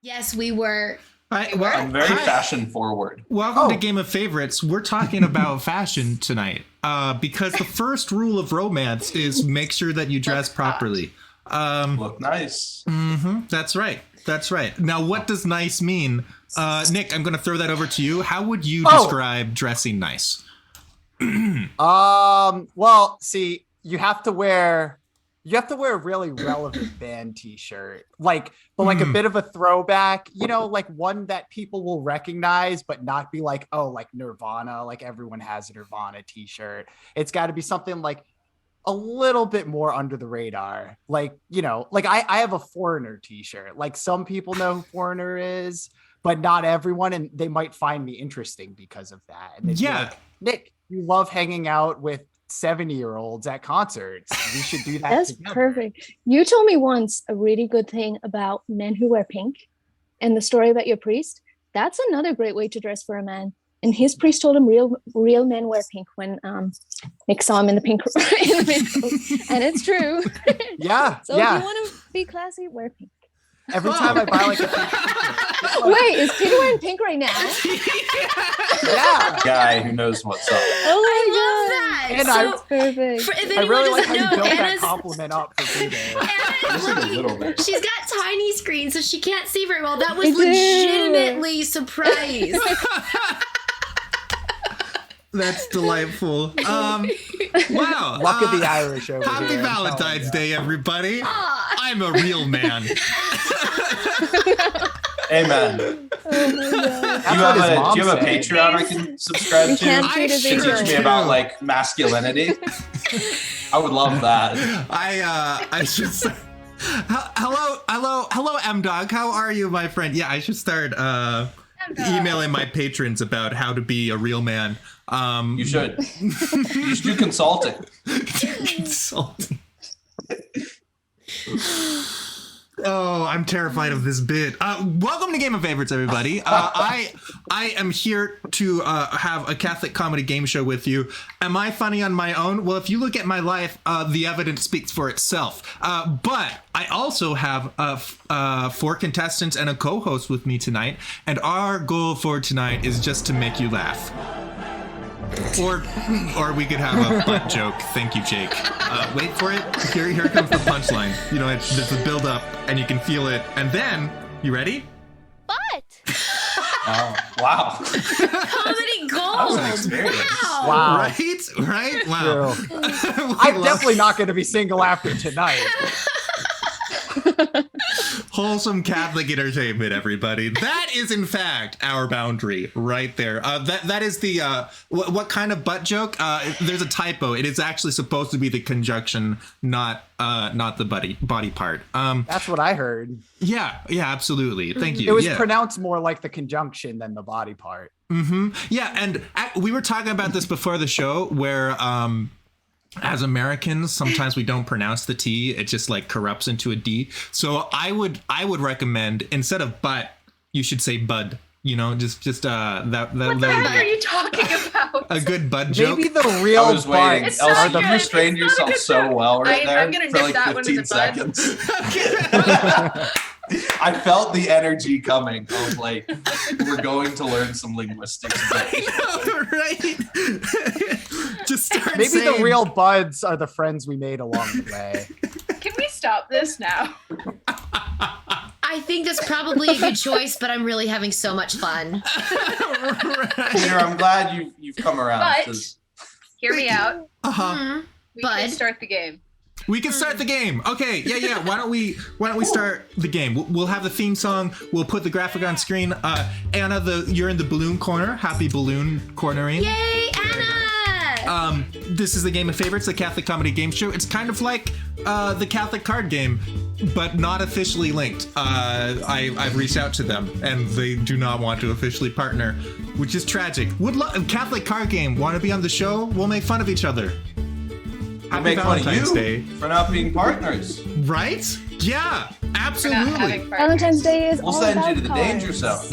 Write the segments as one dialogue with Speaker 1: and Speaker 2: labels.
Speaker 1: Yes, we were.
Speaker 2: I'm very fashion forward.
Speaker 3: Welcome to Game of Favorites. We're talking about fashion tonight because the first rule of romance is make sure that you dress properly.
Speaker 2: Look nice.
Speaker 3: That's right. That's right. Now, what does nice mean? Nick, I'm going to throw that over to you. How would you describe dressing nice?
Speaker 4: Well, see, you have to wear a really relevant band t-shirt, but a bit of a throwback, like one that people will recognize, but not be like, oh, like Nirvana, like everyone has a Nirvana t-shirt. It's got to be something like a little bit more under the radar. I have a Foreigner t-shirt. Like some people know who Foreigner is, but not everyone. And they might find me interesting because of that. And they'd be like, Nick, you love hanging out with 70-year-olds at concerts. We should do that.
Speaker 5: That's
Speaker 4: together.
Speaker 5: Perfect. You told me once a really good thing about men who wear pink and the story about your priest. That's another great way to dress for a man. And his priest told him real men wear pink when Nick saw him in the pink coat. And it's true.
Speaker 4: Yeah.
Speaker 5: So if you want to be classy, wear pink.
Speaker 4: Every time I buy like a pink
Speaker 5: Wait, is Peter wearing pink right now?
Speaker 4: Yeah.
Speaker 2: Guy who knows what's up.
Speaker 5: Oh
Speaker 1: I love that.
Speaker 4: And
Speaker 1: So,
Speaker 5: perfect.
Speaker 1: if
Speaker 4: I
Speaker 1: anyone
Speaker 4: really like
Speaker 1: doesn't
Speaker 4: how you
Speaker 1: know,
Speaker 4: built that
Speaker 1: Anna's
Speaker 4: compliment up for Peter.
Speaker 2: Just like a little bit.
Speaker 1: she's got tiny screen, so she can't see very well. That was
Speaker 5: I do.
Speaker 1: legitimately surprise.
Speaker 3: That's delightful. Wow.
Speaker 4: Luck of the Irish over
Speaker 3: Happy
Speaker 4: here.
Speaker 3: Valentine's Day, everybody. I'm a real man.
Speaker 2: Amen.
Speaker 5: Oh my God.
Speaker 2: Do you have a Patreon I can subscribe
Speaker 5: You
Speaker 2: to?
Speaker 5: can't
Speaker 3: I
Speaker 5: see the
Speaker 3: should
Speaker 5: video.
Speaker 2: Teach me about like masculinity. I would love that.
Speaker 3: I should say, hello, M Dog. How are you, my friend? Yeah, I should start emailing my patrons about how to be a real man.
Speaker 2: You should. You should do consulting.
Speaker 3: Consulting. Oh, I'm terrified of this bit. Welcome to Game of Favorites, everybody. I am here to have a Catholic comedy game show with you. Am I funny on my own? Well, if you look at my life, the evidence speaks for itself. But I also have 4 contestants and a co-host with me tonight, and our goal for tonight is just to make you laugh. Or we could have a butt joke. Thank you, Jake. Wait for it. Here comes the punchline. You know, there's a build up, and you can feel it. And then, you ready?
Speaker 1: Butt.
Speaker 2: Oh, wow.
Speaker 1: Comedy gold.
Speaker 2: That was an experience.
Speaker 4: Wow.
Speaker 3: Right? Wow.
Speaker 4: I'm definitely not going to be single after tonight.
Speaker 3: Wholesome Catholic entertainment, everybody. That is, in fact, our boundary right there. That is the what kind of butt joke? There's a typo. It is actually supposed to be the conjunction, not the body part.
Speaker 4: That's what I heard.
Speaker 3: Yeah, absolutely. Thank you.
Speaker 4: It was pronounced more like the conjunction than the body part.
Speaker 3: Yeah, and we were talking about this before the show, where as Americans, sometimes we don't pronounce the T. It just like corrupts into a D. So I would recommend, instead of butt, you should say bud. You know, just that.
Speaker 6: What the hell are you talking about?
Speaker 3: A good bud joke.
Speaker 4: Maybe the real
Speaker 2: I was waiting.
Speaker 4: buds
Speaker 2: Elsa,
Speaker 4: are
Speaker 2: you
Speaker 4: the
Speaker 2: restrained yourself so well right there
Speaker 6: I'm gonna
Speaker 2: for
Speaker 6: nip
Speaker 2: like
Speaker 6: that one
Speaker 2: 15
Speaker 6: with a bud.
Speaker 2: seconds. I felt the energy coming. I was like, we're going to learn some linguistics.
Speaker 3: Right? Just start
Speaker 4: Maybe
Speaker 3: saying,
Speaker 4: the real buds are the friends we made along the way.
Speaker 6: Can we stop this now?
Speaker 1: I think that's probably a good choice, but I'm really having so much fun.
Speaker 2: Peter, I'm glad you've come around.
Speaker 6: But
Speaker 2: 'cause
Speaker 6: hear me out. We
Speaker 1: Bud.
Speaker 6: can start the game.
Speaker 3: We can start the game. Okay, yeah. Why don't we start the game? We'll have the theme song. We'll put the graphic on screen. Anna, you're in the balloon corner. Happy balloon cornering.
Speaker 1: Yay, Anna!
Speaker 3: This is the Game of Favorites, the Catholic comedy game show. It's kind of like the Catholic card game, but not officially linked. I've reached out to them, and they do not want to officially partner, which is tragic. Catholic card game. Want to be on the show? We'll make fun of each other.
Speaker 2: I
Speaker 3: Happy
Speaker 2: make fun of
Speaker 3: Valentine's
Speaker 2: you
Speaker 3: Day.
Speaker 2: for not being partners.
Speaker 3: Right? Yeah,
Speaker 6: We're not
Speaker 3: absolutely.
Speaker 6: having partners.
Speaker 5: Valentine's Day is
Speaker 2: We'll
Speaker 5: all
Speaker 2: send
Speaker 5: about
Speaker 2: you to the
Speaker 5: cards.
Speaker 2: danger zone.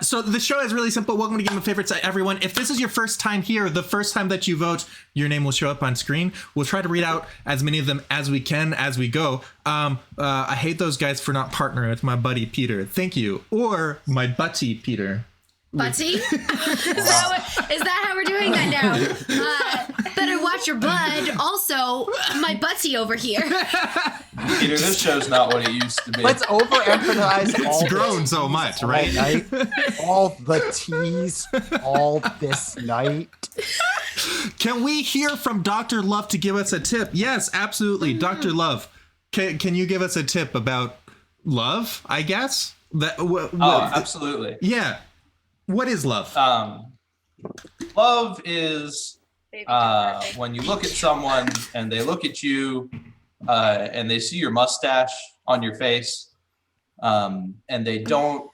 Speaker 3: So the show is really simple. Welcome to Game of Favorites, everyone. If this is your first time here, the first time that you vote, your name will show up on screen. We'll try to read out as many of them as we can as we go. I hate those guys for not partnering with my buddy Peter. Thank you. Or my butty Peter.
Speaker 1: Butty? Is that how we're doing that now? Better watch your blood. Also, my butty over here.
Speaker 2: Peter, this show's not what it used to be.
Speaker 4: Let's overemphasize all
Speaker 3: It's grown
Speaker 4: this
Speaker 3: so much,
Speaker 4: all
Speaker 3: right?
Speaker 4: night. All the teas all this night.
Speaker 3: Can we hear from Dr. Love to give us a tip? Yes, absolutely. Dr. Love, can you give us a tip about love, I guess?
Speaker 2: Absolutely.
Speaker 3: Yeah. What is love?
Speaker 2: Love is when you look at someone and they look at you and they see your mustache on your face and they don't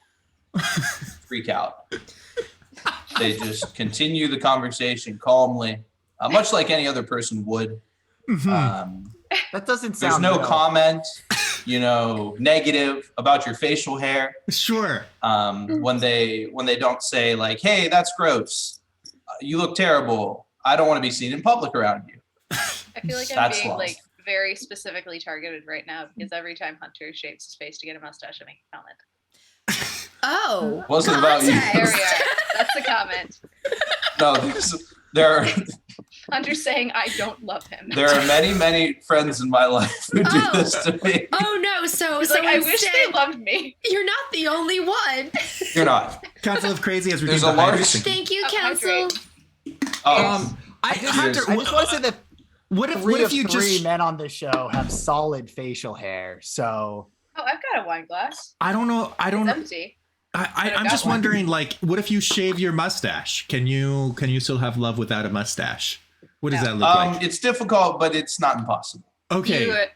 Speaker 2: freak out. They just continue the conversation calmly, much like any other person would.
Speaker 4: That doesn't
Speaker 2: There's
Speaker 4: sound
Speaker 2: no
Speaker 4: real.
Speaker 2: comment, negative about your facial hair.
Speaker 3: Sure.
Speaker 2: When they don't say like, "Hey, that's gross. You look terrible. I don't want to be seen in public around you."
Speaker 6: I feel like I'm
Speaker 2: That's
Speaker 6: being
Speaker 2: love.
Speaker 6: like very specifically targeted right now because every time Hunter shapes his face to get a mustache, I make a comment.
Speaker 1: Oh.
Speaker 2: Wasn't about you.
Speaker 6: There we are. That's the comment.
Speaker 2: No, there
Speaker 6: Hunter's saying I don't love him.
Speaker 2: are many friends in my life who do this to me.
Speaker 1: Oh no, so
Speaker 6: He's like, I wish
Speaker 1: instead,
Speaker 6: they loved me.
Speaker 1: you're not the only one.
Speaker 2: You're not.
Speaker 3: Council of Crazy has
Speaker 2: There's
Speaker 3: redeemed
Speaker 2: a
Speaker 3: the
Speaker 2: large-
Speaker 3: Irish.
Speaker 1: Thank you,
Speaker 6: Oh,
Speaker 1: Council.
Speaker 2: Oh,
Speaker 3: Hunter,
Speaker 4: I just want to say that
Speaker 3: what if
Speaker 4: three
Speaker 3: you
Speaker 4: of three
Speaker 3: just?
Speaker 4: men on this show have solid facial hair. So
Speaker 6: Oh, I've got a wine glass.
Speaker 3: I don't know.
Speaker 6: It's empty.
Speaker 3: I'm just wondering, like, what if you shave your mustache? Can you still have love without a mustache? What does that look like?
Speaker 2: it's difficult, but it's not impossible.
Speaker 3: Okay,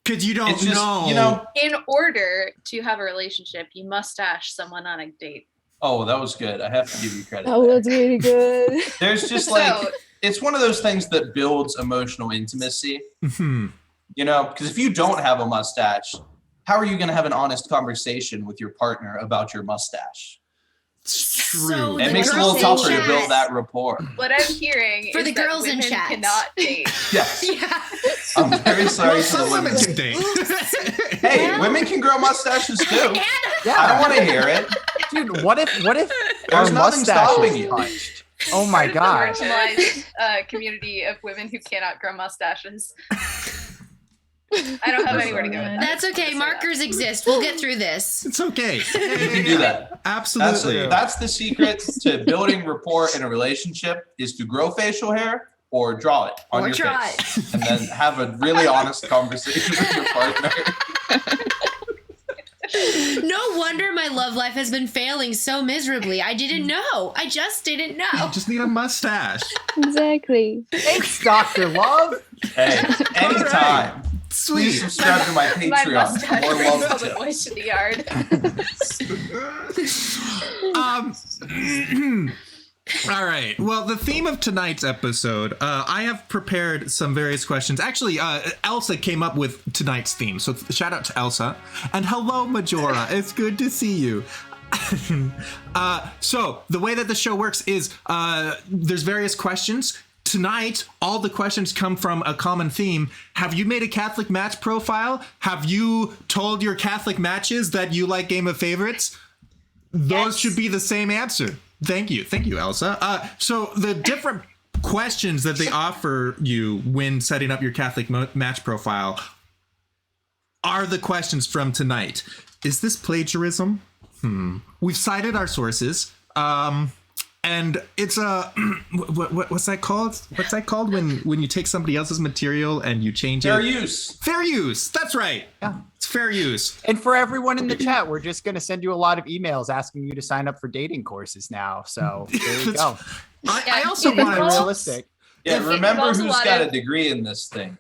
Speaker 3: because you don't
Speaker 2: It's just,
Speaker 3: know.
Speaker 6: In order to have a relationship, you mustache someone on a date.
Speaker 2: Oh, that was good. I have to give you credit.
Speaker 5: Oh,
Speaker 2: there.
Speaker 5: that's really good.
Speaker 2: There's just like, it's one of those things that builds emotional intimacy.
Speaker 3: Mhm.
Speaker 2: Because if you don't have a mustache, how are you going to have an honest conversation with your partner about your mustache?
Speaker 3: It's
Speaker 1: So
Speaker 3: true.
Speaker 1: the
Speaker 2: It makes it a
Speaker 1: girls
Speaker 2: little
Speaker 1: in
Speaker 2: tougher to
Speaker 1: chat.
Speaker 2: build that rapport.
Speaker 6: What I'm hearing
Speaker 1: For
Speaker 6: is
Speaker 1: the
Speaker 6: that
Speaker 1: girls in
Speaker 6: women
Speaker 1: chat.
Speaker 6: cannot date.
Speaker 2: Yes.
Speaker 1: Yeah.
Speaker 2: I'm very sorry
Speaker 3: Well,
Speaker 2: to the
Speaker 3: some women
Speaker 2: women.
Speaker 3: can date.
Speaker 2: Hey, women can grow mustaches too.
Speaker 1: Anna,
Speaker 2: I don't want to hear it.
Speaker 4: dude, what if
Speaker 2: There's
Speaker 4: our
Speaker 2: nothing
Speaker 4: mustache
Speaker 2: stopping
Speaker 4: is
Speaker 2: you.
Speaker 4: touched? Oh my
Speaker 6: Part
Speaker 4: god.
Speaker 6: of the marginalized community of women who cannot grow mustaches. I don't have
Speaker 2: That's
Speaker 6: anywhere to go with that.
Speaker 1: that's okay. Markers exist. We'll get through this.
Speaker 3: It's okay.
Speaker 2: You can do that.
Speaker 3: Absolutely.
Speaker 2: That's the secret to building rapport in a relationship is to grow facial hair or draw it on
Speaker 1: Or
Speaker 2: your
Speaker 1: try
Speaker 2: face. And then have a really honest conversation with your partner.
Speaker 1: No wonder my love life has been failing so miserably. I didn't know. I just didn't
Speaker 3: You
Speaker 1: know.
Speaker 3: just need a mustache.
Speaker 5: Exactly.
Speaker 4: Thanks, Dr. Love.
Speaker 2: Hey, anytime.
Speaker 3: Sweet.
Speaker 2: Please subscribe to my
Speaker 6: My
Speaker 2: Patreon.
Speaker 6: mustache
Speaker 2: More
Speaker 6: brings
Speaker 2: love
Speaker 6: all the
Speaker 2: tips.
Speaker 6: boys to the yard.
Speaker 3: All right. Well, the theme of tonight's episode, I have prepared some various questions. Actually, Elsa came up with tonight's theme, so shout out to Elsa. And hello, Majora. It's good to see you. So the way that the show works is there's various questions. Tonight, all the questions come from a common theme. Have you made a Catholic Match profile? Have you told your Catholic matches that you like Game of Favorites? Those
Speaker 6: Yes.
Speaker 3: should be the same answer. Thank you, Elsa. So the different questions that they offer you when setting up your Catholic Match profile are the questions from tonight. Is this plagiarism? We've cited our sources, and it's a what's that called? What's that called when you take somebody else's material and you change
Speaker 2: Fair
Speaker 3: it?
Speaker 2: use.
Speaker 3: Fair use. That's right.
Speaker 4: Yeah.
Speaker 3: It's fair use.
Speaker 4: And for everyone in the chat, we're just going to send you a lot of emails asking you to sign up for dating courses now. So there you go.
Speaker 3: I also
Speaker 6: Yeah,
Speaker 3: want
Speaker 4: Be
Speaker 6: well-
Speaker 3: to.
Speaker 4: realistic.
Speaker 2: Yeah,
Speaker 6: It
Speaker 2: remember
Speaker 6: involves a
Speaker 2: who's
Speaker 6: lot
Speaker 2: got
Speaker 6: of-
Speaker 2: a degree in this thing.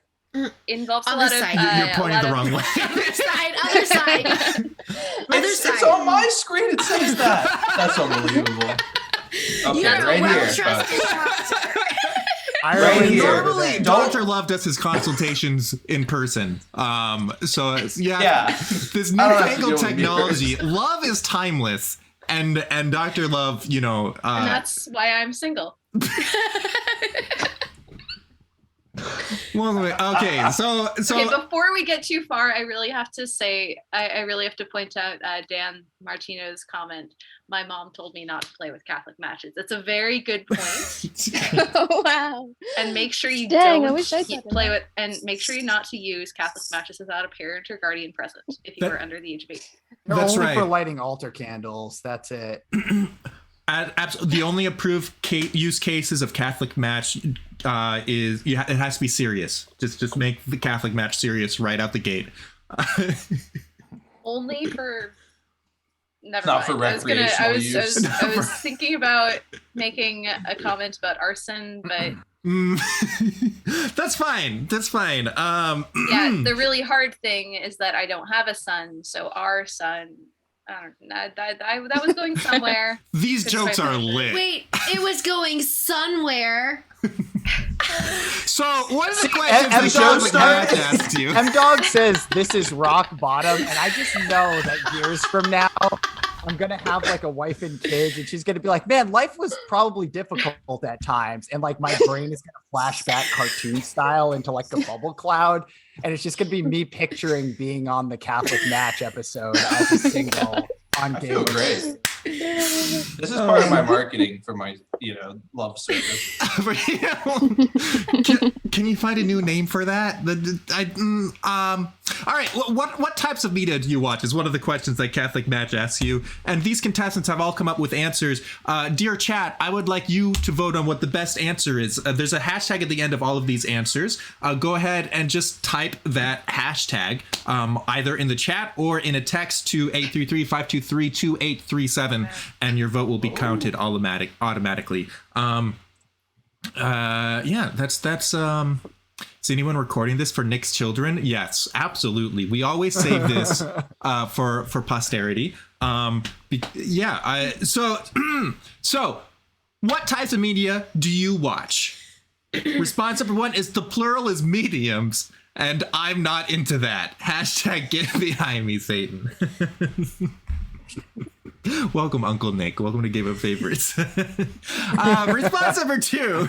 Speaker 6: Involves a
Speaker 1: On
Speaker 6: lot
Speaker 1: the
Speaker 6: of.
Speaker 1: side.
Speaker 3: You're pointing the wrong way.
Speaker 1: Other side. Other side. Other
Speaker 2: It's
Speaker 1: side.
Speaker 2: on my screen. It says that. That's unbelievable. Okay,
Speaker 1: You're
Speaker 2: right
Speaker 1: a
Speaker 2: here.
Speaker 1: well-trusted doctor.
Speaker 4: I
Speaker 2: Right
Speaker 4: already
Speaker 2: here.
Speaker 4: know
Speaker 3: Normally,
Speaker 4: today.
Speaker 3: Dr. Love does his consultations in person. So
Speaker 2: Yeah.
Speaker 3: this
Speaker 2: I don't have to
Speaker 3: newfangled
Speaker 2: deal with
Speaker 3: technology. Love is timeless. and Dr. Love, you know,
Speaker 6: And that's why I'm single.
Speaker 3: well, okay, so
Speaker 6: Okay, before we get too far, I really have to say, I really have to point out Dan Martino's comment. My mom told me not to play with Catholic matches. It's a very good point.
Speaker 5: Oh, wow.
Speaker 6: And make sure you
Speaker 5: Dang, I
Speaker 6: don't
Speaker 5: wish I thought of
Speaker 6: play
Speaker 5: that.
Speaker 6: with, and make sure not to use Catholic matches without a parent or guardian present if you
Speaker 3: That-
Speaker 6: are under the age of 18.
Speaker 4: They're
Speaker 3: That's
Speaker 4: only
Speaker 3: right.
Speaker 4: for lighting altar candles. That's it.
Speaker 3: The only approved use cases of Catholic match is it has to be serious. Just make the Catholic match serious right out the gate.
Speaker 6: Only for. Never
Speaker 2: Not
Speaker 6: mind.
Speaker 2: for
Speaker 6: I was
Speaker 2: recreational use.
Speaker 6: I was thinking about making a comment about arson, but
Speaker 3: That's fine. That's fine.
Speaker 6: yeah, the really hard thing is that I don't have a son, so our son. I don't know. That was going somewhere.
Speaker 3: These
Speaker 6: It's
Speaker 3: jokes
Speaker 6: my
Speaker 3: are
Speaker 6: pleasure.
Speaker 3: lit.
Speaker 1: Wait, it was going somewhere.
Speaker 3: So what are the
Speaker 4: M-
Speaker 3: questions the
Speaker 4: M-Dog
Speaker 3: Catholic
Speaker 4: started-
Speaker 3: match asked you?
Speaker 4: M-Dog says this is rock bottom, and I just know that years from now, I'm going to have like a wife and kids, and she's going to be like, man, life was probably difficult at times. And like my brain is going to flash back cartoon style into like the bubble cloud. And it's just going to be me picturing being on the Catholic match episode as a single on
Speaker 2: I feel
Speaker 4: Game.
Speaker 2: great. This is part of my marketing for my, love service.
Speaker 3: Can you find a new name for that? All right. What types of media do you watch? Is one of the questions that Catholic Match asks you, and these contestants have all come up with answers. Dear chat, I would like you to vote on what the best answer is. There's a hashtag at the end of all of these answers. Go ahead and just type that hashtag either in the chat or in a text to 833-523-2837, and your vote will be counted automatically. Yeah, that's is anyone recording this for Nick's children? Yes, absolutely. We always save this for posterity. So what types of media do you watch? Response number one is the plural is mediums, and I'm not into that. Hashtag get behind me, Satan. Welcome, Uncle Nick. Welcome to Game of Favorites. Response number two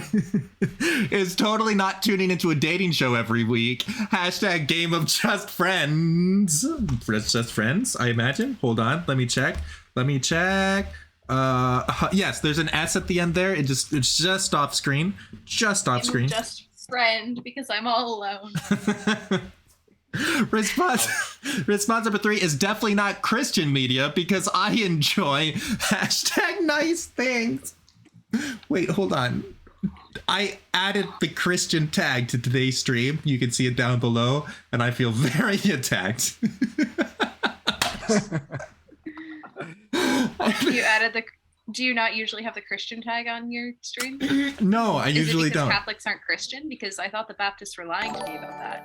Speaker 3: is totally not tuning into a dating show every week. Hashtag Game of Just Friends. Just Friends, I imagine. Hold on. Let me check. Yes, there's an S at the end there. It's just off screen. Just off screen.
Speaker 6: Just friend, because I'm all alone.
Speaker 3: Response number three is definitely not Christian media because I enjoy hashtag nice things. Wait, hold on. I added the Christian tag to today's stream. You can see it down below, and I feel very attacked.
Speaker 6: Do you not usually have the Christian tag on your stream?
Speaker 3: No, I usually
Speaker 6: Is it because
Speaker 3: don't.
Speaker 6: Catholics aren't Christian? Because I thought the Baptists were lying to me about that.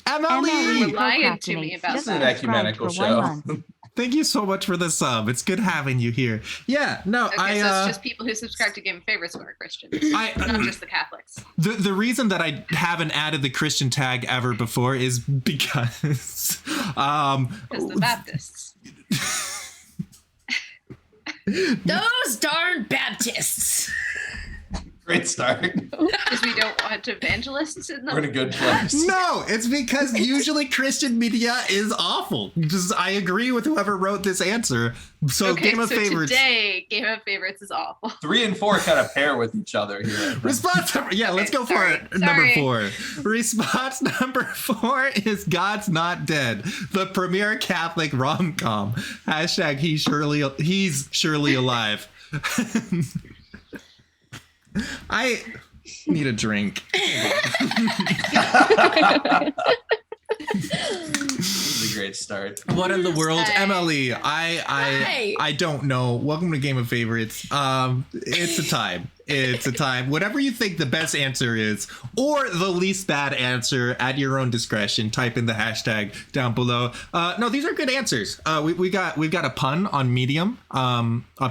Speaker 3: Emily!
Speaker 6: Were lying to me about
Speaker 2: This is an
Speaker 6: that.
Speaker 2: ecumenical show.
Speaker 3: Thank you so much for the sub. It's good having you here. Yeah, no,
Speaker 6: Okay, so it's just people who subscribe to Game of Favorites who are Christians, not just the Catholics.
Speaker 3: The reason that I haven't added the Christian tag ever before is because
Speaker 6: Because the Baptists.
Speaker 1: Those darn Baptists.
Speaker 2: Great start.
Speaker 6: Because we don't want evangelists in them.
Speaker 2: We're in a good place.
Speaker 3: no, it's because usually Christian media is awful. I agree with whoever wrote this answer. So
Speaker 6: Okay,
Speaker 3: Game of
Speaker 6: so
Speaker 3: Favorites.
Speaker 6: today, Game of Favorites is awful.
Speaker 2: 3 and 4 kind of pair with each other here.
Speaker 3: Response number, yeah, let's go for it. Number 4. Response number 4 is God's Not Dead, the premier Catholic rom-com. Hashtag he's surely alive. I need a drink.
Speaker 2: This is a great start.
Speaker 3: What in the world,
Speaker 6: Hey.
Speaker 3: Emily?
Speaker 1: Hey.
Speaker 3: I don't know. Welcome to Game of Favorites. It's a time. It's a time. Whatever you think the best answer is, or the least bad answer, at your own discretion. Type in the hashtag down below. No, these are good answers. We've got a pun on medium.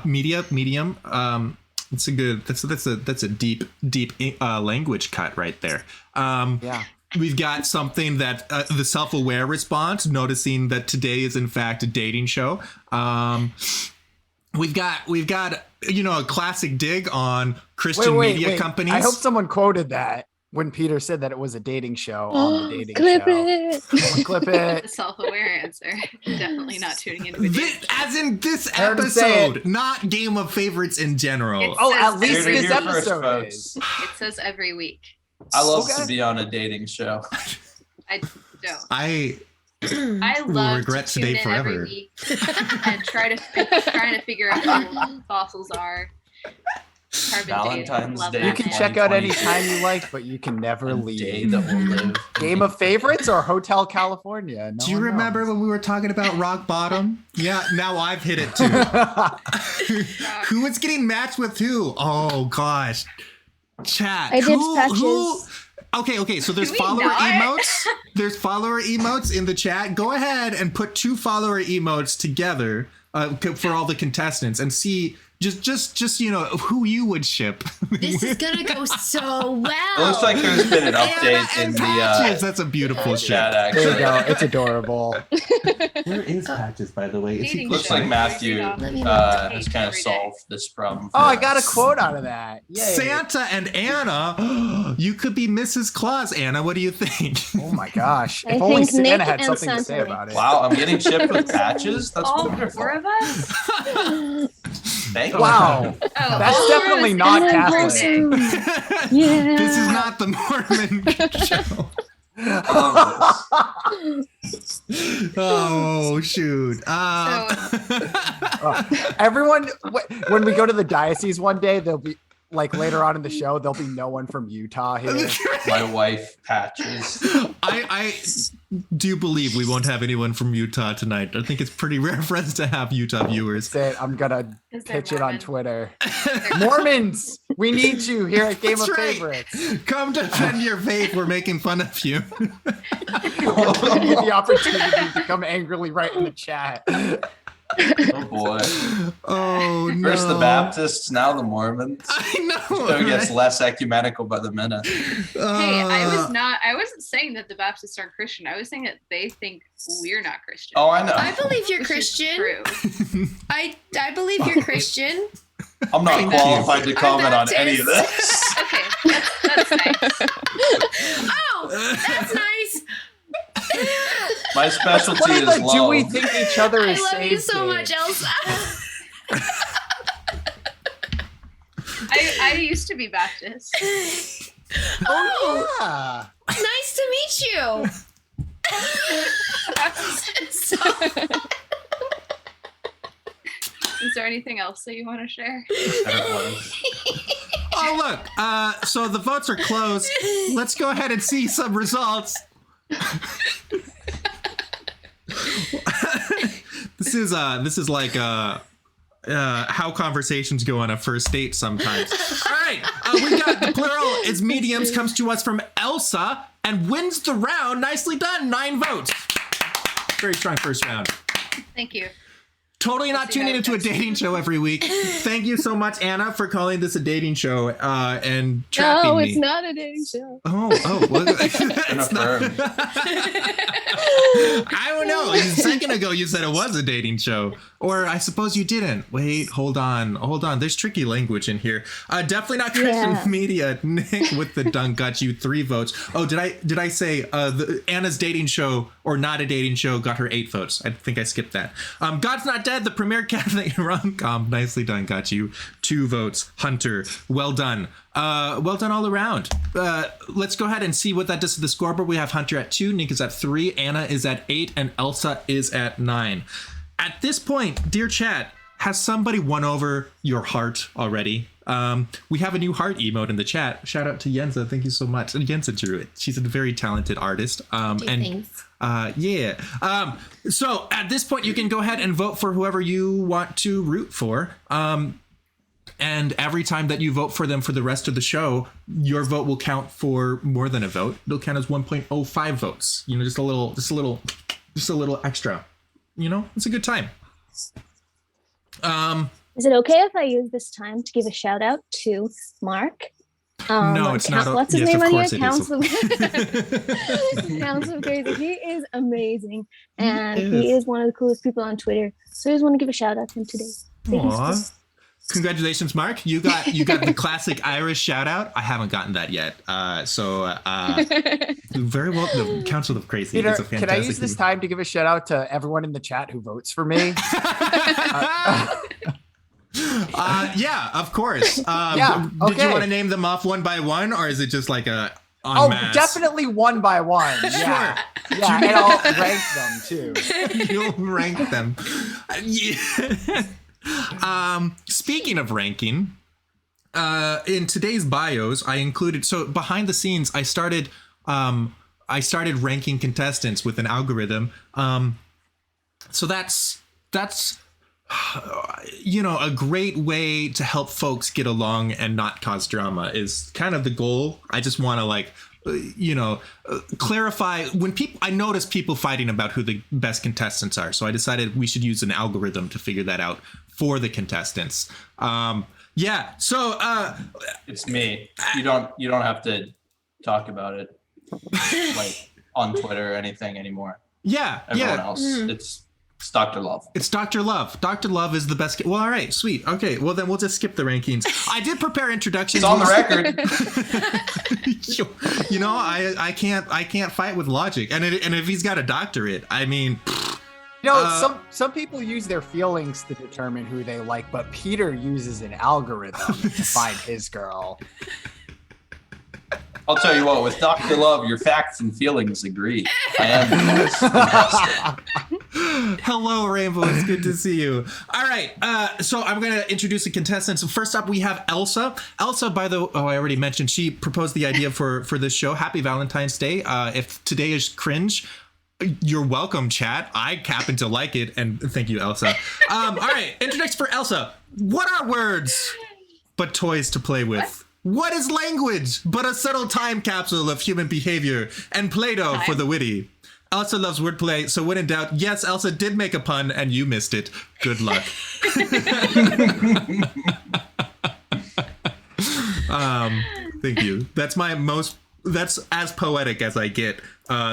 Speaker 3: Medium. It's a good. That's a deep language cut right there.
Speaker 4: Yeah.
Speaker 3: we've got something that the self-aware response, noticing that today is in fact a dating show. We've got a classic dig on Christian media companies.
Speaker 4: I hope someone quoted that when Peter said that it was a dating show on the dating
Speaker 5: Clip
Speaker 4: show.
Speaker 5: it.
Speaker 4: Someone clip it.
Speaker 6: The self-aware answer. Definitely not tuning into a dating show.
Speaker 3: As in this
Speaker 4: Heard him say it.
Speaker 3: episode, not Game of Favorites in general.
Speaker 6: It's-
Speaker 4: Oh, at least
Speaker 2: Heard it
Speaker 4: this
Speaker 2: here first,
Speaker 4: episode
Speaker 2: folks.
Speaker 4: is.
Speaker 6: It says every week.
Speaker 2: I love
Speaker 4: Okay.
Speaker 2: to be on a dating show.
Speaker 6: I don't.
Speaker 3: I
Speaker 6: I
Speaker 3: will
Speaker 6: love
Speaker 3: regret
Speaker 6: to tune
Speaker 3: today
Speaker 6: in
Speaker 3: forever.
Speaker 6: every week and trying to figure out who fossils are. Carbon
Speaker 2: Valentine's
Speaker 6: dating, love
Speaker 2: Day.
Speaker 4: You
Speaker 6: that
Speaker 4: can
Speaker 6: man.
Speaker 4: check out
Speaker 2: 2020.
Speaker 4: any time you like, but you can never
Speaker 2: A day
Speaker 4: leave.
Speaker 2: that will live.
Speaker 4: Game of Favorites or Hotel California? No
Speaker 3: Do you
Speaker 4: one
Speaker 3: remember
Speaker 4: knows.
Speaker 3: when we were talking about rock bottom? Yeah, now I've hit it too. Who is getting matched with who? Oh gosh. Chat.
Speaker 5: I did patches.
Speaker 3: Okay, so there's
Speaker 6: Do we
Speaker 3: follower
Speaker 6: not?
Speaker 3: emotes. There's follower emotes in the chat. Go ahead and put 2 follower emotes together for all the contestants and see just who you would ship.
Speaker 1: This is gonna go so well.
Speaker 2: It looks like there's been an update
Speaker 3: Anna
Speaker 2: in
Speaker 3: and
Speaker 2: the
Speaker 3: Patches. That's a beautiful
Speaker 2: chat,
Speaker 3: ship.
Speaker 4: There you
Speaker 2: actually.
Speaker 4: go. It's adorable.
Speaker 3: Where is Patches, by the way? Is he
Speaker 6: Dating
Speaker 3: close
Speaker 2: Looks
Speaker 6: show.
Speaker 2: like Matthew
Speaker 1: Let me
Speaker 2: has kind of
Speaker 6: every day.
Speaker 2: solved this problem.
Speaker 4: Oh,
Speaker 2: for
Speaker 4: I got a
Speaker 2: us.
Speaker 4: quote out of that. Yay.
Speaker 3: Santa and Anna? You could be Mrs. Claus, Anna. What do you think?
Speaker 4: Oh my gosh.
Speaker 5: I
Speaker 4: If only
Speaker 5: think Nick
Speaker 4: Santa had
Speaker 5: and
Speaker 4: something to say
Speaker 5: Santa.
Speaker 4: about it.
Speaker 2: Wow, I'm getting shipped with Patches. That's
Speaker 6: All
Speaker 2: wonderful.
Speaker 6: 4 of us?
Speaker 2: Thank you.
Speaker 4: Wow.
Speaker 6: Oh,
Speaker 4: That's
Speaker 6: all
Speaker 4: definitely
Speaker 6: 4 of us
Speaker 4: not
Speaker 6: in
Speaker 4: Catholic.
Speaker 6: birthday.
Speaker 5: Yeah.
Speaker 3: This is not the Mormon show.
Speaker 2: I love this.
Speaker 3: Oh shoot!
Speaker 4: Everyone, when we go to the diocese one day, there'll be like later on in the show, there'll be no one from Utah here.
Speaker 2: My wife Patches.
Speaker 3: I do believe we won't have anyone from Utah tonight. I think it's pretty rare for us to have Utah viewers.
Speaker 4: Say it, I'm gonna
Speaker 6: Is there
Speaker 4: pitch it on
Speaker 6: Mormon?
Speaker 4: Twitter. Mormons, we need you here at Game
Speaker 3: That's
Speaker 4: of
Speaker 3: right.
Speaker 4: Favorites.
Speaker 3: Come defend your faith. We're making fun of you.
Speaker 4: We'll give you the opportunity to come angrily write in the chat.
Speaker 2: Oh boy.
Speaker 3: Oh no!
Speaker 2: First the Baptists, now the Mormons.
Speaker 3: I know.
Speaker 2: So it gets
Speaker 3: right?
Speaker 2: less ecumenical by the minute.
Speaker 6: Hey,
Speaker 3: Uh,
Speaker 6: I wasn't saying that the Baptists aren't Christian. I was saying that they think we're not Christian.
Speaker 2: Oh, I know.
Speaker 1: I believe you're
Speaker 6: Which is
Speaker 1: Christian.
Speaker 6: true.
Speaker 1: I believe you're Christian.
Speaker 2: I'm not
Speaker 3: Thank you.
Speaker 2: qualified to comment on
Speaker 1: Baptist.
Speaker 2: any of this.
Speaker 6: Okay, that's nice.
Speaker 1: Oh, that's nice.
Speaker 2: My specialty
Speaker 4: What
Speaker 2: is
Speaker 4: the
Speaker 2: low.
Speaker 4: do we think each other
Speaker 1: I
Speaker 4: is
Speaker 1: love
Speaker 4: saved
Speaker 1: you so
Speaker 4: to?
Speaker 1: much, Elsa.
Speaker 6: I used to be Baptist.
Speaker 1: Oh,
Speaker 4: Yeah.
Speaker 1: nice to meet you. So-
Speaker 6: Is there anything else that you want to share?
Speaker 2: There it was.
Speaker 3: Oh look! So the votes are closed. Let's go ahead and see some results. This is like how conversations go on a first date sometimes. All right, we got the plural is mediums comes to us from Elsa and wins the round. Nicely done, 9 votes. Very strong first round.
Speaker 6: Thank you.
Speaker 3: Totally not
Speaker 6: Let's see
Speaker 3: tuning
Speaker 6: how it
Speaker 3: into a
Speaker 6: goes.
Speaker 3: dating show every week. Thank you so much, Anna, for calling this a dating show and trapping
Speaker 5: No,
Speaker 3: me.
Speaker 5: it's not a dating show.
Speaker 3: Oh, well,
Speaker 2: Been
Speaker 3: it's not.
Speaker 2: affirmed.
Speaker 3: I don't know. A second ago, you said it was a dating show, or I suppose you didn't. Wait, hold on. There's tricky language in here. Definitely not Christian
Speaker 5: Yeah.
Speaker 3: media. Nick with the dunk got you 3 votes. Oh, did I say Anna's dating show or not a dating show got her 8 votes? I think I skipped that. God's Not Dead, the premier Catholic rom-com. Nicely done. Got you 2 votes. Hunter, well done. Well done all around. Let's go ahead and see what that does to the scoreboard. We have Hunter at 2, Nick is at 3, Anna is at 8, and Elsa is at 9. At this point, dear chat, has somebody won over your heart already? We have a new heart emote in the chat. Shout out to Yenza. Thank you so much. And Yenza drew it. She's a very talented artist.
Speaker 1: Thanks.
Speaker 3: Yeah. So at this point, you can go ahead and vote for whoever you want to root for. And every time that you vote for them for the rest of the show, your vote will count for more than a vote. It'll count as 1.05 votes. You know, just a little extra. You know, it's a good time.
Speaker 5: Is it okay if I use this time to give a shout out to Mark?
Speaker 3: No, it's not.
Speaker 5: What's his
Speaker 3: Yes,
Speaker 5: name
Speaker 3: of
Speaker 5: on here?
Speaker 3: course it is.
Speaker 5: Counts of Crazy. He is amazing, and
Speaker 3: He
Speaker 5: he
Speaker 3: is.
Speaker 5: is one of the coolest people on Twitter. So I just want to give a shout out to him today. Say he's
Speaker 3: Aw.
Speaker 5: cool.
Speaker 3: Congratulations, Mark. You got the classic Irish shout out. I haven't gotten that yet. Very well. The Council of Crazy
Speaker 4: Peter,
Speaker 3: is a fantastic.
Speaker 4: can I use this time to give a shout out to everyone in the chat who votes for me?
Speaker 3: Yeah, of course.
Speaker 4: Yeah,
Speaker 3: Did you
Speaker 4: okay.
Speaker 3: want to name them off one by one, or is it just like a en
Speaker 4: Oh,
Speaker 3: masse?
Speaker 4: definitely one by one. Yeah. Yeah, and I'll rank them too.
Speaker 3: You'll rank them. Yeah. Speaking of ranking, in today's bios, I included, so behind the scenes, I started ranking contestants with an algorithm. So that's a great way to help folks get along and not cause drama is kind of the goal. I just want to clarify when I notice people fighting about who the best contestants are. So I decided we should use an algorithm to figure that out for the contestants. So
Speaker 2: It's me. You don't have to talk about it like on Twitter or anything anymore. Everyone else. It's Dr. Love.
Speaker 3: It's Dr. Love. Dr. Love is the best. Well, all right, sweet. Okay, well then we'll just skip the rankings. I did prepare introductions.
Speaker 2: It's on the record.
Speaker 3: I can't fight with logic. And if he's got a doctorate, I mean,
Speaker 4: Some people use their feelings to determine who they like, but Peter uses an algorithm to find his girl.
Speaker 2: I'll tell you what, with Dr. Love, your facts and feelings agree. I am the most contestant.
Speaker 3: hello, Rainbow. It's good to see you. All right, so I'm going to introduce the contestants. First up, we have ELSA. ELSA, I already mentioned, she proposed the idea for this show. Happy Valentine's Day. If today is cringe, you're welcome, chat. I happen to like it, and thank you, ELSA. All right, introduction for ELSA. What are words but toys to play with? What is language but a subtle time capsule of human behavior and Play-Doh for the witty? Elsa loves wordplay, so when in doubt, yes, Elsa did make a pun and you missed it. Good luck. Thank you. That's as poetic as I get.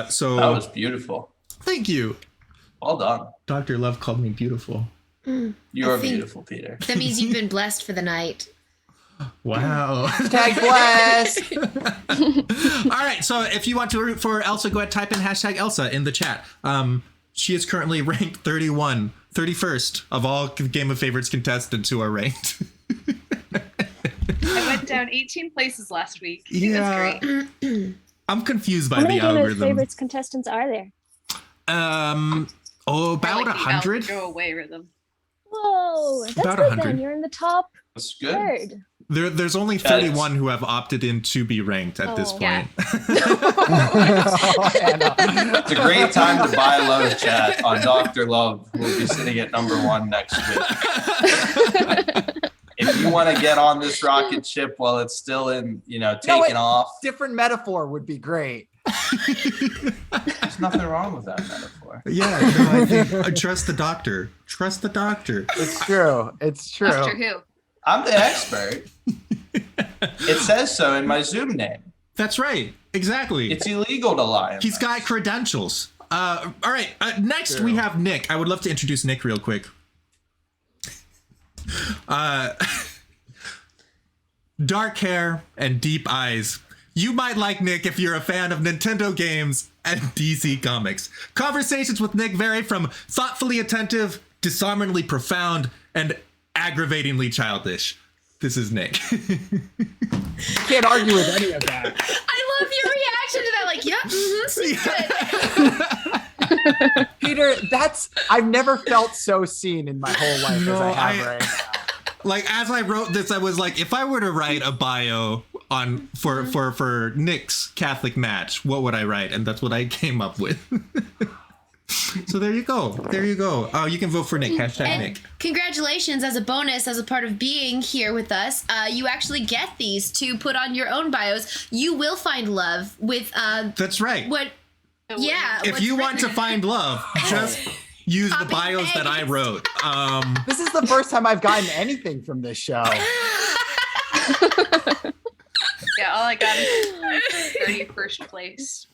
Speaker 3: So
Speaker 2: That was beautiful.
Speaker 3: Thank you.
Speaker 2: Well done.
Speaker 3: Dr. Love called me beautiful.
Speaker 2: You're beautiful, Peter.
Speaker 1: That means you've been blessed for the night.
Speaker 3: Wow.
Speaker 4: Tag blessed.
Speaker 3: All right, so if you want to root for Elsa, go ahead, type in hashtag Elsa in the chat. She is currently ranked 31st of all Game of Favorites contestants who are ranked.
Speaker 6: I went down 18 places last week. It
Speaker 3: Yeah.
Speaker 6: was great.
Speaker 3: I'm confused by
Speaker 5: How many
Speaker 3: the
Speaker 5: Game of
Speaker 3: algorithm.
Speaker 5: Favorites contestants are there?
Speaker 3: About
Speaker 6: Like the
Speaker 3: 100.
Speaker 6: Go away rhythm.
Speaker 5: Whoa, that's
Speaker 3: About
Speaker 5: good
Speaker 3: 100.
Speaker 5: then. You're in the top
Speaker 2: That's good.
Speaker 5: third.
Speaker 3: There's only 31 who have opted in to be ranked at this
Speaker 5: Oh.
Speaker 3: point.
Speaker 2: It's a great time to buy love chat on Dr. Love, who will be sitting at number 1 next week. If you want to get on this rocket ship while it's still in, taking off,
Speaker 4: Different metaphor would be great.
Speaker 2: there's nothing wrong with that metaphor.
Speaker 3: Yeah, no, I think trust the doctor. Trust the doctor.
Speaker 4: It's true. It's true.
Speaker 6: After who?
Speaker 2: I'm the expert. It says so in my Zoom name.
Speaker 3: That's right. Exactly.
Speaker 2: It's illegal to lie.
Speaker 3: He's got credentials. All right. Next, we have Nick. I would love to introduce Nick real quick. Dark hair and deep eyes. You might like Nick if you're a fan of Nintendo games and DC Comics. Conversations with Nick vary from thoughtfully attentive, disarmingly profound, and aggravatingly childish. This is Nick.
Speaker 4: Can't argue with any of that.
Speaker 1: I love your reaction to that. Like, yeah, sweet.
Speaker 4: Peter, I've never felt so seen in my whole life as I have right now.
Speaker 3: Like, as I wrote this, I was like, if I were to write a bio for Nick's Catholic Match, what would I write? And that's what I came up with. So there you go. There you go. Oh, you can vote for Nick. Hashtag
Speaker 1: And
Speaker 3: Nick.
Speaker 1: congratulations as a bonus, as a part of being here with us. You actually get these to put on your own bios. You will find love with
Speaker 3: That's right.
Speaker 1: what? Yeah.
Speaker 3: If
Speaker 1: what's
Speaker 3: you want to
Speaker 1: written-
Speaker 3: find love, just use the
Speaker 1: Copy
Speaker 3: bios that I
Speaker 1: paste.
Speaker 3: wrote.
Speaker 4: This is the first time I've gotten anything from this show.
Speaker 6: Yeah, all I got is 31st place.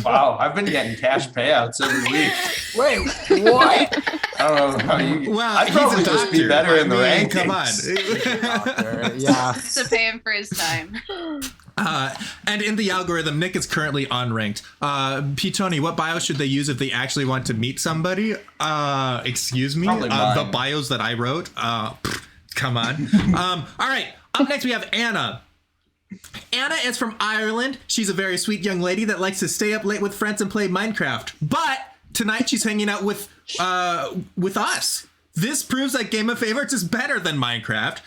Speaker 2: Wow, I've been getting cash payouts every week.
Speaker 4: Wait, what?
Speaker 2: I don't know how you.
Speaker 3: Well,
Speaker 2: I'd
Speaker 3: he's a
Speaker 2: probably just be
Speaker 3: doctor.
Speaker 2: better in the
Speaker 3: I mean,
Speaker 2: rankings.
Speaker 3: come on.
Speaker 4: Yeah.
Speaker 6: To pay him for his time.
Speaker 3: And in the algorithm, Nick is currently unranked. P-Tony, what bio should they use if they actually want to meet somebody? Excuse me?
Speaker 2: Probably
Speaker 3: The
Speaker 2: mine.
Speaker 3: bios that I wrote? Come on. All right, up next we have Anna. Anna is from Ireland. She's a very sweet young lady that likes to stay up late with friends and play Minecraft. But tonight she's hanging out with us. This proves that Game of Favorites is better than Minecraft.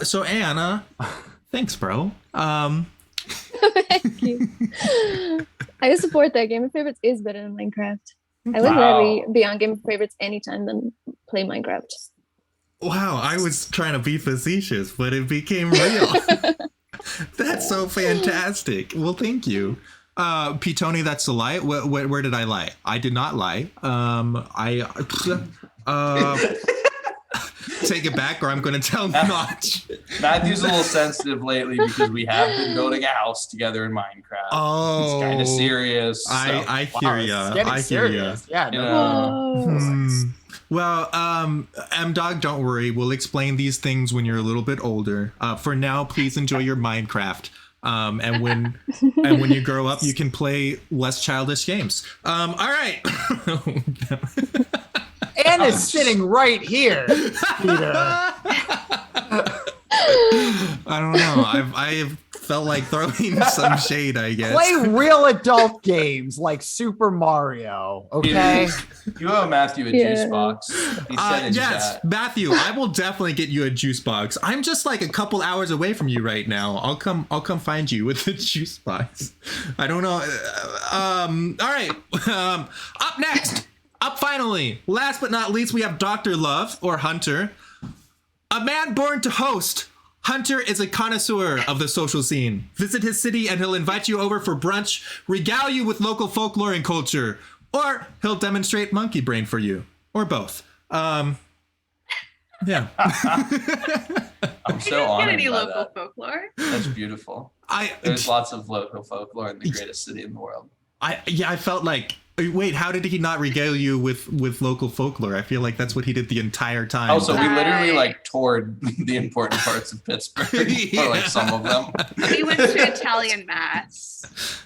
Speaker 3: So Anna, thanks, bro.
Speaker 5: Thank you. I support that. Game of Favorites is better than Minecraft. I would
Speaker 2: Wow.
Speaker 5: rather be on Game of Favorites anytime than play Minecraft.
Speaker 3: Wow, I was trying to be facetious, but it became real. That's so fantastic. Well, thank you. P-Tony, that's a lie. Where did I lie? I did not lie. Take it back or I'm going to tell Notch.
Speaker 2: Matthew's a little sensitive lately because we have been building a house together in Minecraft.
Speaker 3: Oh.
Speaker 2: It's kind of serious. So.
Speaker 3: I
Speaker 4: Wow,
Speaker 3: hear
Speaker 4: it's
Speaker 3: ya.
Speaker 4: getting
Speaker 3: I hear
Speaker 4: serious.
Speaker 3: ya.
Speaker 4: Yeah,
Speaker 2: You
Speaker 4: no.
Speaker 2: know.
Speaker 3: Well, M-Dog, don't worry. We'll explain these things when you're a little bit older. For now, please enjoy your Minecraft. And when you grow up, you can play less childish games. All right.
Speaker 4: Anna's sitting right here, Peter.
Speaker 3: I don't know. I've felt like throwing some shade, I guess.
Speaker 4: Play real adult games like Super Mario, okay?
Speaker 2: You owe Matthew a
Speaker 5: Yeah.
Speaker 2: juice box. He said in
Speaker 3: Yes,
Speaker 2: chat.
Speaker 3: Matthew, I will definitely get you a juice box. I'm just like a couple hours away from you right now. I'll come find you with the juice box. I don't know. All right. Up next. Up finally. Last but not least, we have Dr. Love, or Hunter. A man born to host. Hunter is a connoisseur of the social scene. Visit his city and he'll invite you over for brunch, regale you with local folklore and culture, or he'll demonstrate monkey brain for you, or both. Yeah.
Speaker 2: I'm so
Speaker 6: Get
Speaker 2: honored
Speaker 6: any
Speaker 2: by
Speaker 6: local
Speaker 2: that.
Speaker 6: folklore?
Speaker 2: That's beautiful. There's lots of local folklore in the greatest city in the world.
Speaker 3: I felt like, wait, how did he not regale you with local folklore? I feel like that's what he did the entire time.
Speaker 2: Also, we literally
Speaker 6: Right. like
Speaker 2: toured the important parts of Pittsburgh, or like some of them.
Speaker 6: We went to Italian mass.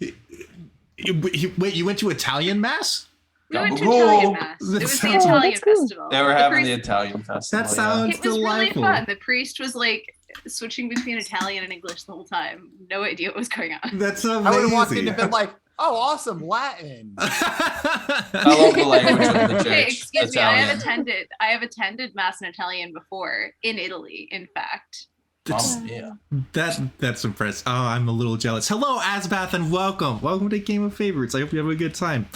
Speaker 3: Wait, you went to Italian mass?
Speaker 6: We went to
Speaker 2: Gabagool.
Speaker 6: Italian mass. It was the
Speaker 3: sounds-
Speaker 6: Italian
Speaker 5: that's cool.
Speaker 6: festival.
Speaker 2: They were
Speaker 6: The
Speaker 2: having
Speaker 6: priest-
Speaker 2: the Italian festival.
Speaker 3: That sounds
Speaker 6: It was really
Speaker 3: delightful.
Speaker 6: fun. The priest was like switching between Italian and English the whole time. No idea what was going on.
Speaker 3: That's
Speaker 4: I would have walked in
Speaker 3: amazing.
Speaker 4: and been like, oh, awesome, Latin.
Speaker 2: I love the language of the church.
Speaker 6: Hey, excuse me.
Speaker 2: Italian.
Speaker 6: I have attended mass in Italian before in Italy. In fact,
Speaker 2: Mamma mia.
Speaker 3: That's impressive. Oh, I'm a little jealous. Hello, Asbath, and welcome. Welcome to Game of Favorites. I hope you have a good time.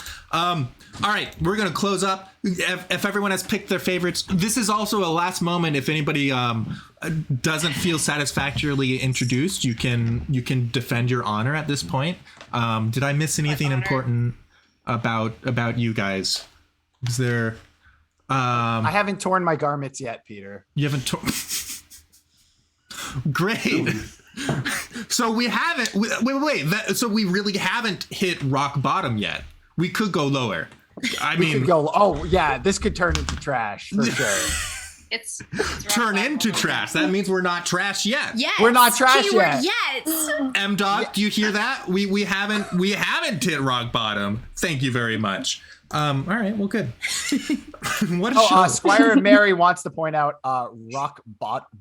Speaker 3: All right, we're gonna close up. If everyone has picked their favorites, this is also a last moment. If anybody doesn't feel satisfactorily introduced, you can defend your honor at this point. Did I miss anything
Speaker 6: honor.
Speaker 3: important about you guys? Is there?
Speaker 4: I haven't torn my garments yet, Peter.
Speaker 3: You haven't. Great. So we haven't. Wait. So we really haven't hit rock bottom yet. We could go lower. I
Speaker 4: We
Speaker 3: mean,
Speaker 4: could go, oh, yeah, this could turn into trash for sure.
Speaker 6: it's
Speaker 3: turn
Speaker 6: rock
Speaker 3: into
Speaker 6: bottom.
Speaker 3: trash. That means we're not trash yet.
Speaker 1: Yes.
Speaker 4: We're not trash
Speaker 1: Keyword
Speaker 4: yet.
Speaker 1: Yes.
Speaker 3: M Dog, do you hear that? We haven't hit rock bottom. Thank you very much. All right. Well, good. What a show.
Speaker 4: Oh, Squire and Mary wants to point out rock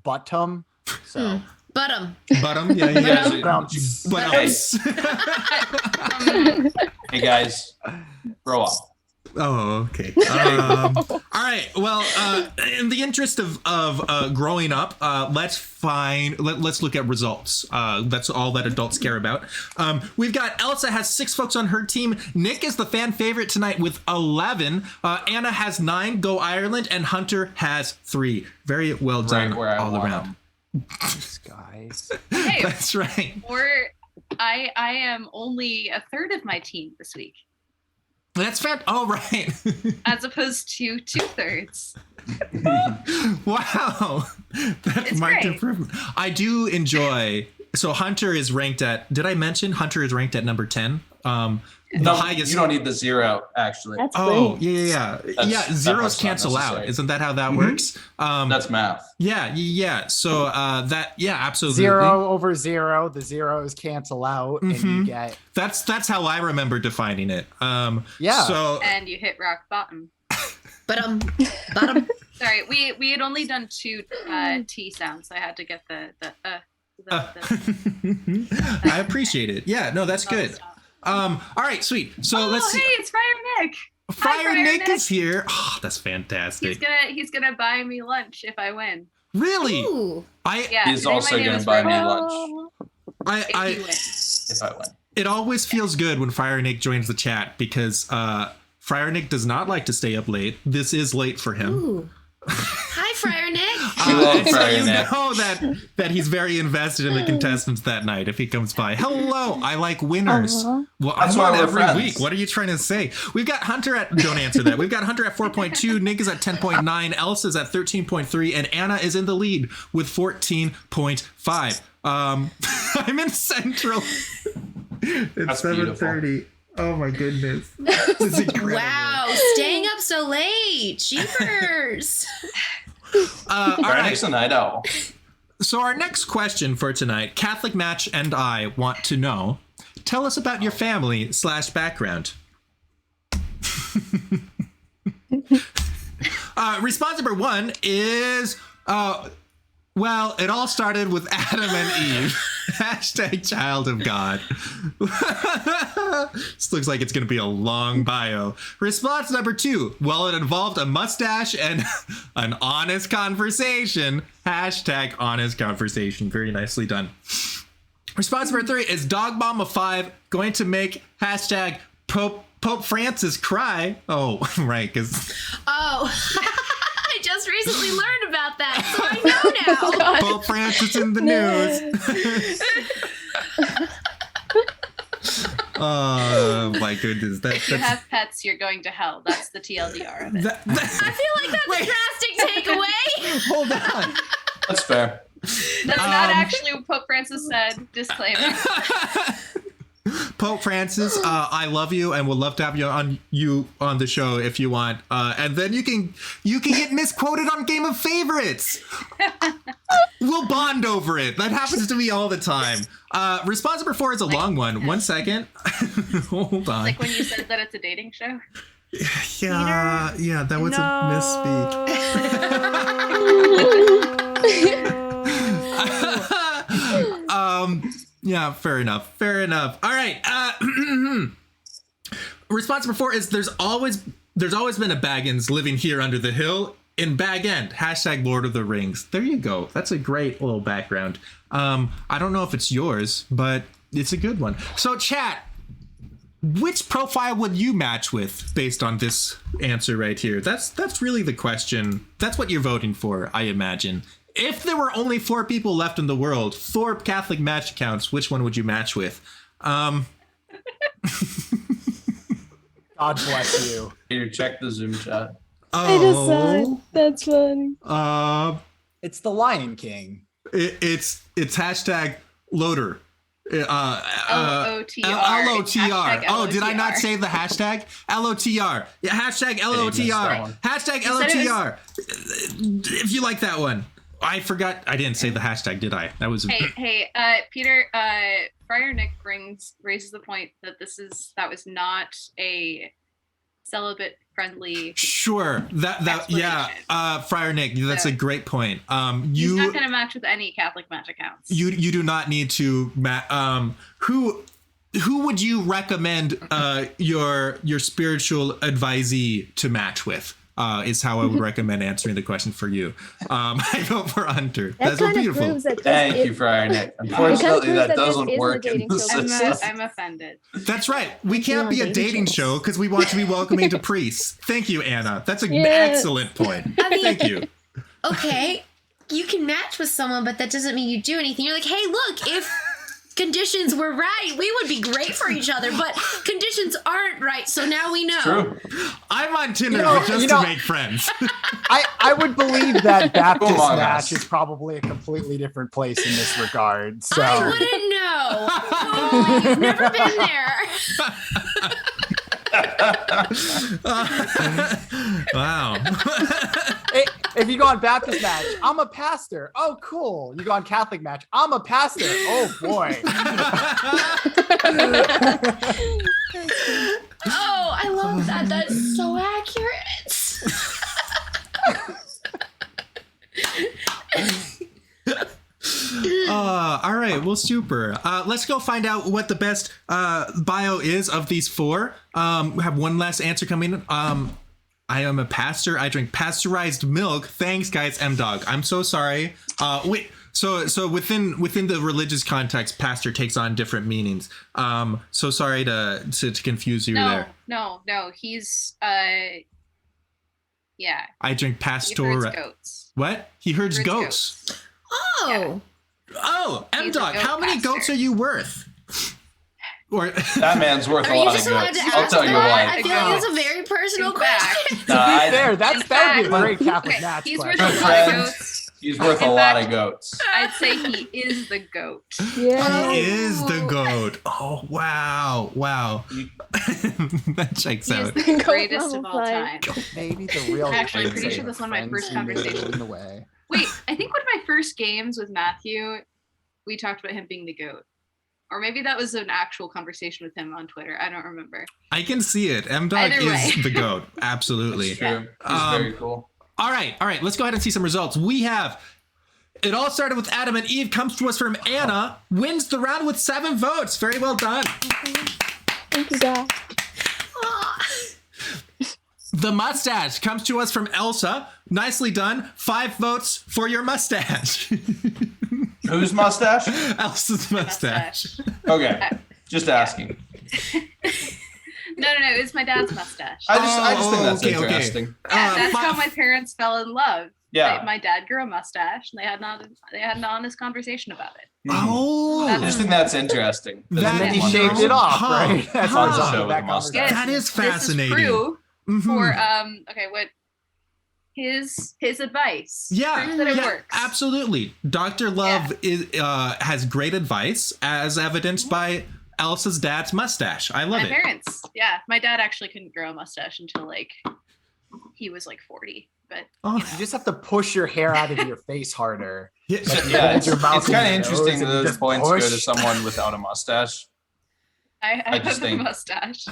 Speaker 4: bottom. So,
Speaker 1: Bottom.
Speaker 3: Bottom. Yeah.
Speaker 2: You guys
Speaker 3: But
Speaker 2: Hey. Hey guys, grow up.
Speaker 3: Oh, okay. All right. Well, in the interest of growing up, let's look at results. That's all that adults care about. We've got Elsa has 6 folks on her team. Nick is the fan favorite tonight with 11. Anna has 9. Go Ireland, and Hunter has 3. Very well done
Speaker 2: Right where I
Speaker 3: all
Speaker 2: want
Speaker 3: around.
Speaker 2: them.
Speaker 4: these guys.
Speaker 6: Hey,
Speaker 3: That's right.
Speaker 6: I am only a third of my team this week,
Speaker 3: That's fair. All right.
Speaker 6: as opposed to 2/3.
Speaker 3: Wow. That's
Speaker 6: It's
Speaker 3: marked
Speaker 6: great.
Speaker 3: improvement. I do enjoy. So Hunter is ranked at, did I mention Hunter is ranked at number 10? The
Speaker 2: No,
Speaker 3: highest.
Speaker 2: you don't need the 0 actually.
Speaker 5: That's
Speaker 3: Oh,
Speaker 5: great.
Speaker 3: yeah.
Speaker 2: That
Speaker 3: Zeros
Speaker 2: part's not
Speaker 3: cancel out.
Speaker 2: necessary.
Speaker 3: Isn't that how that
Speaker 2: Mhm.
Speaker 3: works?
Speaker 2: That's math.
Speaker 3: Yeah. So absolutely.
Speaker 4: 0 over 0, the zeros cancel out, and you
Speaker 3: Mhm.
Speaker 4: get
Speaker 3: That's how I remember defining it.
Speaker 4: Yeah.
Speaker 3: So
Speaker 6: And you hit rock bottom.
Speaker 1: Bottom.
Speaker 6: Sorry, we had only done 2 T sounds, so I had to get the
Speaker 3: I appreciate it. Yeah, no, that's good.
Speaker 6: stop.
Speaker 3: All right, sweet. So let's
Speaker 6: hey,
Speaker 3: see.
Speaker 6: it's Friar Nick.
Speaker 3: Friar
Speaker 6: Friar
Speaker 3: Nick
Speaker 6: Nick.
Speaker 3: is here. Oh, that's fantastic.
Speaker 6: He's gonna buy me lunch if I win.
Speaker 3: Really?
Speaker 1: Ooh.
Speaker 6: Yeah,
Speaker 2: He's
Speaker 6: say my
Speaker 2: also
Speaker 6: name
Speaker 2: gonna
Speaker 6: is
Speaker 2: buy me
Speaker 6: Roman
Speaker 2: lunch
Speaker 6: if
Speaker 3: I
Speaker 6: you win.
Speaker 2: if I win.
Speaker 3: it always feels good when Friar Nick joins the chat because Friar Nick does not like to stay up late. This is late for him.
Speaker 1: Ooh. Hi, Friar Nick.
Speaker 2: We love
Speaker 3: And so
Speaker 2: Friar
Speaker 3: you
Speaker 2: Nick.
Speaker 3: know that he's very invested in the contestants that night if he comes by. Hello, I like winners.
Speaker 5: Aw.
Speaker 3: Well,
Speaker 2: That's
Speaker 3: I'm
Speaker 2: why
Speaker 3: on
Speaker 2: we're
Speaker 3: every
Speaker 2: friends.
Speaker 3: week. What are you trying to say? We've got Hunter at, don't answer that. We've got Hunter at 4.2, Nick is at 10.9, Elsa's at 13.3, and Anna is in the lead with 14.5. I'm in Central. It's
Speaker 2: That's
Speaker 3: 7:30. Oh my goodness. This is incredible.
Speaker 1: Wow, staying up so late. Jeepers.
Speaker 3: All
Speaker 2: Friar
Speaker 3: right.
Speaker 2: Nick's a night owl.
Speaker 3: So our next question for tonight, Catholic Match and I want to know, tell us about your family / background. Response number 1 is, well, it all started with Adam and Eve. # child of God. This looks like it's going to be a long bio. Response number 2, well, it involved a mustache and an honest conversation. # honest conversation. Very nicely done. Response number 3 is Dog Mom of 5 going to make # Pope Francis cry. Oh, right, because
Speaker 1: Oh, I just recently learned about that, so I know now.
Speaker 3: Pope Francis in the news. Oh my goodness,
Speaker 6: If you have pets, you're going to hell. That's the TLDR of it.
Speaker 1: I feel like that's
Speaker 3: Wait.
Speaker 1: a drastic takeaway.
Speaker 3: Hold on.
Speaker 2: That's fair.
Speaker 6: That's not actually what Pope Francis said. Disclaimer.
Speaker 3: Pope Francis, I love you and would love to have you on the show if you want. And then you can get misquoted on Game of Favorites. We'll bond over it. That happens to me all the time. Response number 4 is a long one. 1 second. Hold on.
Speaker 6: Like when you said that it's a dating show.
Speaker 3: Yeah, that was a misspeak. Yeah, fair enough. All right. Response number 4 is there's always been a Baggins living here under the hill in Bag End. # Lord of the Rings. There you go. That's a great little background. I don't know if it's yours, but it's a good one. So chat, which profile would you match with based on this answer right here? That's really the question. That's what you're voting for, I imagine. If there were only 4 people left in the world, 4 Catholic Match accounts, which one would you match with?
Speaker 4: God bless you.
Speaker 2: Here, check the Zoom chat.
Speaker 5: I just saw it. That's funny.
Speaker 4: It's the Lion King.
Speaker 3: It's # loader.
Speaker 6: LOTR.
Speaker 3: LOTR. Oh, did I not say the hashtag? LOTR. Yeah, # LOTR. # LOTR. If you like that one. I forgot. I didn't say the hashtag, did I? That was.
Speaker 6: Hey, Peter. Friar Nick raises the point that that was not a celibate friendly.
Speaker 3: Sure. Yeah. Friar Nick, that's a great point.
Speaker 6: He's not going to match with any Catholic Match accounts.
Speaker 3: You do not need to. Who would you recommend your spiritual advisee to match with? Is how I would recommend answering the question for you. I vote for Hunter. That's so beautiful.
Speaker 5: Proves that
Speaker 2: Thank you, Friar Nick. Unfortunately, that doesn't work in the system.
Speaker 6: I'm offended.
Speaker 3: That's right. We can't be a dating show because we want to be welcoming to priests. Thank you, Anna. That's an excellent point.
Speaker 1: I mean-
Speaker 3: Thank you.
Speaker 1: Okay, you can match with someone, but that doesn't mean you do anything. You're like, hey, look, conditions were right, we would be great for each other, but conditions aren't right, so now we know.
Speaker 2: True.
Speaker 3: I'm on Tinder
Speaker 4: You
Speaker 3: just
Speaker 4: know-
Speaker 3: to make friends.
Speaker 4: I would believe that Baptist
Speaker 2: Among
Speaker 4: Match
Speaker 2: Us.
Speaker 4: is probably a completely different place in this regard. So
Speaker 1: I wouldn't know. Oh, you've never been there.
Speaker 3: Wow.
Speaker 4: if you go on Baptist Match, I'm a pastor. Oh, cool. You go on Catholic Match, I'm a pastor. Oh boy.
Speaker 1: Oh, I love that. That's so accurate.
Speaker 3: All right, well, super. Let's go find out what the best bio is of these four. We have one last answer coming in. I am a pastor. I drink pasteurized milk. Thanks, guys. M-Dog. I'm so sorry. Wait. So within the religious context, pastor takes on different meanings. So sorry to confuse you there.
Speaker 6: No. He's yeah.
Speaker 3: I drink
Speaker 6: He
Speaker 3: pastor.
Speaker 6: herds goats.
Speaker 3: What? He herds
Speaker 6: Herds
Speaker 3: goats.
Speaker 1: Oh.
Speaker 3: Oh,
Speaker 6: He's a
Speaker 3: M-Dog.
Speaker 6: goat
Speaker 3: How many
Speaker 6: pastor.
Speaker 3: goats are you worth? Or
Speaker 2: That man's worth
Speaker 1: Are
Speaker 2: a
Speaker 1: you
Speaker 2: lot of
Speaker 1: just allowed
Speaker 2: goats.
Speaker 1: to
Speaker 2: I'll
Speaker 1: ask
Speaker 2: tell you
Speaker 1: that?
Speaker 2: what.
Speaker 1: I feel like that's a very personal
Speaker 6: In fact-
Speaker 1: question.
Speaker 2: Nah,
Speaker 4: To be
Speaker 2: I-
Speaker 4: fair, that would be a
Speaker 6: fact-
Speaker 4: great Catholic
Speaker 6: Okay,
Speaker 4: Match
Speaker 6: he's worth
Speaker 4: question.
Speaker 6: a lot of
Speaker 2: Friends.
Speaker 6: goats.
Speaker 2: He's worth a
Speaker 6: In
Speaker 2: lot
Speaker 6: fact-
Speaker 2: of goats.
Speaker 6: I'd say he is the goat.
Speaker 5: Yeah.
Speaker 3: he is the goat. Oh, wow. Wow. That checks
Speaker 6: He is
Speaker 3: out.
Speaker 6: the
Speaker 5: Goat
Speaker 6: greatest of all
Speaker 5: mummified.
Speaker 6: time.
Speaker 4: Maybe the real
Speaker 6: Actually, I'm
Speaker 4: thing
Speaker 6: pretty
Speaker 4: is
Speaker 6: sure
Speaker 4: the
Speaker 6: that's one of my
Speaker 4: friends
Speaker 6: first
Speaker 4: you made
Speaker 6: conversations.
Speaker 4: along the way.
Speaker 6: Wait, I think one of my first games with Matthew, we talked about him being the goat. Or maybe that was an actual conversation with him on Twitter. I don't remember.
Speaker 3: I can see it. M-Dog
Speaker 6: Either
Speaker 3: is
Speaker 6: way.
Speaker 3: the goat. Absolutely.
Speaker 2: It's true. He's very cool.
Speaker 3: All right. Let's go ahead and see some results. We have, it all started with Adam and Eve, comes to us from Anna, wins the round with 7 votes. Very well done.
Speaker 5: Thank you, guys.
Speaker 3: The mustache comes to us from Elsa. Nicely done. 5 votes for your mustache.
Speaker 2: Whose mustache?
Speaker 3: Elsa's mustache.
Speaker 2: Okay. Just asking.
Speaker 6: No, it's my dad's mustache.
Speaker 2: I just think that's
Speaker 3: okay.
Speaker 2: interesting.
Speaker 6: That's
Speaker 3: fi-
Speaker 6: how my parents fell in love.
Speaker 2: Yeah.
Speaker 6: My dad grew a mustache, and they had an honest conversation about it.
Speaker 3: Oh.
Speaker 2: I just think that's interesting.
Speaker 3: That
Speaker 4: And then he
Speaker 3: One
Speaker 4: shaved
Speaker 3: person.
Speaker 4: it off,
Speaker 3: Huh.
Speaker 4: right? That's
Speaker 3: Huh.
Speaker 4: the result
Speaker 2: Show
Speaker 4: of
Speaker 2: with
Speaker 4: that
Speaker 2: a mustache.
Speaker 6: Yes,
Speaker 3: That is fascinating.
Speaker 6: This is proof
Speaker 3: Mhm.
Speaker 6: for what his advice.
Speaker 3: Yeah,
Speaker 6: Proof that it
Speaker 3: yeah,
Speaker 6: works.
Speaker 3: absolutely. Dr. Love has great advice, as evidenced by Elsa's dad's mustache. I love
Speaker 6: My
Speaker 3: it.
Speaker 6: parents, yeah. My dad actually couldn't grow a mustache until he was 40. But
Speaker 3: Oh,
Speaker 4: You just have to push your hair out of your face harder.
Speaker 3: yeah.
Speaker 2: Yeah,
Speaker 4: hold your mouth
Speaker 2: it's
Speaker 4: in
Speaker 2: kind of
Speaker 4: your
Speaker 2: interesting
Speaker 4: nose
Speaker 2: that
Speaker 4: and you
Speaker 2: those
Speaker 4: just
Speaker 2: points go to
Speaker 4: push.
Speaker 2: someone without a mustache.
Speaker 6: I
Speaker 2: I
Speaker 6: have
Speaker 2: just
Speaker 6: a
Speaker 2: think-
Speaker 6: mustache.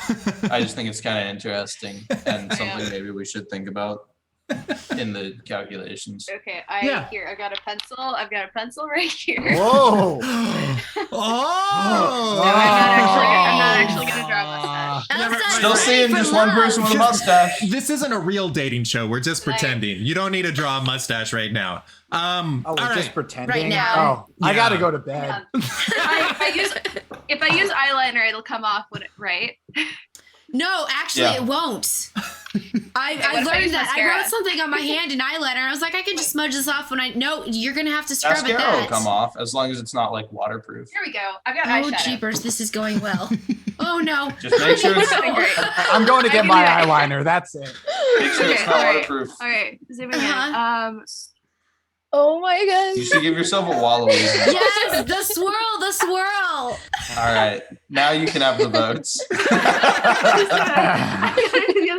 Speaker 2: I just think it's kind of interesting and
Speaker 6: Yeah.
Speaker 2: something maybe we should think about in the calculations.
Speaker 6: Okay,
Speaker 3: Yeah.
Speaker 6: I've got a pencil. I've got a pencil right here.
Speaker 4: Whoa!
Speaker 3: Oh!
Speaker 6: No, I'm not actually gonna draw a mustache.
Speaker 1: Elsa,
Speaker 2: Still
Speaker 1: ready
Speaker 2: seeing
Speaker 1: for
Speaker 2: just one
Speaker 1: love.
Speaker 2: person with a mustache.
Speaker 3: This isn't a real dating show. We're just pretending. You don't need to draw a mustache right now.
Speaker 4: Oh,
Speaker 3: all
Speaker 4: we're
Speaker 3: right.
Speaker 4: just pretending.
Speaker 1: Right now.
Speaker 4: Oh, I
Speaker 3: Yeah.
Speaker 4: gotta go to bed.
Speaker 6: If I use eyeliner, it'll come off right.
Speaker 1: No, actually,
Speaker 2: Yeah.
Speaker 1: it won't. I
Speaker 6: what if I
Speaker 1: learned
Speaker 6: use
Speaker 1: that. I
Speaker 6: mascara?
Speaker 1: wrote something on my hand in eyeliner. I was like, I can just smudge this off when no, you're going to have to scrub it
Speaker 2: Mascara will
Speaker 1: that.
Speaker 2: come off as long as it's not like waterproof.
Speaker 6: Here we go. I've got
Speaker 1: Oh,
Speaker 6: eyeshadow.
Speaker 1: jeepers, this is going well. Oh, no.
Speaker 2: Just make sure it's,
Speaker 6: Something great.
Speaker 4: I'm going to
Speaker 6: I
Speaker 4: get
Speaker 6: can
Speaker 4: my
Speaker 6: do it.
Speaker 4: eyeliner. That's it.
Speaker 2: make sure it's
Speaker 6: Okay,
Speaker 2: not
Speaker 6: all right.
Speaker 2: waterproof.
Speaker 6: All right, zooming in.
Speaker 1: Uh-huh.
Speaker 5: Oh my
Speaker 2: You
Speaker 5: gosh.
Speaker 2: should give yourself a Wallaby.
Speaker 1: Yes, the swirl, the swirl.
Speaker 2: All right, now you can have the votes.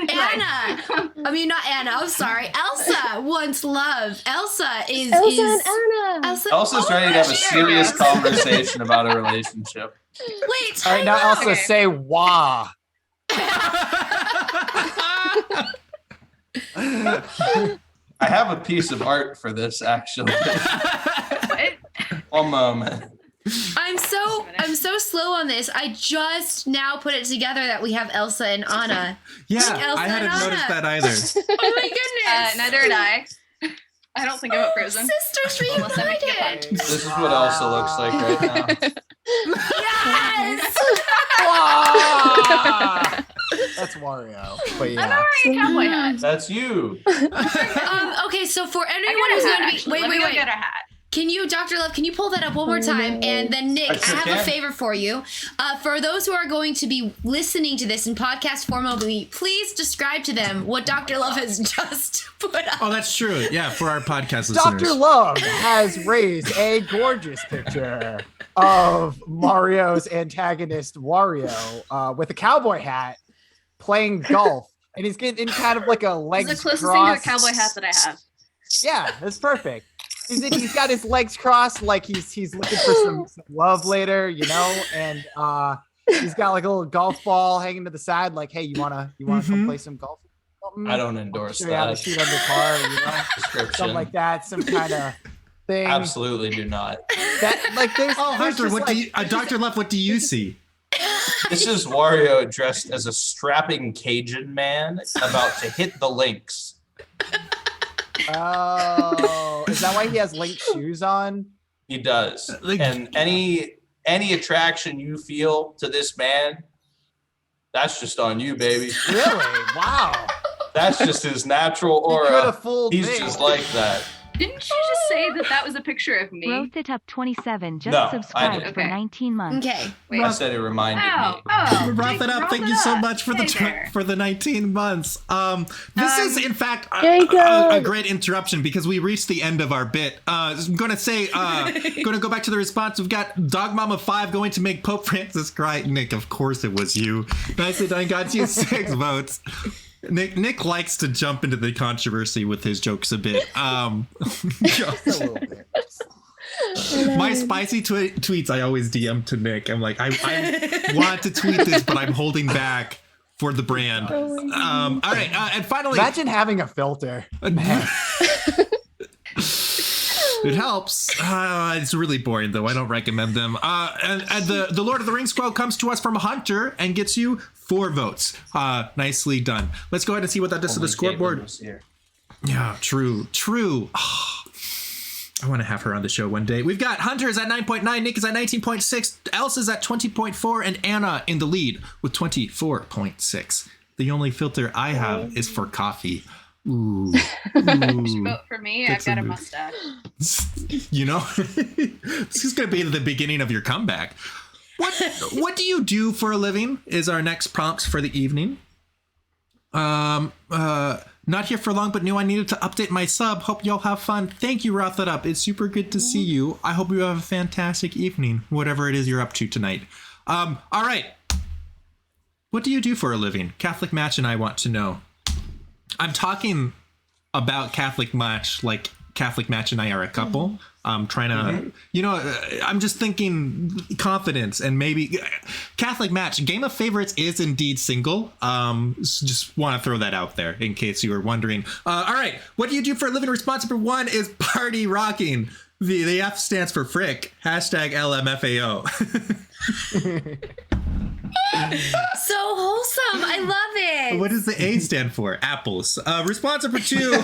Speaker 1: Anna. I mean, not Anna. I'm sorry. Elsa wants love. Elsa is.
Speaker 5: Elsa and Anna.
Speaker 1: Elsa.
Speaker 2: Elsa's ready to have a serious conversation about a relationship.
Speaker 1: Wait.
Speaker 4: All right, now
Speaker 1: time out.
Speaker 4: Elsa,
Speaker 6: Okay.
Speaker 4: say wah.
Speaker 2: I have a piece of art for this, actually.
Speaker 6: What?
Speaker 2: One moment.
Speaker 1: I'm so slow on this. I just now put it together that we have Elsa and Anna.
Speaker 3: Yeah,
Speaker 1: Elsa
Speaker 3: I hadn't
Speaker 1: and
Speaker 3: noticed
Speaker 1: Anna.
Speaker 3: that either.
Speaker 1: Oh my goodness.
Speaker 6: Neither did I. I don't think I'm frozen.
Speaker 1: Sisters
Speaker 6: Unless I make it
Speaker 1: reunited.
Speaker 2: This is what Elsa looks like right now.
Speaker 1: Yes.
Speaker 4: Wah! That's Wario. But
Speaker 6: I'm
Speaker 4: yeah.
Speaker 6: not wearing a cowboy hat.
Speaker 2: That's you.
Speaker 1: Okay, so for
Speaker 6: I
Speaker 1: anyone
Speaker 6: got
Speaker 1: who's
Speaker 6: a hat,
Speaker 1: going to be
Speaker 6: actually.
Speaker 1: wait,
Speaker 6: Let me
Speaker 1: wait,
Speaker 6: go
Speaker 1: wait.
Speaker 6: get a hat.
Speaker 1: Can you, Dr. Love, can you pull that up one more time? And then Nick, I
Speaker 2: sure
Speaker 1: have
Speaker 2: can.
Speaker 1: a favor for you. For those who are going to be listening to this in podcast form only, please describe to them what Dr. Love has just put up.
Speaker 3: Oh, that's true. Yeah, for our podcast listeners.
Speaker 4: Dr. Love has raised a gorgeous picture of Mario's antagonist, Wario, with a cowboy hat, playing golf. And he's getting in kind of like a legs
Speaker 6: It's the closest
Speaker 4: crossed.
Speaker 6: thing to a cowboy hat that I have.
Speaker 4: Yeah, that's perfect. He's got his legs crossed, like he's looking for some love later, you know, and he's got like a little golf ball hanging to the side, like, hey, you wanna come play some golf?
Speaker 2: I don't endorse
Speaker 4: Show you how to
Speaker 2: that
Speaker 4: shoot under par, you know,
Speaker 2: description.
Speaker 4: something like that, some kind of thing.
Speaker 2: Absolutely do not.
Speaker 4: That like there's
Speaker 3: Oh,
Speaker 4: there's
Speaker 3: Hunter,
Speaker 4: just,
Speaker 3: what
Speaker 4: like,
Speaker 3: do you, Dr. Left, what do you see?
Speaker 2: This is Wario dressed as a strapping Cajun man about to hit the links.
Speaker 4: Oh, is that why he has link shoes on?
Speaker 2: He does.
Speaker 3: Like-
Speaker 2: And any attraction you feel to this man, that's just on you, baby.
Speaker 4: Really? Wow.
Speaker 2: That's just his natural
Speaker 4: You could
Speaker 2: aura.
Speaker 4: have fooled
Speaker 2: He's
Speaker 4: me.
Speaker 2: just like that.
Speaker 6: Didn't you just say that that was a picture of me?
Speaker 7: Growth it up 27. Just
Speaker 2: No, I
Speaker 7: subscribed
Speaker 2: didn't.
Speaker 7: for
Speaker 6: Okay.
Speaker 7: 19 months.
Speaker 1: Okay.
Speaker 6: Wait.
Speaker 2: I said it reminded
Speaker 6: Oh,
Speaker 2: me.
Speaker 6: oh.
Speaker 3: Wrap it up.
Speaker 6: Wrap
Speaker 3: Thank
Speaker 6: it
Speaker 3: you so
Speaker 6: up.
Speaker 3: much for
Speaker 6: Hey there.
Speaker 3: the 19 months. This is in fact
Speaker 5: Jacob.
Speaker 3: a great interruption because we reached the end of our bit. I'm gonna say, gonna go back to the response. We've got Dog Mama 5 going to make Pope Francis cry. Nick, of course it was you. Nicely done. Got you 6 votes. Nick likes to jump into the controversy with his jokes a bit.
Speaker 4: A little bit.
Speaker 3: My spicy tweets, I always DM to Nick. I'm like, I want to tweet this, but I'm holding back for the brand. All right, and finally,
Speaker 4: Imagine having a filter.
Speaker 3: it helps. It's really boring, though. I don't recommend them. And the Lord of the Rings quote comes to us from Hunter and gets you 4 votes. Nicely done. Let's go ahead and see what that does to the
Speaker 2: Only Caitlin
Speaker 3: scoreboard.
Speaker 2: was here.
Speaker 3: Yeah, true. I want to have her on the show one day. We've got Hunter's at 9.9, Nick is at 19.6, Elsa's at 20.4, and Anna in the lead with 24.6. The only filter I have is for coffee. Ooh.
Speaker 6: Vote for me. I've got a
Speaker 3: some-
Speaker 6: mustache.
Speaker 3: You know, this is going to be the beginning of your comeback. What do you do for a living is our next prompts for the evening. Not here for long, but knew I needed to update my sub. Hope y'all have fun. Thank you, Wrap That Up. It's super good to see you. I hope you have a fantastic evening, whatever it is you're up to tonight. All right. What do you do for a living? Catholic Match and I want to know. I'm talking about Catholic Match like Catholic Match and I are a couple. I'm trying to, I'm just thinking confidence and maybe Catholic Match. Game of Favorites is indeed single. Just want to throw that out there in case you were wondering. All right. What do you do for a living? Response number 1 is party rocking. The F stands for frick. Hashtag LMFAO.
Speaker 1: So wholesome. I love it.
Speaker 3: What does the A stand for? Apples. Response number 2.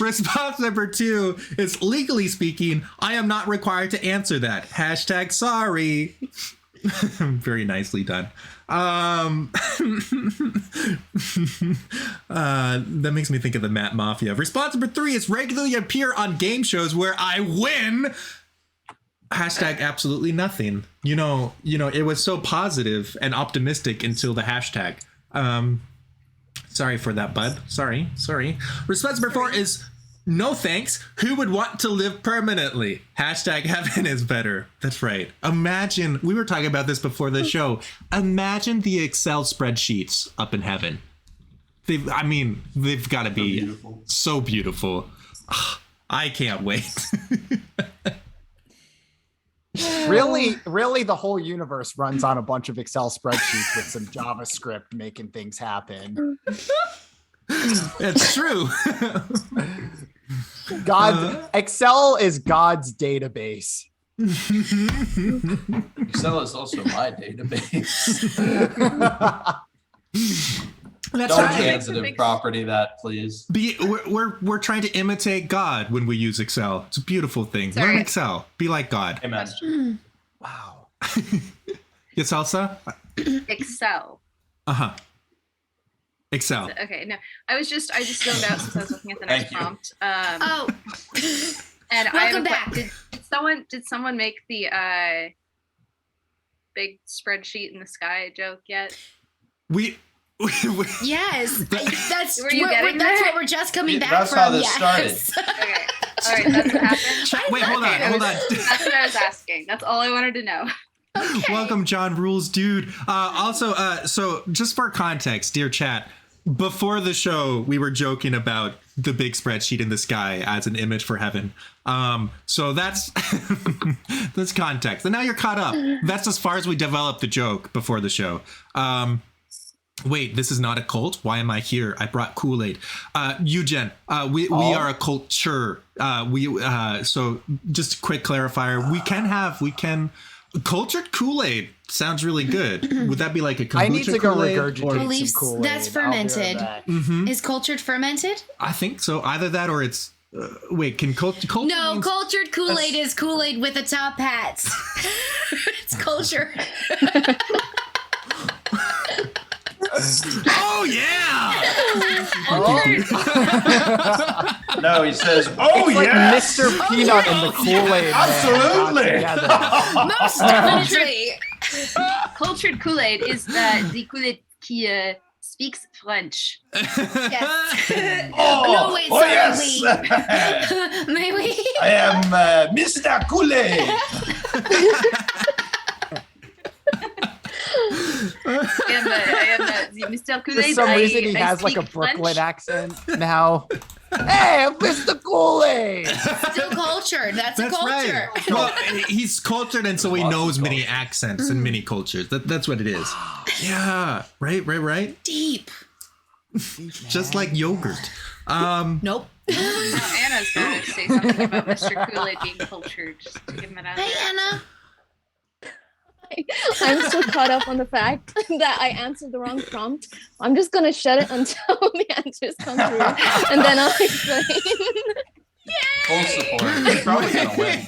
Speaker 3: Response number 2 is, legally speaking, I am not required to answer that. Hashtag sorry. Very nicely done. That makes me think of the Matt Mafia. Response number 3 is regularly appear on game shows where I win. Hashtag absolutely nothing. You know, it was so positive and optimistic until the hashtag. Sorry for that, bud. Sorry. Response number 4 is no thanks. Who would want to live permanently? Hashtag heaven is better. That's right. Imagine, we were talking about this before the show. Imagine the Excel spreadsheets up in heaven. They've got to be so beautiful. I can't wait.
Speaker 4: Really, the whole universe runs on a bunch of Excel spreadsheets with some JavaScript making things happen.
Speaker 3: It's true.
Speaker 4: Excel is God's database.
Speaker 2: Excel is also my database.
Speaker 3: That's
Speaker 2: Don't
Speaker 3: right.
Speaker 2: transitive property that, please.
Speaker 3: We're trying to imitate God when we use Excel. It's a beautiful thing.
Speaker 6: Sorry.
Speaker 3: Learn Excel. Be like God.
Speaker 2: Amen.
Speaker 4: Wow.
Speaker 3: Yes, Elsa?
Speaker 6: Excel.
Speaker 3: Uh-huh. Excel.
Speaker 6: Okay, no, I just zoned out since I was looking at the next
Speaker 2: Thank you.
Speaker 6: prompt.
Speaker 1: Oh,
Speaker 6: And
Speaker 1: welcome back.
Speaker 6: Did someone make the big spreadsheet in the sky joke yet?
Speaker 3: We
Speaker 1: yes. That's
Speaker 6: Were you getting
Speaker 1: that's
Speaker 6: there?
Speaker 1: what we're just coming back
Speaker 2: That's
Speaker 1: from.
Speaker 2: how this
Speaker 1: yes.
Speaker 6: Okay, all right, that's what happened.
Speaker 3: Wait, hold on.
Speaker 6: That's what I was asking. That's all I wanted to know.
Speaker 1: Okay.
Speaker 3: Welcome, John Rules, dude. Also, so just for context, dear chat, before the show, we were joking about the big spreadsheet in the sky as an image for heaven. So that's that's context. And now you're caught up. That's as far as we developed the joke before the show. Wait, this is not a cult? Why am I here? I brought Kool-Aid. Eugen, we are a culture. So just a quick clarifier. We can cultured Kool-Aid sounds really good. Would that be like a kombucha
Speaker 4: I need to go
Speaker 3: Kool-Aid,
Speaker 4: regurgitate
Speaker 3: or-
Speaker 4: some
Speaker 1: Beliefs
Speaker 4: Kool-Aid.
Speaker 1: that's
Speaker 4: I'll be right
Speaker 1: fermented.
Speaker 4: back.
Speaker 3: Mhm.
Speaker 1: Is cultured fermented?
Speaker 3: I think so. Either that or it's wait. Can culture?
Speaker 1: No,
Speaker 3: means-
Speaker 1: cultured Kool-Aid is Kool-Aid with the top hats. It's culture.
Speaker 3: Oh yeah!
Speaker 2: No, he says, "Oh
Speaker 4: It's like
Speaker 2: yeah,
Speaker 4: Mr. Peanut and the Kool-Aid.
Speaker 2: absolutely."
Speaker 1: Most definitely.
Speaker 6: Cultured Kool-Aid is the Kool-Aid qui speaks French.
Speaker 1: Yes.
Speaker 2: Oh,
Speaker 1: No, wait,
Speaker 2: oh
Speaker 1: sorry,
Speaker 2: yes.
Speaker 1: May we?
Speaker 2: I am Mr. Kool-Aid.
Speaker 6: I am the Mr.
Speaker 4: For
Speaker 6: Kool-Aid.
Speaker 4: some reason, he
Speaker 6: I
Speaker 4: has like a
Speaker 6: speak
Speaker 4: Brooklyn
Speaker 6: French.
Speaker 4: accent now. Hey, I'm Mr. Kool-Aid.
Speaker 1: Still cultured. That's a
Speaker 3: That's
Speaker 1: culture.
Speaker 3: right. Well, he's cultured, and so he knows many accents and many cultures. That's what it is. Yeah. Right.
Speaker 1: Deep.
Speaker 3: Just like yogurt.
Speaker 1: Nope.
Speaker 6: Now Anna's going to say something about Mr. Kool-Aid being cultured. Just to give him an
Speaker 1: Hey, Anna.
Speaker 5: I'm still caught up on the fact that I answered the wrong prompt. I'm just gonna shut it until the answers come through, and then I'll explain.
Speaker 2: Full support. He's probably gonna win.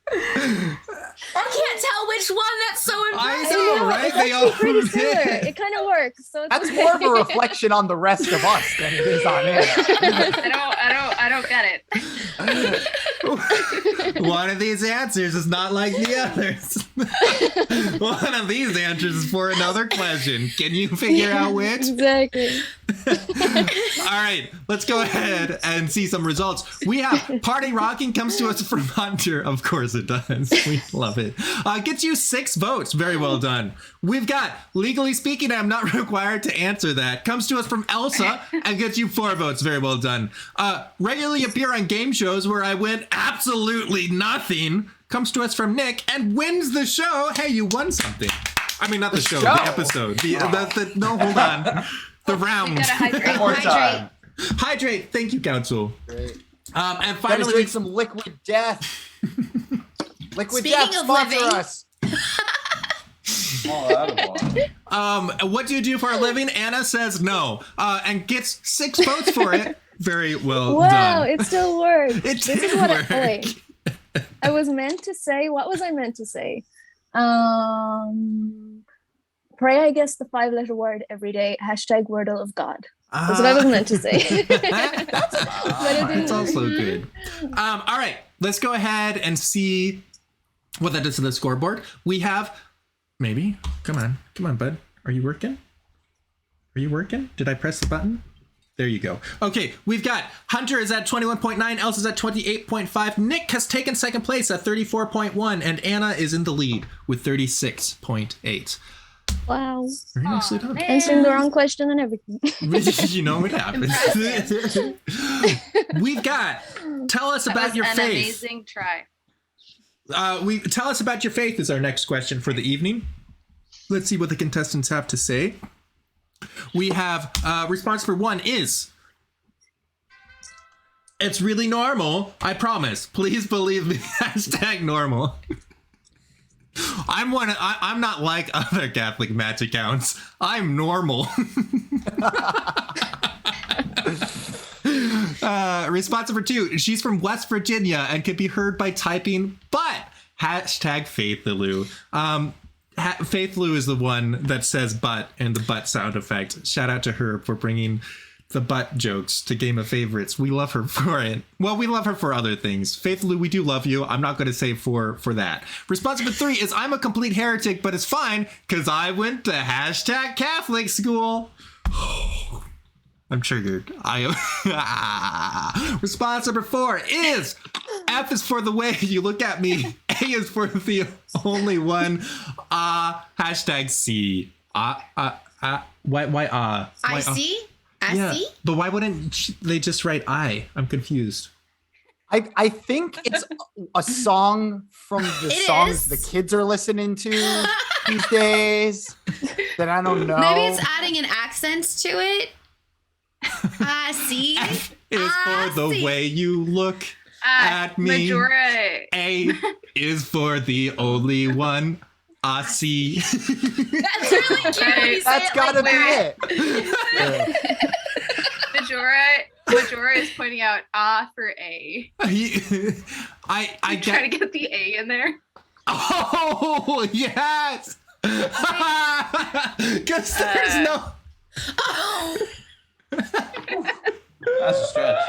Speaker 1: I can't tell which one. That's so
Speaker 3: I
Speaker 1: impressive.
Speaker 3: know, right?
Speaker 5: It's
Speaker 3: They all
Speaker 5: actually pretty similar. It kind of works. So it's
Speaker 4: That's
Speaker 5: okay.
Speaker 4: more of a reflection on the rest of us than it is on Anna.
Speaker 6: I don't get it.
Speaker 3: One of these answers is not like the others. One of these answers is for another question. Can you figure out which?
Speaker 5: Exactly.
Speaker 3: All right, let's go ahead and see some results. We have Party Rocking comes to us from Hunter. Of course it does. We love it. Gets you 6 votes. Very well done. We've got Legally Speaking, I'm not required to answer that. Comes to us from Elsa and gets you 4 votes. Very well done. Regularly appear on game shows where I win absolutely nothing. Comes to us from Nick and wins the show. Hey, you won something. I mean, not the show, the episode. No, hold on. The round.
Speaker 6: Gotta hydrate.
Speaker 2: One more time.
Speaker 3: Hydrate. Thank you, Council.
Speaker 4: Great.
Speaker 3: And
Speaker 4: Gotta
Speaker 3: finally,
Speaker 4: drink some Liquid Death. Liquid
Speaker 1: Speaking
Speaker 4: Death,
Speaker 1: of
Speaker 4: sponsor
Speaker 1: living-
Speaker 4: us.
Speaker 2: All out of one.
Speaker 3: what do you do for a living? Anna says no, and gets 6 votes for it. Very well
Speaker 5: Wow,
Speaker 3: done.
Speaker 5: it still works.
Speaker 3: It
Speaker 5: This is
Speaker 3: did
Speaker 5: what
Speaker 3: work.
Speaker 5: wait. I was meant to say. What was I meant to say? Pray, I guess, the 5-letter word every day. # Wordle of God. That's what I was meant to say. But it didn't
Speaker 3: It's also
Speaker 5: work.
Speaker 3: good. All right, let's go ahead and see what that does to the scoreboard. We have maybe. Come on, bud. Are you working? Did I press the button? There you go. Okay, we've got Hunter is at 21.9, Elsa is at 28.5, Nick has taken second place at 34.1, and Anna is in the lead with 36.8.
Speaker 5: Wow.
Speaker 3: Very nicely done.
Speaker 5: Answering the wrong question and everything.
Speaker 3: You know what happens. We've got tell us
Speaker 6: That
Speaker 3: about
Speaker 6: was
Speaker 3: your
Speaker 6: an
Speaker 3: faith.
Speaker 6: amazing try.
Speaker 3: We tell us about your faith is our next question for the evening. Let's see what the contestants have to say. We have response for 1 is it's really normal. I promise. Please believe me. # normal. I'm not like other Catholic Match accounts. I'm normal. Response number 2. She's from West Virginia and can be heard by typing but # faithaloo. Faith Lou is the one that says butt and the butt sound effect. Shout out to her for bringing the butt jokes to Game of Favorites. We love her for it. Well, we love her for other things. Faith Lou, we do love you. I'm not going to say for that. Response number 3 is I'm a complete heretic, but it's fine because I went to #Catholic school. I'm triggered. Response number 4 is F is for the way you look at me. A is for the only one. #C. Why
Speaker 1: I see.
Speaker 3: Yeah,
Speaker 1: I see.
Speaker 3: but why wouldn't they just write I? I'm confused.
Speaker 4: I think it's a song from the
Speaker 1: It
Speaker 4: songs
Speaker 1: is.
Speaker 4: the kids are listening to these days that I don't know.
Speaker 1: Maybe it's adding an accent to it. I see.
Speaker 3: F is
Speaker 1: I
Speaker 3: for the
Speaker 1: see.
Speaker 3: way you look at me.
Speaker 6: Majora.
Speaker 3: A is for the only one I see.
Speaker 1: That's really cute. when you say
Speaker 4: That's
Speaker 1: it
Speaker 4: gotta
Speaker 1: like
Speaker 4: be
Speaker 1: that.
Speaker 4: it.
Speaker 6: Majora is pointing out for A.
Speaker 3: I
Speaker 6: Trying
Speaker 3: get.
Speaker 6: to get the A in there.
Speaker 3: Oh yes. Because there's no.
Speaker 1: Oh,
Speaker 2: That's a stretch.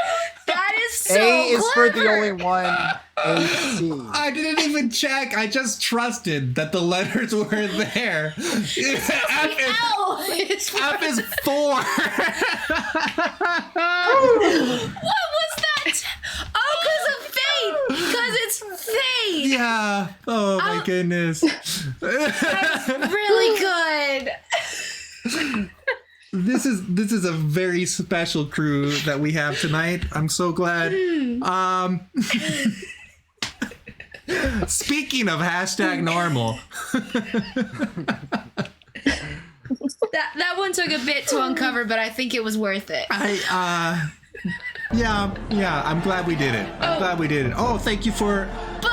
Speaker 1: that is so
Speaker 4: A is for the
Speaker 1: clever.
Speaker 4: only one. AC.
Speaker 3: I didn't even check. I just trusted that the letters were there. F is,
Speaker 1: L. It's for-
Speaker 3: F is 4.
Speaker 1: What was that? Oh, because of faith. Because it's faith.
Speaker 3: Yeah. Oh my goodness.
Speaker 1: Really good.
Speaker 3: This is a very special crew that we have tonight. I'm so glad. Speaking of #normal.
Speaker 1: That one took a bit to uncover, but I think it was worth it.
Speaker 3: Yeah, I'm glad we did it. I'm glad we did it. Oh, thank you for
Speaker 1: Bud.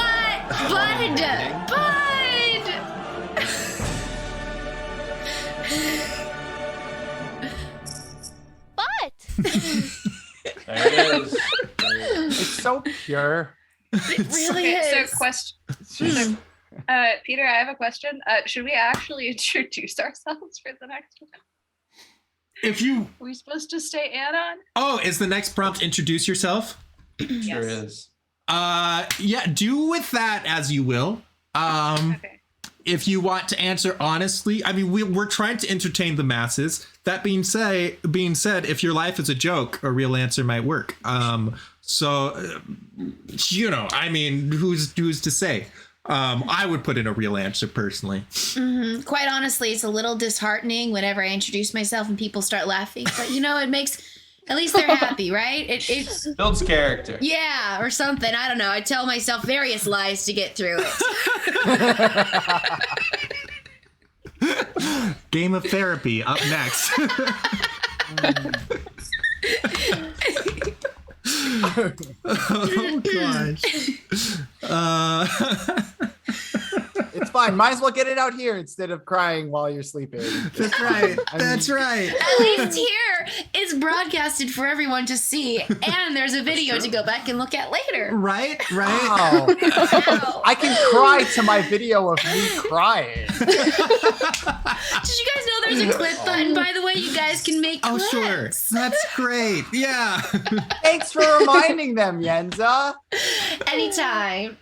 Speaker 2: There it is.
Speaker 4: It's so pure.
Speaker 1: It really
Speaker 6: Okay,
Speaker 1: is.
Speaker 6: so question. Peter, I have a question. Should we actually introduce ourselves for the next one?
Speaker 3: if you
Speaker 6: Are we supposed to stay anon?
Speaker 3: Oh, is the next prompt introduce yourself?
Speaker 2: Sure
Speaker 6: Yes.
Speaker 2: is.
Speaker 3: Yeah, do with that as you will.
Speaker 6: Okay.
Speaker 3: If you want to answer honestly, I mean, we're trying to entertain the masses. That being said, if your life is a joke, a real answer might work. So, you know, I mean, who's to say? I would put in a real answer personally.
Speaker 1: Quite honestly, it's a little disheartening whenever I introduce myself and people start laughing. But you know, it makes at least they're happy, right? It
Speaker 2: Builds character.
Speaker 1: yeah, or something. I don't know. I tell myself various lies to get through it.
Speaker 3: Game of therapy up next. Oh gosh.
Speaker 4: It's fine. Might as well get it out here instead of crying while you're sleeping.
Speaker 3: That's right. That's right.
Speaker 1: At least here it's broadcasted for everyone to see, and there's a video to go back and look at later.
Speaker 3: Right.
Speaker 4: Wow.
Speaker 1: Wow.
Speaker 4: I can cry to my video of me crying.
Speaker 1: Did you guys know there's a clip button, by the way? You guys can make
Speaker 3: Oh,
Speaker 1: clips.
Speaker 3: sure. That's great. Yeah.
Speaker 4: Thanks for reminding them, Yenza.
Speaker 1: Anytime.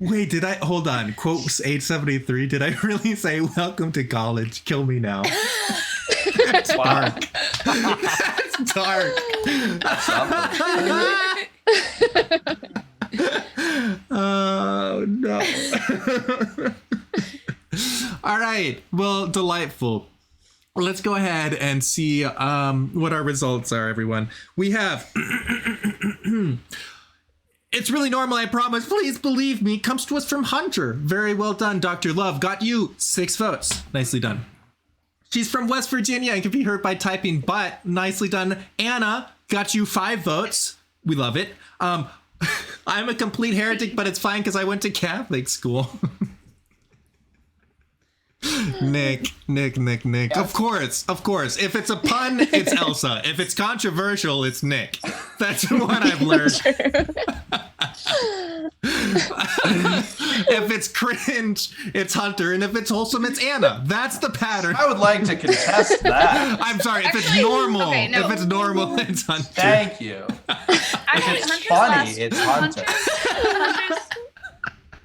Speaker 3: Wait, hold on. Quote 873. Did I really say welcome to college? Kill me now. That's
Speaker 2: Wow.
Speaker 3: dark. That's dark.
Speaker 2: That's something.
Speaker 3: Oh, no. All right. Well, delightful. Let's go ahead and see what our results are, everyone. We have... It's really normal, I promise. Please believe me. Comes to us from Hunter. Very well done, Dr. Love. Got you 6 votes. Nicely done. She's from West Virginia and can be heard by typing but. Nicely done. Anna got you 5 votes. We love it. I'm a complete heretic, but it's fine because I went to Catholic school. Nick. Of course. If it's a pun, it's Elsa. If it's controversial, it's Nick. That's what I've learned. If it's cringe, it's Hunter, and if it's wholesome, it's Anna. That's the pattern.
Speaker 2: I would like to contest that.
Speaker 3: I'm sorry. If it's
Speaker 6: Actually,
Speaker 3: normal,
Speaker 6: okay, no.
Speaker 3: if it's normal, it's Hunter.
Speaker 2: Thank you.
Speaker 6: Actually,
Speaker 2: If it's funny, it's Hunter.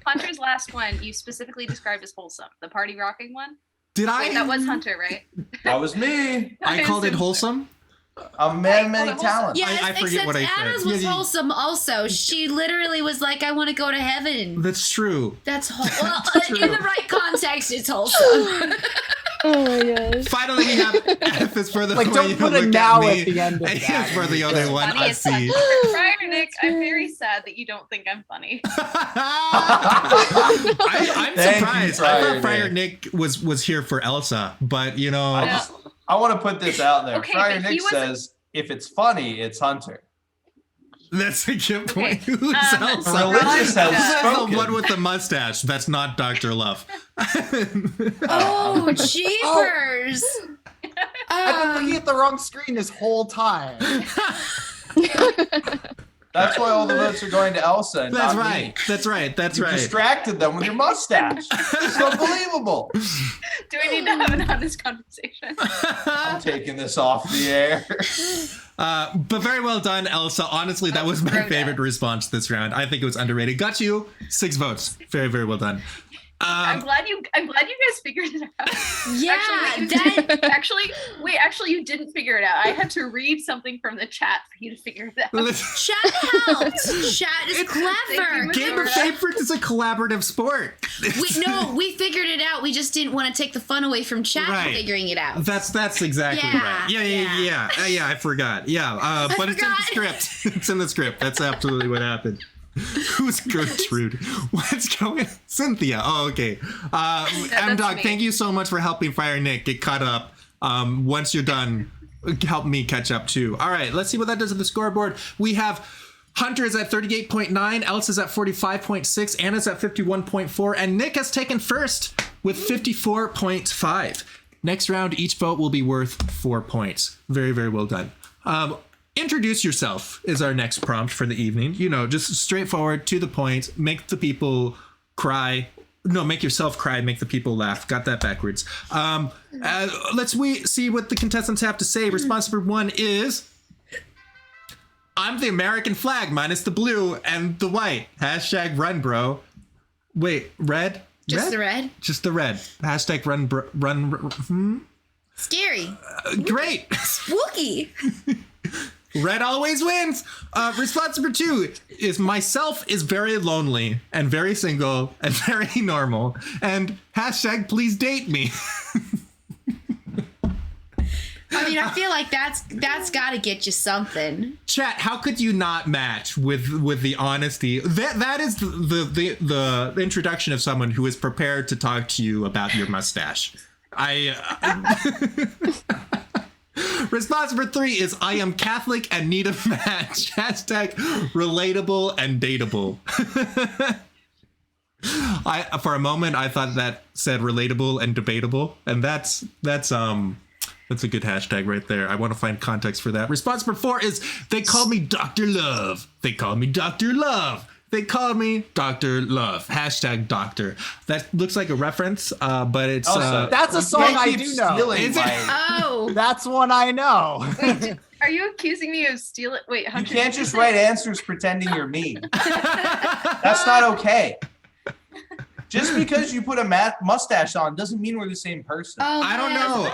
Speaker 6: Hunter's last one, you specifically described as wholesome. The party rocking one?
Speaker 3: Did I?
Speaker 6: Wait, that was Hunter, right?
Speaker 2: That was me.
Speaker 3: I called it wholesome.
Speaker 2: A man of many
Speaker 6: Hold on,
Speaker 2: talents.
Speaker 1: Yes,
Speaker 3: I forget
Speaker 1: except
Speaker 3: what I said.
Speaker 1: Anna's was
Speaker 3: Yeah, yeah.
Speaker 1: wholesome also. She literally was like, I want to go to heaven.
Speaker 3: That's true.
Speaker 1: That's well, in the right context, it's wholesome.
Speaker 5: Oh my gosh.
Speaker 3: Finally, we have F is for the
Speaker 4: Like,
Speaker 3: way
Speaker 4: don't
Speaker 3: you
Speaker 4: put a
Speaker 3: look
Speaker 4: now
Speaker 3: at me.
Speaker 4: at the end of
Speaker 3: A
Speaker 4: that.
Speaker 3: is for the other one.
Speaker 6: Funny
Speaker 3: I
Speaker 6: as
Speaker 3: see.
Speaker 6: Friar Nick, I'm very sad that you don't think I'm funny.
Speaker 3: I'm
Speaker 2: Thank you,
Speaker 3: surprised. I
Speaker 2: Friar
Speaker 3: thought Friar Nick was here for Elsa, but you know,
Speaker 2: I want to put this out there.
Speaker 6: Okay,
Speaker 2: Friar
Speaker 6: but he
Speaker 2: Nick
Speaker 6: was-
Speaker 2: says, if it's funny, it's Hunter.
Speaker 3: that's a good point.
Speaker 6: Okay,
Speaker 3: Who's Elsa?
Speaker 2: Religious has
Speaker 3: Who's the
Speaker 2: spoken.
Speaker 3: one with the mustache? That's not Dr. Love.
Speaker 1: Oh, jeepers.
Speaker 4: I've been looking at the wrong screen this whole time.
Speaker 2: That's why all the votes are going to Elsa and
Speaker 3: That's
Speaker 2: not
Speaker 3: right.
Speaker 2: me.
Speaker 3: That's right. That's
Speaker 2: You
Speaker 3: right.
Speaker 2: distracted them with your mustache. It's unbelievable.
Speaker 6: Do we need to have an honest conversation?
Speaker 2: I'm taking this off the air.
Speaker 3: But very well done, Elsa. Honestly, that was my
Speaker 6: Throw
Speaker 3: favorite
Speaker 6: down.
Speaker 3: response this round. I think it was underrated. Got you 6 votes. Very, very well done.
Speaker 6: I'm glad you guys figured it out.
Speaker 1: Yeah,
Speaker 6: Actually, you didn't figure it out. I had to read something from the chat for you to figure it out.
Speaker 1: chat helped. Chat is clever.
Speaker 3: Game of Favorites is a collaborative sport.
Speaker 1: We figured it out. We just didn't want to take the fun away from chat
Speaker 3: Right.
Speaker 1: figuring it out.
Speaker 3: That's exactly
Speaker 1: Yeah,
Speaker 3: right. Yeah, I forgot. Yeah, but it's in the script. It's in the script. That's absolutely what happened. Who's Gertrude? What's going on? Cynthia. Oh, okay. M-Dog,
Speaker 6: me.
Speaker 3: thank you so much for helping Friar Nick get caught up. Once you're done, help me catch up too. All right, let's see what that does at the scoreboard. We have Hunter is at 38.9, Elsa's at 45.6, Anna's at 51.4, and Nick has taken first with 54.5. Next round, each vote will be worth 4 points. Very, very well done. Introduce yourself is our next prompt for the evening. You know, just straightforward, to the point, make the people cry. No, make yourself cry, make the people laugh. Got that backwards. Let's see what the contestants have to say. Response number 1 is, I'm the American flag minus the blue and the white. Hashtag run, bro. Wait, red?
Speaker 1: Just the red?
Speaker 3: Just the red. Hashtag run.
Speaker 1: Scary.
Speaker 3: Great.
Speaker 1: Spooky.
Speaker 3: Red always wins. Response number 2 is myself is very lonely and very single and very normal. And hashtag please date me.
Speaker 1: I mean, I feel like that's got to get you something.
Speaker 3: Chat, how could you not match with the honesty? That is the introduction of someone who is prepared to talk to you about your mustache. Response number 3 is I am Catholic and need a match. Hashtag relatable and dateable. For a moment I thought that said relatable and debatable, and that's a good hashtag right there. I want to find context for that. Response number 4 is they call me Dr. Love. They call me Dr. Love. They call me Dr. Love. Hashtag doctor. That looks like a reference, but it's
Speaker 2: Elsa,
Speaker 4: That's a song I
Speaker 2: keep
Speaker 4: do know.
Speaker 2: stealing
Speaker 3: Is it?
Speaker 2: my-
Speaker 1: Oh.
Speaker 4: That's one I know.
Speaker 6: Are you accusing me of stealing? Wait,
Speaker 2: You
Speaker 6: Hunter,
Speaker 2: can't
Speaker 6: did you
Speaker 2: just
Speaker 6: say-
Speaker 2: write answers pretending you're me. That's not okay. Just because you put a mustache on doesn't mean we're the same person.
Speaker 1: Oh,
Speaker 3: I don't
Speaker 1: man.
Speaker 3: know.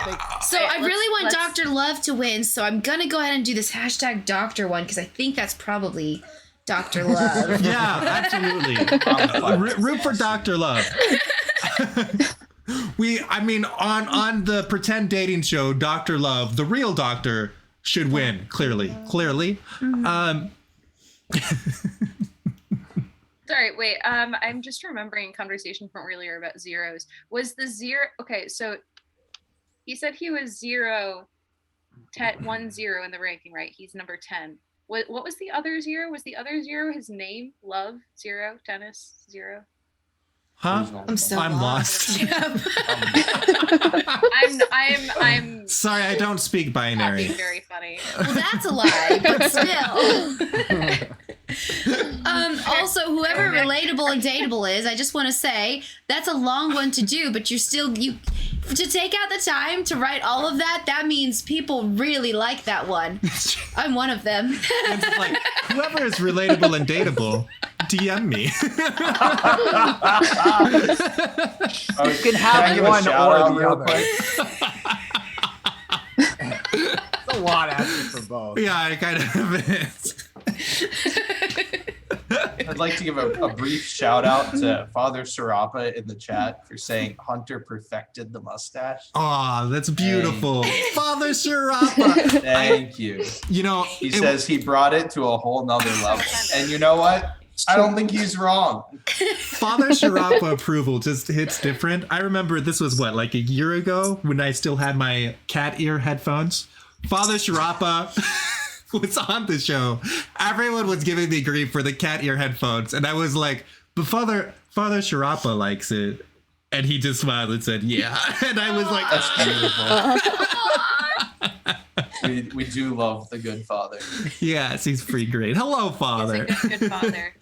Speaker 1: So
Speaker 6: Alright,
Speaker 1: I really want
Speaker 6: let's-
Speaker 1: Dr. Love to win, so I'm gonna go ahead and do this hashtag doctor one because I think that's probably Dr. Love.
Speaker 3: Yeah, absolutely. Root for Dr. Love. On the pretend dating show, Dr. Love, the real doctor, should win. Clearly.
Speaker 6: Sorry, wait. I'm just remembering a conversation from earlier about zeros. Was the zero? Okay, so he said he was 0, 10, 1, 0 in the ranking, right? He's number 10. What was the other 0? Was the other 0 his name? Love 0, tennis 0.
Speaker 3: Huh?
Speaker 1: I'm so
Speaker 3: I'm lost.
Speaker 6: I'm
Speaker 3: Sorry, I don't speak
Speaker 6: not
Speaker 3: binary.
Speaker 6: being very funny.
Speaker 1: Well, that's a lie, but still. Also, whoever relatable and dateable is, I just want to say that's a long one to do, but you to take out the time to write all of that. That means people really like that one. I'm one of them.
Speaker 3: It's like, whoever is relatable and dateable, DM me.
Speaker 4: You can have one or the other. It's a lot asking for both.
Speaker 3: Yeah, it kind of is.
Speaker 2: I'd like to give a brief shout out to Father Sarapa in the chat for saying Hunter perfected the mustache.
Speaker 3: Oh, that's beautiful. Father Sarapa.
Speaker 2: Thank you.
Speaker 3: You know,
Speaker 2: He says he brought it to a whole nother level. And you know what? I don't think he's wrong.
Speaker 3: Father Sarapa approval just hits different. I remember this was like a year ago when I still had my cat ear headphones. Father Sarapa was on the show. Everyone was giving me grief for the cat ear headphones, and I was like, but Father Sarapa likes it. And he just smiled and said, yeah. And I was like,
Speaker 2: that's beautiful. we do love the good father.
Speaker 3: Yes, he's pretty great. Hello, Father.
Speaker 6: He's a good father.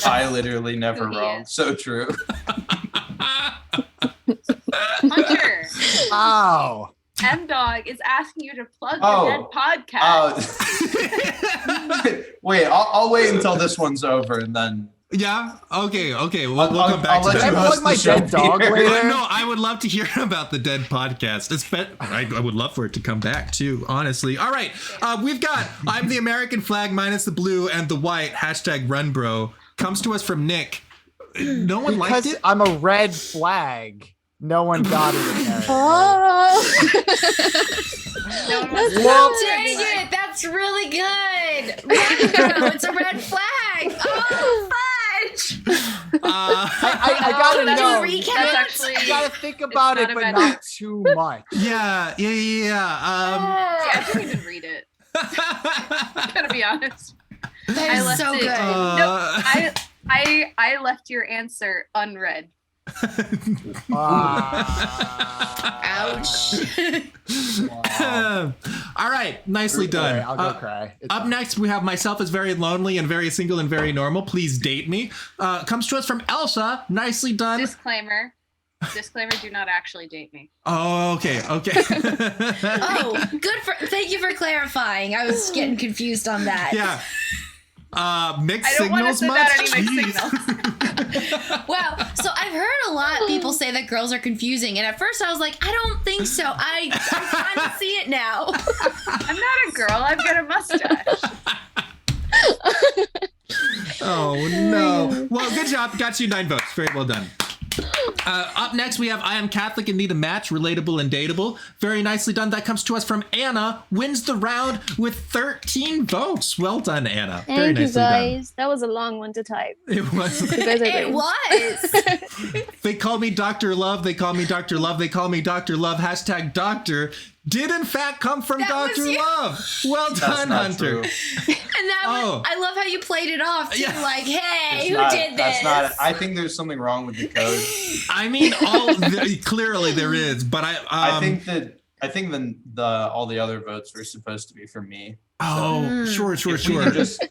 Speaker 2: I literally never
Speaker 6: Who he
Speaker 2: wrong.
Speaker 6: is.
Speaker 2: So true.
Speaker 6: Hunter,
Speaker 4: Wow.
Speaker 6: M-Dog is asking you to plug
Speaker 2: Oh.
Speaker 6: the Dead podcast.
Speaker 2: Wait, I'll wait until this one's over and then.
Speaker 3: Yeah? Okay. We'll
Speaker 2: I'll
Speaker 3: come back to
Speaker 2: let
Speaker 3: that.
Speaker 2: you
Speaker 4: Can I
Speaker 2: host
Speaker 4: plug my
Speaker 2: the show,
Speaker 4: dead dog
Speaker 2: Peter.
Speaker 4: later?
Speaker 3: No, I would love to hear about the Dead podcast. I would love for it to come back too, honestly. All right, we've got I'm the American flag minus the blue and the white, #RunBro. Comes to us from Nick. No one liked
Speaker 4: Because
Speaker 3: it?
Speaker 4: I'm a red flag. No one got it in there.
Speaker 5: Oh.
Speaker 6: No one wants to
Speaker 4: Well,
Speaker 6: know.
Speaker 1: Dang it, that's really good. Runbro, it's a red flag. Oh, fudge.
Speaker 4: I gotta
Speaker 6: That's
Speaker 4: know.
Speaker 6: a recap.
Speaker 4: You
Speaker 6: That's actually-
Speaker 4: gotta think about
Speaker 6: it's
Speaker 4: it,
Speaker 6: not
Speaker 4: but
Speaker 6: a bad-
Speaker 4: not too much.
Speaker 3: Yeah.
Speaker 6: See, I didn't even read it. Gotta be honest. I
Speaker 1: That
Speaker 6: left
Speaker 1: is so
Speaker 6: it-
Speaker 1: good.
Speaker 6: I left your answer unread.
Speaker 1: Ouch.
Speaker 3: All right, nicely done.
Speaker 4: I'll go cry. It's
Speaker 3: Up
Speaker 4: fine.
Speaker 3: next, we have myself is very lonely and very single and very normal. Please date me. Comes to us from Elsa. Nicely done.
Speaker 6: Disclaimer, do not actually date me.
Speaker 3: Oh, okay.
Speaker 1: Oh, thank you for clarifying. I was getting confused on that.
Speaker 3: Yeah. Mixed
Speaker 6: I don't want to
Speaker 3: signals
Speaker 6: send
Speaker 3: much?
Speaker 6: out any mixed
Speaker 3: Jeez.
Speaker 6: signals.
Speaker 1: Wow. So I've heard a lot of people say that girls are confusing, and at first I was like, I don't think so. I kind of see it now.
Speaker 6: I'm not a girl. I've got a mustache.
Speaker 3: Oh, no. Well, good job. Got you 9 votes. Very well done. Up next, we have I am Catholic and need a match, relatable and dateable. Very nicely done. That comes to us from Anna, wins the round with 13 votes. Well done, Anna. Very
Speaker 5: Thank you,
Speaker 3: nicely done.
Speaker 5: guys. That was a long one to type.
Speaker 3: It was.
Speaker 5: You guys are
Speaker 1: It
Speaker 5: great.
Speaker 1: was.
Speaker 3: They call me Dr. Love. They call me Dr. Love. They call me Dr. Love. # doctor did in fact come from
Speaker 1: That was
Speaker 3: Dr.
Speaker 1: you.
Speaker 3: Love. Well
Speaker 2: That's
Speaker 3: done,
Speaker 2: not
Speaker 3: Hunter.
Speaker 2: true.
Speaker 1: And that
Speaker 3: Oh.
Speaker 1: was, I love how you played it off too.
Speaker 3: Yeah.
Speaker 1: Like, hey,
Speaker 2: It's
Speaker 1: who
Speaker 2: not-
Speaker 1: did this?
Speaker 2: That's not. I think there's something wrong with the code.
Speaker 3: I mean, clearly there is, but
Speaker 2: I think all the other votes were supposed to be for me.
Speaker 3: Oh, sure.
Speaker 2: If we can just,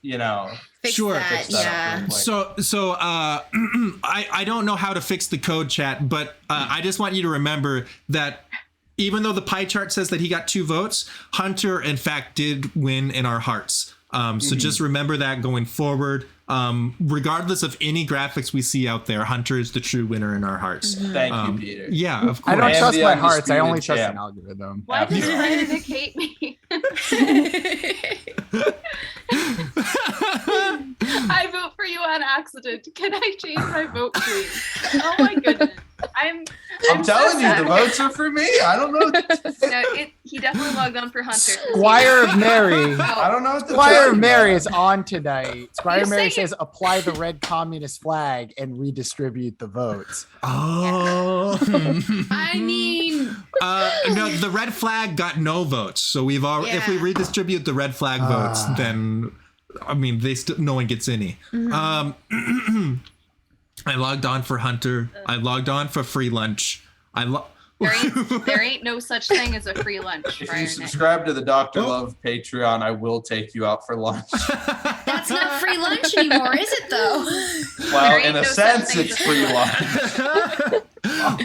Speaker 1: Fix
Speaker 3: Sure.
Speaker 1: that,
Speaker 2: fix that up
Speaker 1: yeah.
Speaker 2: real quick.
Speaker 3: So I don't know how to fix the code, chat, but I just want you to remember that even though the pie chart says that he got 2 votes, Hunter in fact did win in our hearts. So just remember that going forward. Regardless of any graphics we see out there, Hunter is the true winner in our hearts.
Speaker 2: Thank you, Peter.
Speaker 3: Yeah, of
Speaker 4: I
Speaker 3: course.
Speaker 4: don't
Speaker 2: And
Speaker 4: trust
Speaker 2: the
Speaker 4: my hearts. I only
Speaker 2: undisputed
Speaker 4: trust an
Speaker 2: champ.
Speaker 4: algorithm.
Speaker 6: Why does
Speaker 2: Absolutely.
Speaker 6: Nick hate me? I vote for you on accident. Can I change my vote, please? Oh my goodness. I'm
Speaker 2: I'm
Speaker 6: so
Speaker 2: telling you,
Speaker 6: sad.
Speaker 2: the votes are for me. I don't know.
Speaker 6: No, he definitely logged on for Hunter.
Speaker 4: Squire of Mary.
Speaker 2: I don't know what to
Speaker 4: Squire
Speaker 2: tell
Speaker 4: of
Speaker 2: you,
Speaker 4: Mary
Speaker 2: man.
Speaker 4: is on tonight. Squire
Speaker 6: You
Speaker 4: of Mary
Speaker 6: say-
Speaker 4: says apply the red communist flag and redistribute the votes.
Speaker 3: Oh.
Speaker 1: I mean,
Speaker 3: No, the red flag got no votes. So we've already, if we
Speaker 1: Yeah.
Speaker 3: redistribute the red flag votes, then I mean, no one gets any. I logged on for Hunter. I logged on for free lunch.
Speaker 6: There ain't no such thing as a free lunch.
Speaker 2: If
Speaker 6: Friar
Speaker 2: you
Speaker 6: Nick.
Speaker 2: subscribe to the Dr.
Speaker 3: Oh.
Speaker 2: Love Patreon, I will take you out for lunch.
Speaker 1: that's It's not free lunch anymore, is it though?
Speaker 2: Well,
Speaker 6: ain't
Speaker 2: in a
Speaker 6: no
Speaker 2: sense,
Speaker 6: such thing
Speaker 2: it's
Speaker 6: as
Speaker 2: free
Speaker 6: free
Speaker 2: lunch.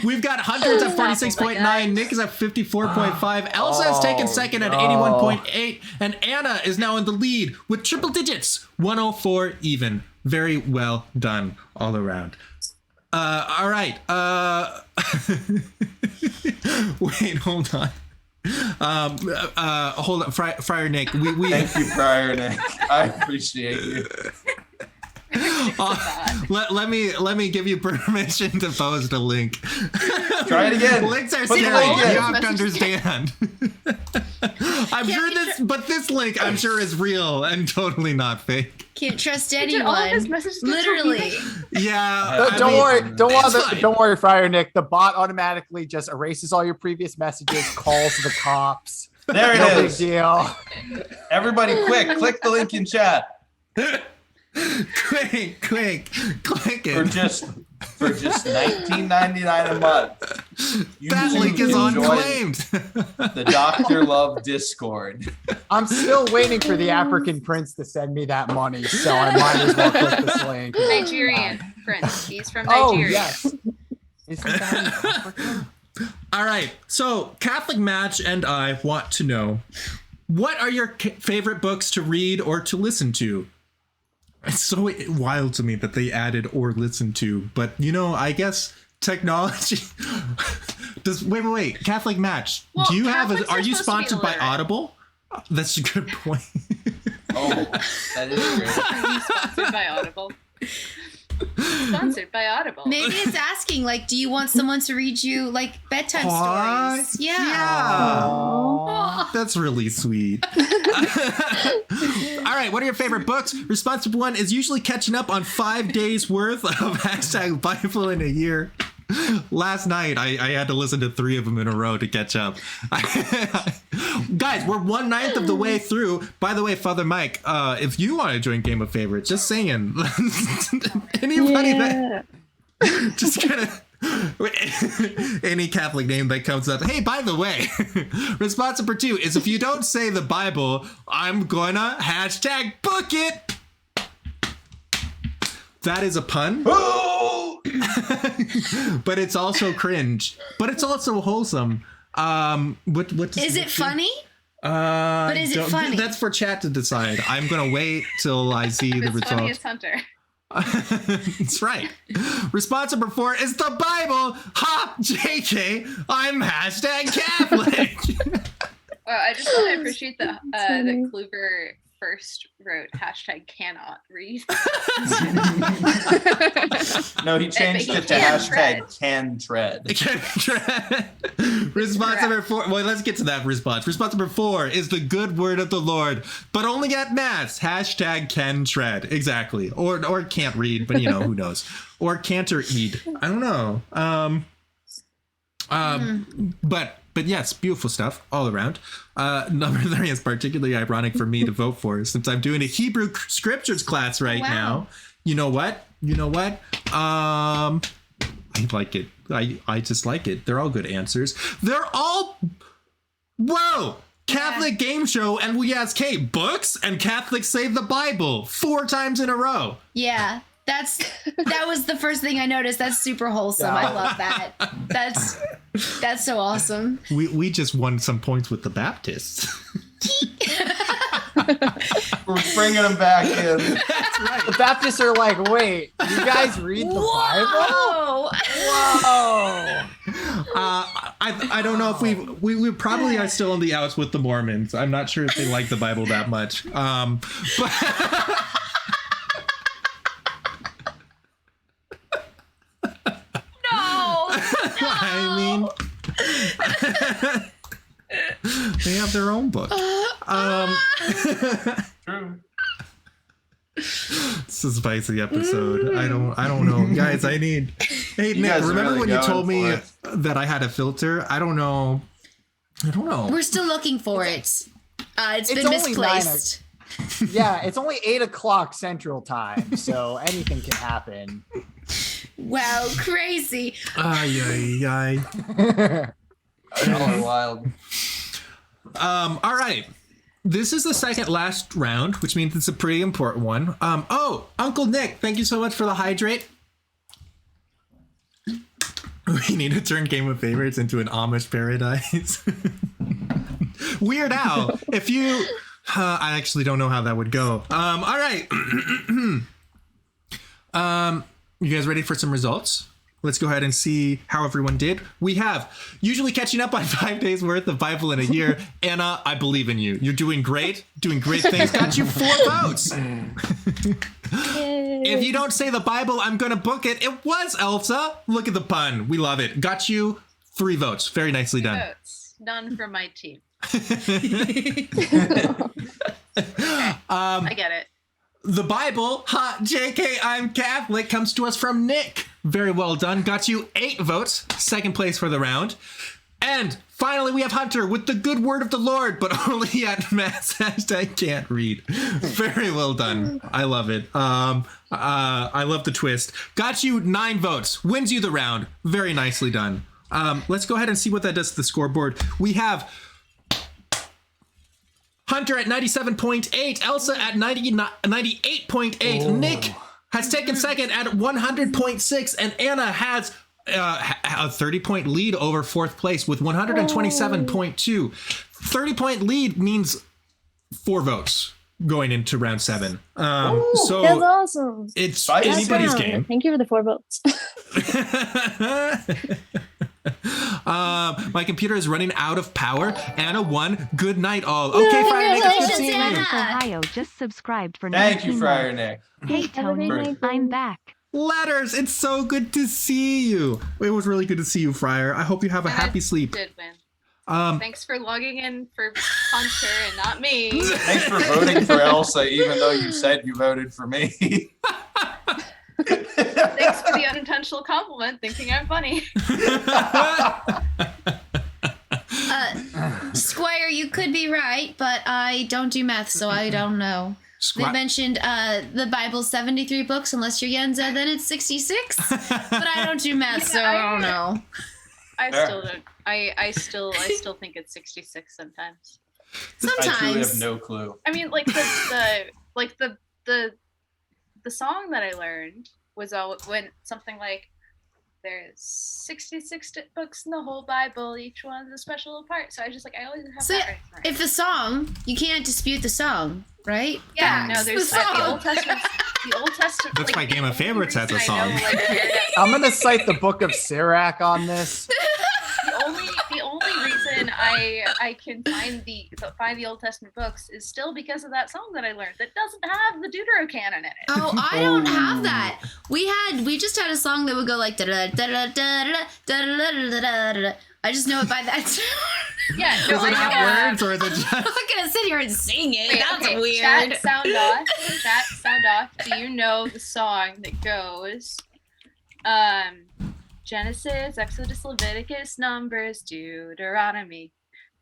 Speaker 3: We've got Hundreds at 46.9, Nick is at 54.5, Elsa has taken second at 81.8, and Anna is now in the lead with triple digits, 104 even. Very well done all around. All right. Wait, hold on. Hold on, Friar Nick. We
Speaker 2: Thank you, Friar Nick. I appreciate you.
Speaker 3: let me give you permission to post a link.
Speaker 2: Try it again.
Speaker 3: Links are
Speaker 2: Put the
Speaker 3: scary.
Speaker 2: link in.
Speaker 3: You have to understand. I'm sure this link I'm sure is real and totally not fake.
Speaker 1: Can't trust
Speaker 6: Did all of his
Speaker 1: anyone.
Speaker 6: messages get
Speaker 1: Literally.
Speaker 6: deleted?
Speaker 3: Yeah. I
Speaker 4: Don't
Speaker 3: mean,
Speaker 4: worry,
Speaker 3: it's fine.
Speaker 4: don't worry, Friar Nick. The bot automatically just erases all your previous messages, calls the cops.
Speaker 2: There it
Speaker 4: No big
Speaker 2: is.
Speaker 4: deal.
Speaker 2: Everybody, quick, click the link in chat.
Speaker 3: Quick, click
Speaker 2: For
Speaker 3: it.
Speaker 2: just $19.99 a month. You
Speaker 3: That
Speaker 2: can
Speaker 3: link is
Speaker 2: enjoy
Speaker 3: unclaimed.
Speaker 2: The Dr. Love Discord.
Speaker 4: I'm still waiting for the African prince to send me that money, so I might as well click this link.
Speaker 6: Nigerian prince. He's from
Speaker 4: Oh
Speaker 6: Nigeria.
Speaker 4: yes. Isn't that in Africa?
Speaker 3: All right. So Catholic Match and I want to know, what are your favorite books to read or to listen to? It's so wild to me that they added or listen to, but I guess technology does. Wait. Catholic Match.
Speaker 6: Well,
Speaker 3: Do you have?
Speaker 6: Catholics
Speaker 3: Are
Speaker 6: are
Speaker 3: you
Speaker 6: supposed to be
Speaker 3: sponsored by
Speaker 6: illiterate.
Speaker 3: Audible? That's a good point.
Speaker 2: Oh, that is great.
Speaker 6: Are you sponsored by Audible? Sponsored by Audible.
Speaker 1: Maybe it's asking, like, do you want someone to read you like bedtime stories? Yeah.
Speaker 3: Aw, that's really sweet. All right, what are your favorite books? Responsible one is usually catching up on 5 days worth of hashtag Bible in a year. Last night, I had to listen to 3 of them in a row to catch up. Guys, we're 1/9 of the way through. By the way, Father Mike, if you want to join Game of Favorites, just saying. Anybody that just kind of any Catholic name that comes up. Hey, by the way, response number 2 is if you don't say the Bible, I'm gonna hashtag book it. That is a pun.
Speaker 2: Oh!
Speaker 3: But it's also cringe. But it's also wholesome. What does
Speaker 1: Is it funny?
Speaker 3: But
Speaker 1: is it funny?
Speaker 3: That's for chat to decide. I'm gonna wait till I see the
Speaker 6: It's funniest
Speaker 3: results.
Speaker 6: Hunter.
Speaker 3: That's right. Response number 4 is the Bible. Ha! JK, I'm hashtag Catholic.
Speaker 6: I just want to appreciate that
Speaker 5: funny.
Speaker 6: that Kluber first wrote hashtag cannot read.
Speaker 2: No, he changed
Speaker 6: he
Speaker 2: it to
Speaker 6: can
Speaker 2: hashtag can tread.
Speaker 3: Response number 4. Well, let's get to that response. Response number 4 is the good word of the Lord, but only at Mass. Hashtag can tread. Exactly. Or can't read, but who knows. Or can't or eat. I don't know. But yes, beautiful stuff all around. Number 3 is particularly ironic for me to vote for since I'm doing a Hebrew scriptures class right now. You know what? I like it. I just like it. They're all good answers. They're all... Whoa! Catholic game show, and we ask, hey, books? And Catholics say the Bible 4 times in a row.
Speaker 1: Yeah. That was the first thing I noticed. That's super wholesome. I love that. That's so awesome.
Speaker 3: We just won some points with the Baptists.
Speaker 2: We're bringing them back in.
Speaker 3: That's right.
Speaker 4: The Baptists are like, wait, you guys read the Bible?
Speaker 1: Whoa!
Speaker 4: Whoa.
Speaker 3: I don't know if we probably are still in the outs with the Mormons. I'm not sure if they like the Bible that much. But I mean, they have their own book.
Speaker 2: True.
Speaker 3: It's a spicy episode. I don't know, guys. Hey,
Speaker 2: You
Speaker 3: Nick,
Speaker 2: guys are
Speaker 3: remember
Speaker 2: really
Speaker 3: when you
Speaker 2: going
Speaker 3: told me
Speaker 2: for it.
Speaker 3: that I had a filter? I don't know.
Speaker 1: We're still looking for it. It's been
Speaker 4: only
Speaker 1: misplaced.
Speaker 4: Yeah, it's only 8:00 Central Time, so anything can happen.
Speaker 1: Wow, crazy.
Speaker 3: Ay.
Speaker 2: Y'all are wild.
Speaker 3: All right. this is the second last round, which means it's a pretty important one. Uncle Nick, thank you so much for the hydrate. We need to turn Game of Favorites into an Amish paradise. Weird Al, if you... I actually don't know how that would go. All right. You guys ready for some results? Let's go ahead and see how everyone did. We have usually catching up on 5 days worth of Bible in a year. Anna, I believe in you. You're doing great things. Got you 4 votes. If you don't say the Bible, I'm going to book it. It was ELSA. Look at the pun. We love it. Got you 3 votes. Very nicely done.
Speaker 6: Votes. None from my team. I get it.
Speaker 3: The Bible, JK, I'm Catholic, comes to us from Nick. Very well done. Got you 8 votes. Second place for the round. And finally, we have Hunter with the good word of the Lord, but only at Mass hashtag can't read. Very well done. I love it. I love the twist. Got you 9 votes. Wins you the round. Very nicely done. Let's go ahead and see what that does to the scoreboard. We have Hunter at 97.8, Elsa at 98.8, Nick has taken second at 100.6, and Anna has a 30-point lead over 4th place with 127.2. 30-point lead means 4 votes going into round 7. So
Speaker 5: that's awesome.
Speaker 3: It's
Speaker 2: That's
Speaker 3: anybody's
Speaker 5: awesome.
Speaker 3: game.
Speaker 5: Thank you for the 4 votes.
Speaker 3: My computer is running out of power. Anna won. Good night, all. Okay, Friar Nick, it's good
Speaker 1: Congratulations,
Speaker 3: seeing you.
Speaker 1: Anna.
Speaker 7: Ohio just subscribed for
Speaker 2: Thank you,
Speaker 7: 19
Speaker 2: Friar
Speaker 7: months.
Speaker 2: Nick.
Speaker 7: Hey
Speaker 5: Have a
Speaker 7: Tony,
Speaker 5: great night,
Speaker 7: I'm
Speaker 5: guys.
Speaker 7: back.
Speaker 3: Letters, it's so good to see you. It was really good to see you, Friar. I hope you have a
Speaker 6: And I
Speaker 3: happy sleep.
Speaker 6: Did win.
Speaker 3: Um,
Speaker 6: Thanks for logging in for Hunter and not me.
Speaker 2: Thanks for voting for ELSA, even though you said you voted for me.
Speaker 6: Thanks for the unintentional compliment, thinking I'm funny.
Speaker 1: Squire, you could be right, but I don't do math, so I don't know. They mentioned the Bible's 73 books, unless you're Yenza, then it's 66. But I don't do math, so I don't know.
Speaker 6: I
Speaker 2: Fair.
Speaker 6: still don't. I still think it's 66 sometimes.
Speaker 2: I truly
Speaker 1: Sometimes.
Speaker 2: have no clue.
Speaker 6: I mean, like the song that I learned was all when something like there's 66 books in the whole Bible, each one's a special part. So I always have
Speaker 1: So
Speaker 6: that right.
Speaker 1: if the song, you can't dispute the song, right?
Speaker 6: Yeah, no,
Speaker 1: Facts.
Speaker 6: there's
Speaker 1: the
Speaker 6: the
Speaker 1: song.
Speaker 6: Old Testament. The Old Testament.
Speaker 3: That's why
Speaker 6: the
Speaker 3: Game of
Speaker 6: only
Speaker 3: Favorites has a
Speaker 6: reason I know,
Speaker 3: song.
Speaker 4: I'm gonna cite the Book of Sirach on this.
Speaker 6: the only reason I can find the Old Testament books is still because of that song that I learned that doesn't have the Deuterocanon in it.
Speaker 1: Oh, I don't have that. We just had a song that would go like da da da da da da da da da. I just know it by that.
Speaker 6: Yeah, no,
Speaker 3: Does it have words or is it just...
Speaker 1: I'm not gonna sit here and sing it.
Speaker 6: Wait,
Speaker 1: That's
Speaker 6: okay,
Speaker 1: weird.
Speaker 6: Chat, sound off. Chat, sound off. Do you know the song that goes, Genesis, Exodus, Leviticus, Numbers,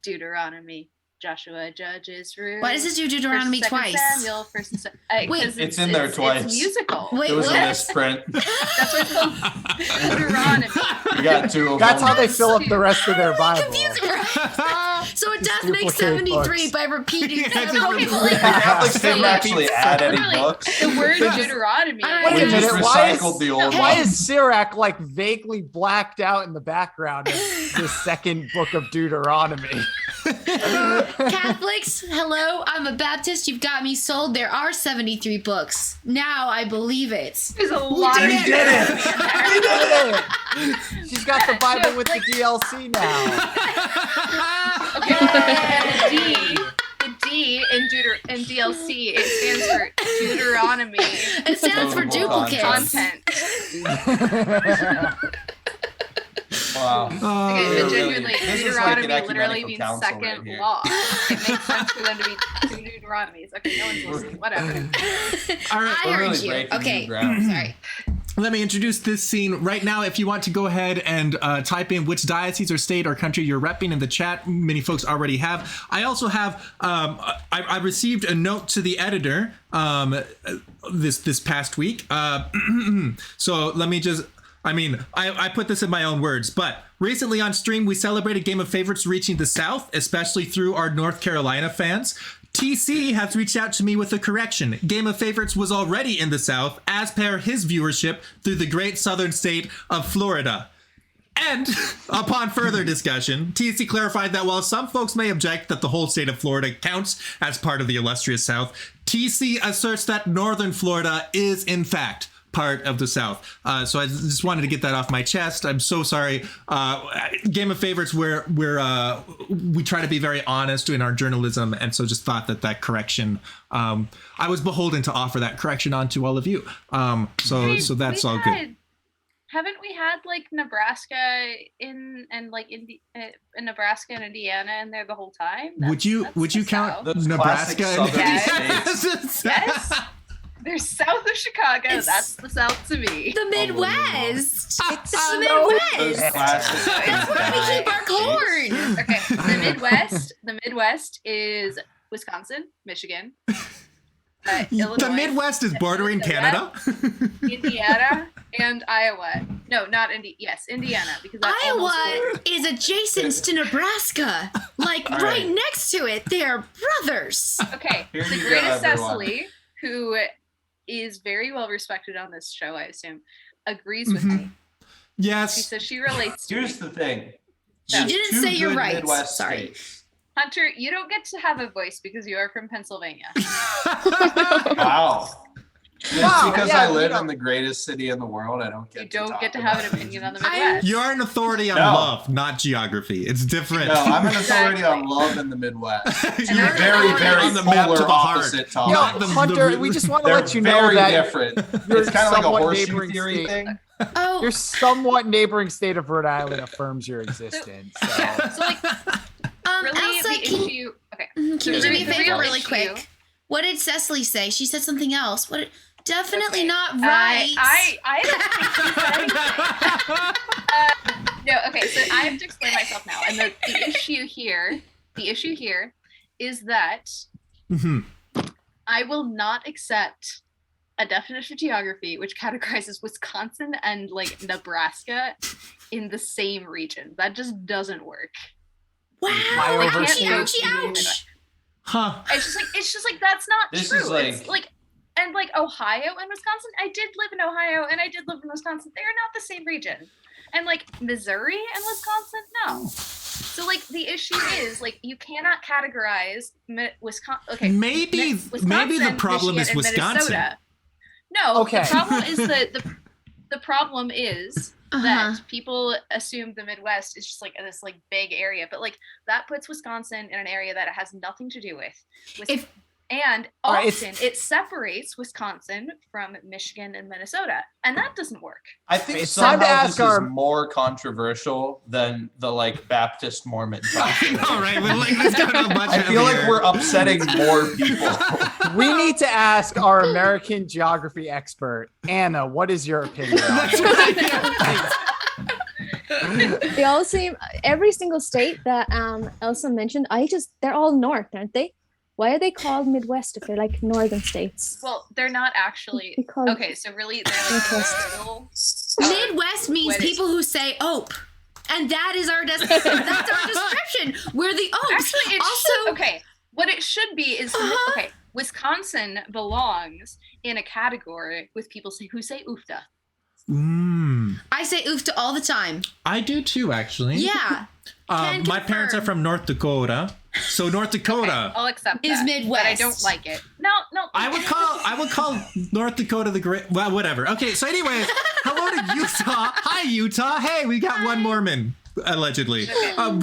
Speaker 6: Deuteronomy, Joshua, Judges, Ruth.
Speaker 1: Why does it do Deuteronomy
Speaker 6: First and
Speaker 1: twice?
Speaker 6: Second Samuel, First and
Speaker 1: Wait.
Speaker 2: It's in there twice.
Speaker 6: It's musical.
Speaker 1: Wait,
Speaker 2: It was a
Speaker 1: what?
Speaker 2: misprint.
Speaker 6: That's what it's called. Deuteronomy.
Speaker 2: You got 2 of
Speaker 4: That's
Speaker 2: them.
Speaker 4: how they fill up the rest of their Bible.
Speaker 1: Confusing, right? So it does make
Speaker 4: duplicate
Speaker 1: 73
Speaker 4: books.
Speaker 1: by repeating
Speaker 3: Yeah,
Speaker 1: them.
Speaker 3: just
Speaker 1: Okay,
Speaker 3: repeat
Speaker 1: well,
Speaker 3: it.
Speaker 2: Catholics didn't
Speaker 1: Wait,
Speaker 2: actually add any
Speaker 6: Literally,
Speaker 2: books.
Speaker 6: The word
Speaker 4: They just-
Speaker 6: Deuteronomy.
Speaker 1: Alright.
Speaker 2: We
Speaker 4: Wait a
Speaker 2: just
Speaker 4: minute, why
Speaker 2: recycled
Speaker 4: is-
Speaker 2: the old
Speaker 4: Why
Speaker 2: one.
Speaker 4: is Sirach like vaguely blacked out in the background of the second book of Deuteronomy?
Speaker 1: Catholics, hello, I'm a Baptist. You've got me sold. There are 73 books. Now I believe it.
Speaker 6: There's a lot of
Speaker 2: We did it!
Speaker 4: We did it! She's got the Bible with the DLC now.
Speaker 6: Okay, the D in DLC, it stands for Deuteronomy
Speaker 1: It stands for
Speaker 2: Notable
Speaker 1: duplicates.
Speaker 6: content.
Speaker 2: Wow.
Speaker 6: Okay,
Speaker 3: Oh,
Speaker 6: but
Speaker 2: really-
Speaker 6: genuinely,
Speaker 2: this is like an
Speaker 6: Deuteronomy literally
Speaker 2: ecumenical
Speaker 6: means
Speaker 2: council
Speaker 6: second
Speaker 2: right here.
Speaker 6: law. It makes sense for them to be 2 Deuteronomies. Okay, no one's listening. Whatever.
Speaker 3: all right.
Speaker 1: I
Speaker 2: We're
Speaker 1: heard
Speaker 2: really
Speaker 1: you.
Speaker 2: breaking
Speaker 1: Okay,
Speaker 2: new ground.
Speaker 1: sorry.
Speaker 3: Let me introduce this scene right now. If you want to go ahead and type in which diocese or state or country you're repping in the chat, many folks already have. I also have, I received a note to the editor this past week. So let me just, I put this in my own words, but recently on stream, we celebrated Game of Favorites reaching the South, especially through our North Carolina fans. TC has reached out to me with a correction. Game of Favorites was already in the South, as per his viewership through the great southern state of Florida. And upon further discussion, TC clarified that while some folks may object that the whole state of Florida counts as part of the illustrious South, TC asserts that northern Florida is, in fact, part of the South. So I just wanted to get that off my chest. I'm so sorry. Game of Favorites, we try to be very honest in our journalism, and so just thought that correction, I was beholden to offer that correction on to all of you. So that's all good.
Speaker 6: Haven't we had like Nebraska in Nebraska and Indiana in there the whole time?
Speaker 3: Would you count
Speaker 2: Those
Speaker 3: Nebraska?
Speaker 2: classic southern states.
Speaker 6: Yes. They're south of Chicago. That's the South to me.
Speaker 1: The Midwest. It's the
Speaker 2: Those
Speaker 1: Midwest.
Speaker 2: classic
Speaker 1: That's where we keep our corn.
Speaker 6: Okay, the Midwest is Wisconsin, Michigan, Illinois,
Speaker 3: The Midwest is bordering Canada.
Speaker 6: Indiana, and Iowa. No, not Indiana. Yes, Indiana, because that's
Speaker 1: Iowa is adjacent to Nebraska, like
Speaker 2: All
Speaker 1: right
Speaker 2: right.
Speaker 1: next to it. They're brothers.
Speaker 6: Okay,
Speaker 2: Here
Speaker 6: the
Speaker 2: you go,
Speaker 6: greatest
Speaker 2: everyone.
Speaker 6: Cecily, who is very well respected on this show, I assume, agrees with me. She
Speaker 3: Yes.
Speaker 6: says she relates to
Speaker 2: Here's
Speaker 6: me.
Speaker 2: the thing.
Speaker 1: She
Speaker 2: There's
Speaker 1: didn't
Speaker 2: two
Speaker 1: say you're
Speaker 2: good
Speaker 1: right.
Speaker 2: Midwest
Speaker 1: Sorry.
Speaker 2: states.
Speaker 6: Hunter, you don't get to have a voice because you are from Pennsylvania.
Speaker 2: Wow.
Speaker 4: Wow,
Speaker 2: Because
Speaker 4: yeah,
Speaker 2: I live
Speaker 4: you know.
Speaker 2: in the greatest city in the world, I don't get
Speaker 6: You don't
Speaker 2: talk
Speaker 6: get to have
Speaker 2: about
Speaker 6: an opinion on the
Speaker 1: I'm-
Speaker 6: Midwest.
Speaker 3: You're an authority on
Speaker 2: No.
Speaker 3: love, not geography. It's different.
Speaker 2: No, I'm an authority
Speaker 6: Exactly.
Speaker 2: on love in the Midwest.
Speaker 6: And
Speaker 2: You're
Speaker 6: I'm
Speaker 2: very,
Speaker 6: an
Speaker 2: very
Speaker 3: on the map
Speaker 2: polar
Speaker 3: to the heart.
Speaker 2: opposite,
Speaker 4: Yo,
Speaker 2: Tom.
Speaker 3: Not the-
Speaker 4: Hunter, we just want to
Speaker 2: They're
Speaker 4: let you know
Speaker 2: very
Speaker 4: that
Speaker 2: different.
Speaker 4: you're
Speaker 2: It's kind of like a
Speaker 4: somewhat
Speaker 2: horseshoe
Speaker 4: neighboring
Speaker 2: theory
Speaker 4: state.
Speaker 2: thing.
Speaker 1: Oh,
Speaker 4: Your somewhat neighboring state of Rhode Island affirms your existence. So.
Speaker 6: So like really
Speaker 1: Elsa,
Speaker 6: the
Speaker 1: can
Speaker 6: issue okay.
Speaker 1: you do me a
Speaker 6: the
Speaker 1: favor
Speaker 6: real
Speaker 1: really
Speaker 6: issue-
Speaker 1: quick? What did Cecily say? She said something else. What? Definitely
Speaker 6: Okay.
Speaker 1: not right.
Speaker 6: I don't think she said anything. No, okay, so I have to explain myself now. And the issue here is that
Speaker 3: Mhm.
Speaker 6: I will not accept a definition of geography which categorizes Wisconsin and like Nebraska in the same region. That just doesn't work.
Speaker 1: Wow.
Speaker 4: I
Speaker 1: Ouchie,
Speaker 4: overstate
Speaker 1: ouchie,
Speaker 6: you.
Speaker 1: ouch.
Speaker 3: Huh.
Speaker 6: It's just like that's not
Speaker 2: This
Speaker 6: true.
Speaker 2: is like-
Speaker 6: It's like and like Ohio and Wisconsin. I did live in Ohio and I did live in Wisconsin. They are not the same region. And like Missouri and Wisconsin, no. So like the issue is like you cannot categorize Wisconsin. Okay,
Speaker 3: Maybe the problem is
Speaker 6: Michigan, and
Speaker 3: Wisconsin.
Speaker 6: Minnesota. No,
Speaker 4: Okay.
Speaker 6: the problem is that the problem is
Speaker 1: Uh-huh.
Speaker 6: that people assume the Midwest is just like this like big area, but like that puts Wisconsin in an area that it has nothing to do with.
Speaker 1: If-
Speaker 6: And
Speaker 4: All right,
Speaker 6: often it separates Wisconsin from Michigan and Minnesota, and that doesn't work.
Speaker 2: I think
Speaker 4: It's time to
Speaker 2: somehow
Speaker 4: ask
Speaker 2: this
Speaker 4: our-
Speaker 2: is more controversial than the like Baptist Mormon talk.
Speaker 3: All right, we're like, let's go to a much
Speaker 2: I feel like
Speaker 3: heavier-
Speaker 2: we're upsetting more people.
Speaker 4: We need to ask our American geography expert, Anna, what is your opinion on
Speaker 3: That's
Speaker 4: it?
Speaker 3: right.
Speaker 5: They all seem every single state that Elsa mentioned. They're all north, aren't they? Why are they called Midwest if they're like northern states?
Speaker 6: Well, they're not actually.
Speaker 5: Because
Speaker 6: Okay, so really, they're like middle.
Speaker 1: Midwest means
Speaker 6: what is-
Speaker 1: people who say ope. And that is our that's our description. We're the opes.
Speaker 6: Actually, it
Speaker 1: also,
Speaker 6: should. Okay, what it should be is okay. Wisconsin belongs in a category with people who say oofta.
Speaker 1: I say oofta all the time.
Speaker 3: I do too, actually.
Speaker 1: Yeah. Can
Speaker 3: My parents are
Speaker 1: confirm.
Speaker 3: from North Dakota, so North Dakota.
Speaker 6: I'll accept
Speaker 1: Is
Speaker 6: that,
Speaker 1: Midwest.
Speaker 6: but I don't like it. No.
Speaker 3: I would call North Dakota the great. Well, whatever. Okay, so anyways, hello to Utah. Hi, Utah. Hey, we got one Mormon. Allegedly.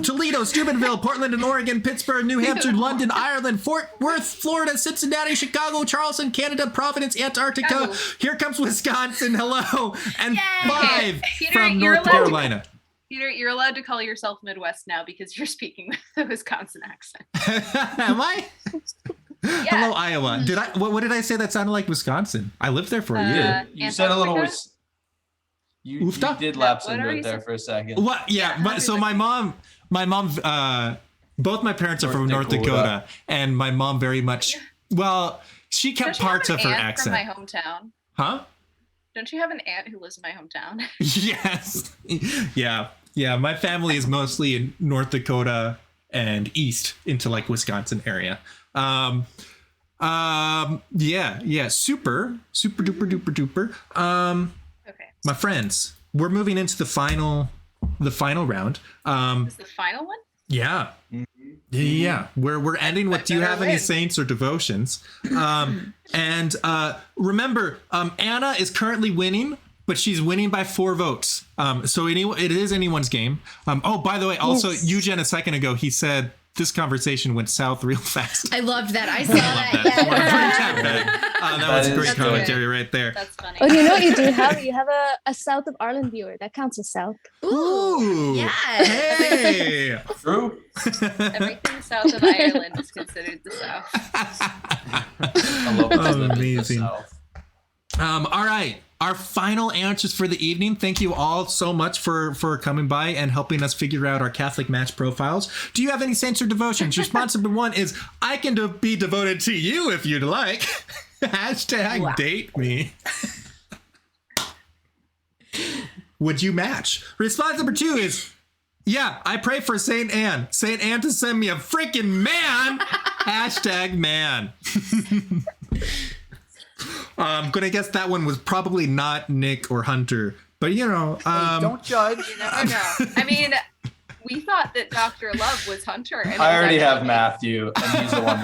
Speaker 3: Toledo, Steubenville, Portland and Oregon, Pittsburgh, New Hampshire, London, Ireland, Fort Worth, Florida, Cincinnati, Chicago, Charleston, Canada, Providence, Antarctica.
Speaker 6: Oh.
Speaker 3: Here comes Wisconsin. Hello. And
Speaker 1: Yay.
Speaker 3: 5
Speaker 6: Peter,
Speaker 3: from
Speaker 6: you're
Speaker 3: North
Speaker 6: allowed to-
Speaker 3: Carolina.
Speaker 6: Peter, you're allowed to call yourself Midwest now because you're speaking with the Wisconsin accent.
Speaker 3: Am I?
Speaker 6: Yeah.
Speaker 3: Hello, Iowa. Did I? What did I say that sounded like Wisconsin? I lived there for a year.
Speaker 2: You said a little.
Speaker 6: Antarctica?
Speaker 2: You
Speaker 3: Oofta?
Speaker 2: did lapse
Speaker 6: What
Speaker 2: into
Speaker 6: are
Speaker 2: it
Speaker 6: you
Speaker 2: there
Speaker 6: saying?
Speaker 2: for a second.
Speaker 3: What? Yeah.
Speaker 6: Yeah,
Speaker 3: So my mom, both my parents are from North Dakota, and my mom very much. Well, she kept
Speaker 6: Don't you have
Speaker 3: parts
Speaker 6: an
Speaker 3: of her
Speaker 6: aunt
Speaker 3: accent.
Speaker 6: from my hometown?
Speaker 3: Huh?
Speaker 6: Don't you have an aunt who lives in my hometown?
Speaker 3: Yes. Yeah. Yeah. My family is mostly in North Dakota and east into like Wisconsin area. Yeah. Super duper.
Speaker 6: Okay.
Speaker 3: My friends, we're moving into the final round.
Speaker 6: Is the final one?
Speaker 3: Yeah. Yeah. We're ending with do you have any
Speaker 6: win.
Speaker 3: saints or devotions? And remember, Anna is currently winning, but she's winning by 4 votes. So it is anyone's game. Oh, by the way, also Eugen a second ago, he said this conversation went south real fast.
Speaker 1: I loved that. I saw that.
Speaker 3: That was a great
Speaker 6: That's
Speaker 3: commentary right there.
Speaker 6: That's funny.
Speaker 5: Oh, you know what you do have? You have a south of Ireland viewer. That counts as south.
Speaker 3: Ooh.
Speaker 1: Yeah.
Speaker 3: Hey.
Speaker 2: True.
Speaker 6: Everything south of Ireland is considered the South.
Speaker 2: I love it.
Speaker 3: Amazing. All right. Our final answers for the evening. Thank you all so much for coming by and helping us figure out our Catholic match profiles. Do you have any saints or devotions? Response number 1 is, I can be devoted to you if you'd like. Hashtag date me. Would you match? Response number 2 is, yeah, I pray for Saint Anne. Saint Anne to send me a freaking man. Hashtag man. I'm gonna guess that one was probably not Nick or Hunter, but you know,
Speaker 4: Don't judge.
Speaker 6: You never know. I mean, we thought that Dr. Love was Hunter. And
Speaker 2: I
Speaker 6: it was
Speaker 2: already have
Speaker 6: actually-
Speaker 2: Matthew, and he's the one.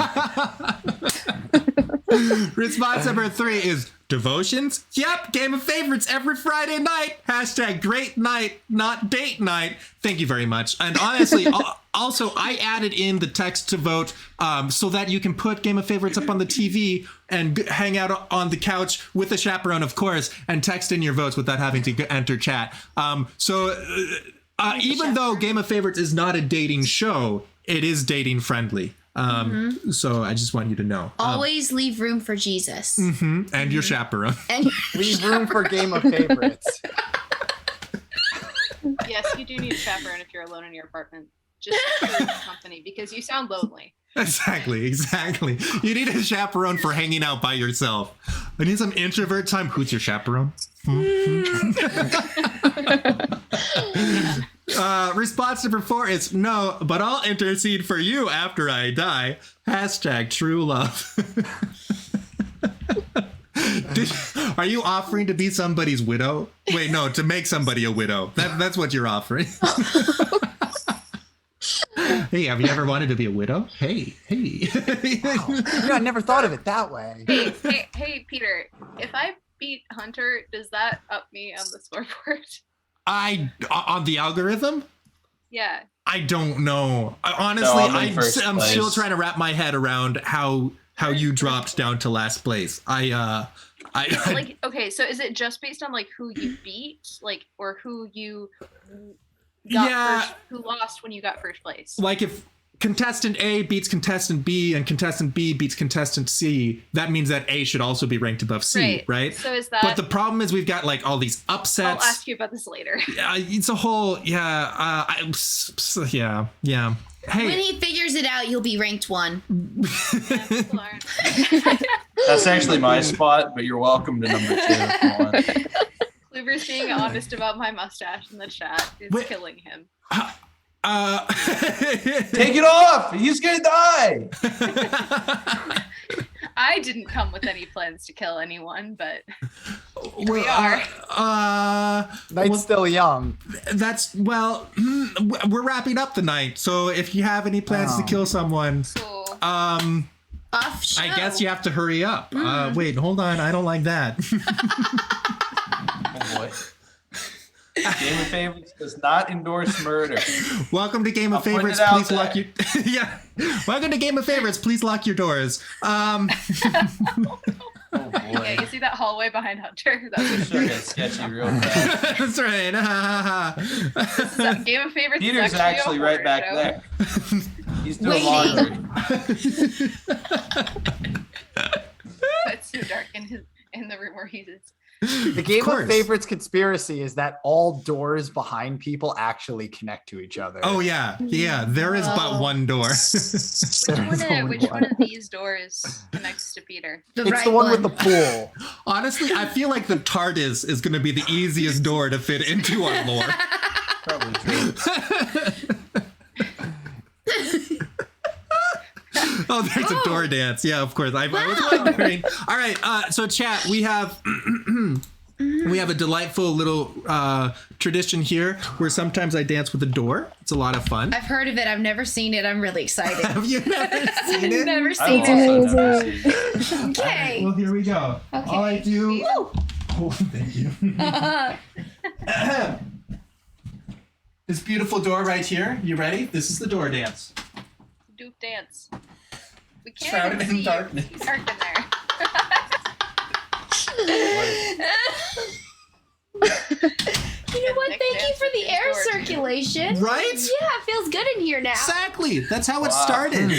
Speaker 3: response number 3 is devotions. Yep, game of favorites every Friday night. Hashtag great night, not date night. Thank you very much. And honestly, also I added in the text to vote so that you can put game of favorites up on the TV and hang out on the couch with a chaperone, of course, and text in your votes without having to enter chat. Even though Game of Favorites is not a dating show, it is dating friendly. So I just want you to know.
Speaker 1: Always leave room for Jesus.
Speaker 3: And your chaperone.
Speaker 1: And
Speaker 4: Leave room for Game of Favorites.
Speaker 6: Yes, you do need a chaperone if you're alone in your apartment. Just for company, because you sound lonely.
Speaker 3: Exactly. You need a chaperone for hanging out by yourself. I need some introvert time. Who's your chaperone? Response number 4 is no, but I'll intercede for you after I die. Hashtag true love. Are you offering to be somebody's widow? Wait, no, to make somebody a widow. That's what you're offering. Hey, have you ever wanted to be a widow? Hey.
Speaker 4: Wow. I never thought of it that way.
Speaker 6: Hey, Peter, if I beat Hunter, does that up me on the scoreboard?
Speaker 3: On the algorithm?
Speaker 6: Yeah.
Speaker 3: I don't know. Honestly,
Speaker 2: No, I'm in first
Speaker 3: I'm
Speaker 2: place.
Speaker 3: still trying to wrap my head around how you dropped down to last place.
Speaker 6: Like, okay, so is it just based on like who you beat, like, or who you got who lost when you got first place?
Speaker 3: Like if contestant A beats contestant B and contestant B beats contestant C, that means that A should also be ranked above C, right?
Speaker 6: So is that?
Speaker 3: But the problem is we've got like all these upsets.
Speaker 6: I'll ask you about this later.
Speaker 3: It's a whole yeah. Hey,
Speaker 1: when he figures it out, you'll be ranked 1.
Speaker 2: That's actually my spot, but you're welcome to number 2 if you want.
Speaker 6: Kluber's being honest about my mustache in the chat is
Speaker 3: Wait.
Speaker 6: killing him.
Speaker 2: Take it off! He's gonna die!
Speaker 6: I didn't come with any plans to kill anyone, but
Speaker 3: we
Speaker 6: are.
Speaker 4: Night's still young.
Speaker 3: We're wrapping up the night. So if you have any plans to kill someone,
Speaker 6: cool.
Speaker 1: Off show.
Speaker 3: I guess you have to hurry up. Wait, hold on. I don't like that.
Speaker 2: Oh boy. Game of Favorites does not endorse murder.
Speaker 3: Welcome to Game of
Speaker 2: I'll point
Speaker 3: Favorites.
Speaker 2: it out
Speaker 3: Please
Speaker 2: there.
Speaker 3: lock your yeah. Welcome to Game of Favorites. Please lock your doors.
Speaker 2: Oh boy.
Speaker 6: Yeah, you see that hallway behind Hunter? That's
Speaker 2: This sure gets sketchy real fast.
Speaker 3: That's right.
Speaker 6: what Game of Favorites. is
Speaker 2: Peter's actually
Speaker 6: a
Speaker 2: right
Speaker 6: horror
Speaker 2: back
Speaker 6: show.
Speaker 2: there. He's doing
Speaker 1: Waiting.
Speaker 2: laundry.
Speaker 6: It's so dark in the room where he is.
Speaker 4: The Game
Speaker 3: course.
Speaker 4: of Favorites conspiracy is that all doors behind people actually connect to each other.
Speaker 3: Oh yeah. There is but one door.
Speaker 6: Which one of these doors connects to Peter?
Speaker 4: It's the one with the pool.
Speaker 3: Honestly, I feel like the TARDIS is going to be the easiest door to fit into our lore.
Speaker 2: Probably true.
Speaker 3: Oh, there's a door dance. Yeah, of course. I was wondering. All right. So chat, we have we have a delightful little tradition here where sometimes I dance with a door. It's a lot of fun.
Speaker 1: I've heard of it. I've never seen it. I'm really excited.
Speaker 3: Have you never seen it?
Speaker 1: Never
Speaker 4: It's
Speaker 1: seen it.
Speaker 4: amazing.
Speaker 1: Okay.
Speaker 3: Well, here we go.
Speaker 1: Okay.
Speaker 3: All I do.
Speaker 1: Woo.
Speaker 3: Oh, thank you. This beautiful door right here. You ready? This is the door dance.
Speaker 6: Duke dance. We can't
Speaker 3: Shrouded
Speaker 6: even
Speaker 3: in
Speaker 6: see
Speaker 3: darkness.
Speaker 6: you. It's dark in there.
Speaker 1: You know what?
Speaker 6: Nick
Speaker 1: Thank you
Speaker 6: dance
Speaker 1: for the
Speaker 6: with
Speaker 1: air
Speaker 6: his door.
Speaker 1: circulation.
Speaker 3: Right?
Speaker 1: Yeah, it feels good in here now.
Speaker 3: Exactly. That's how it
Speaker 2: Wow.
Speaker 3: started.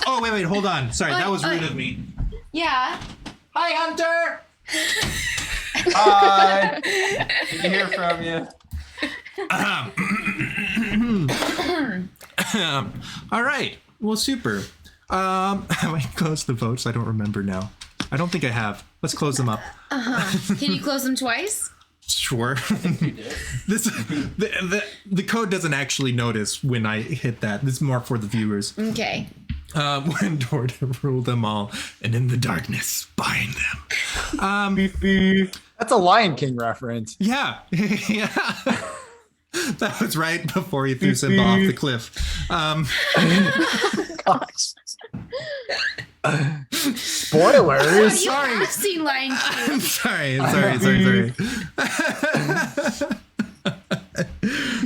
Speaker 3: Oh, wait. Hold on. Sorry, that was rude of me.
Speaker 1: Yeah.
Speaker 3: Hi, Hunter.
Speaker 2: Hi. Good to hear from you.
Speaker 3: All right. Well, super. Have I closed the votes? I don't remember now. I don't think I have. Let's close them up.
Speaker 1: Can you close them twice?
Speaker 3: Sure.
Speaker 2: You did.
Speaker 3: The code doesn't actually notice when I hit that. This is more for the viewers.
Speaker 1: Okay.
Speaker 3: When Dorda ruled them all, and in the darkness bind them.
Speaker 4: That's a Lion King reference.
Speaker 3: Yeah, yeah. That was right before he threw Simba off the cliff.
Speaker 4: Gosh. Spoilers.
Speaker 1: You have seen Lion King.
Speaker 3: I'm sorry.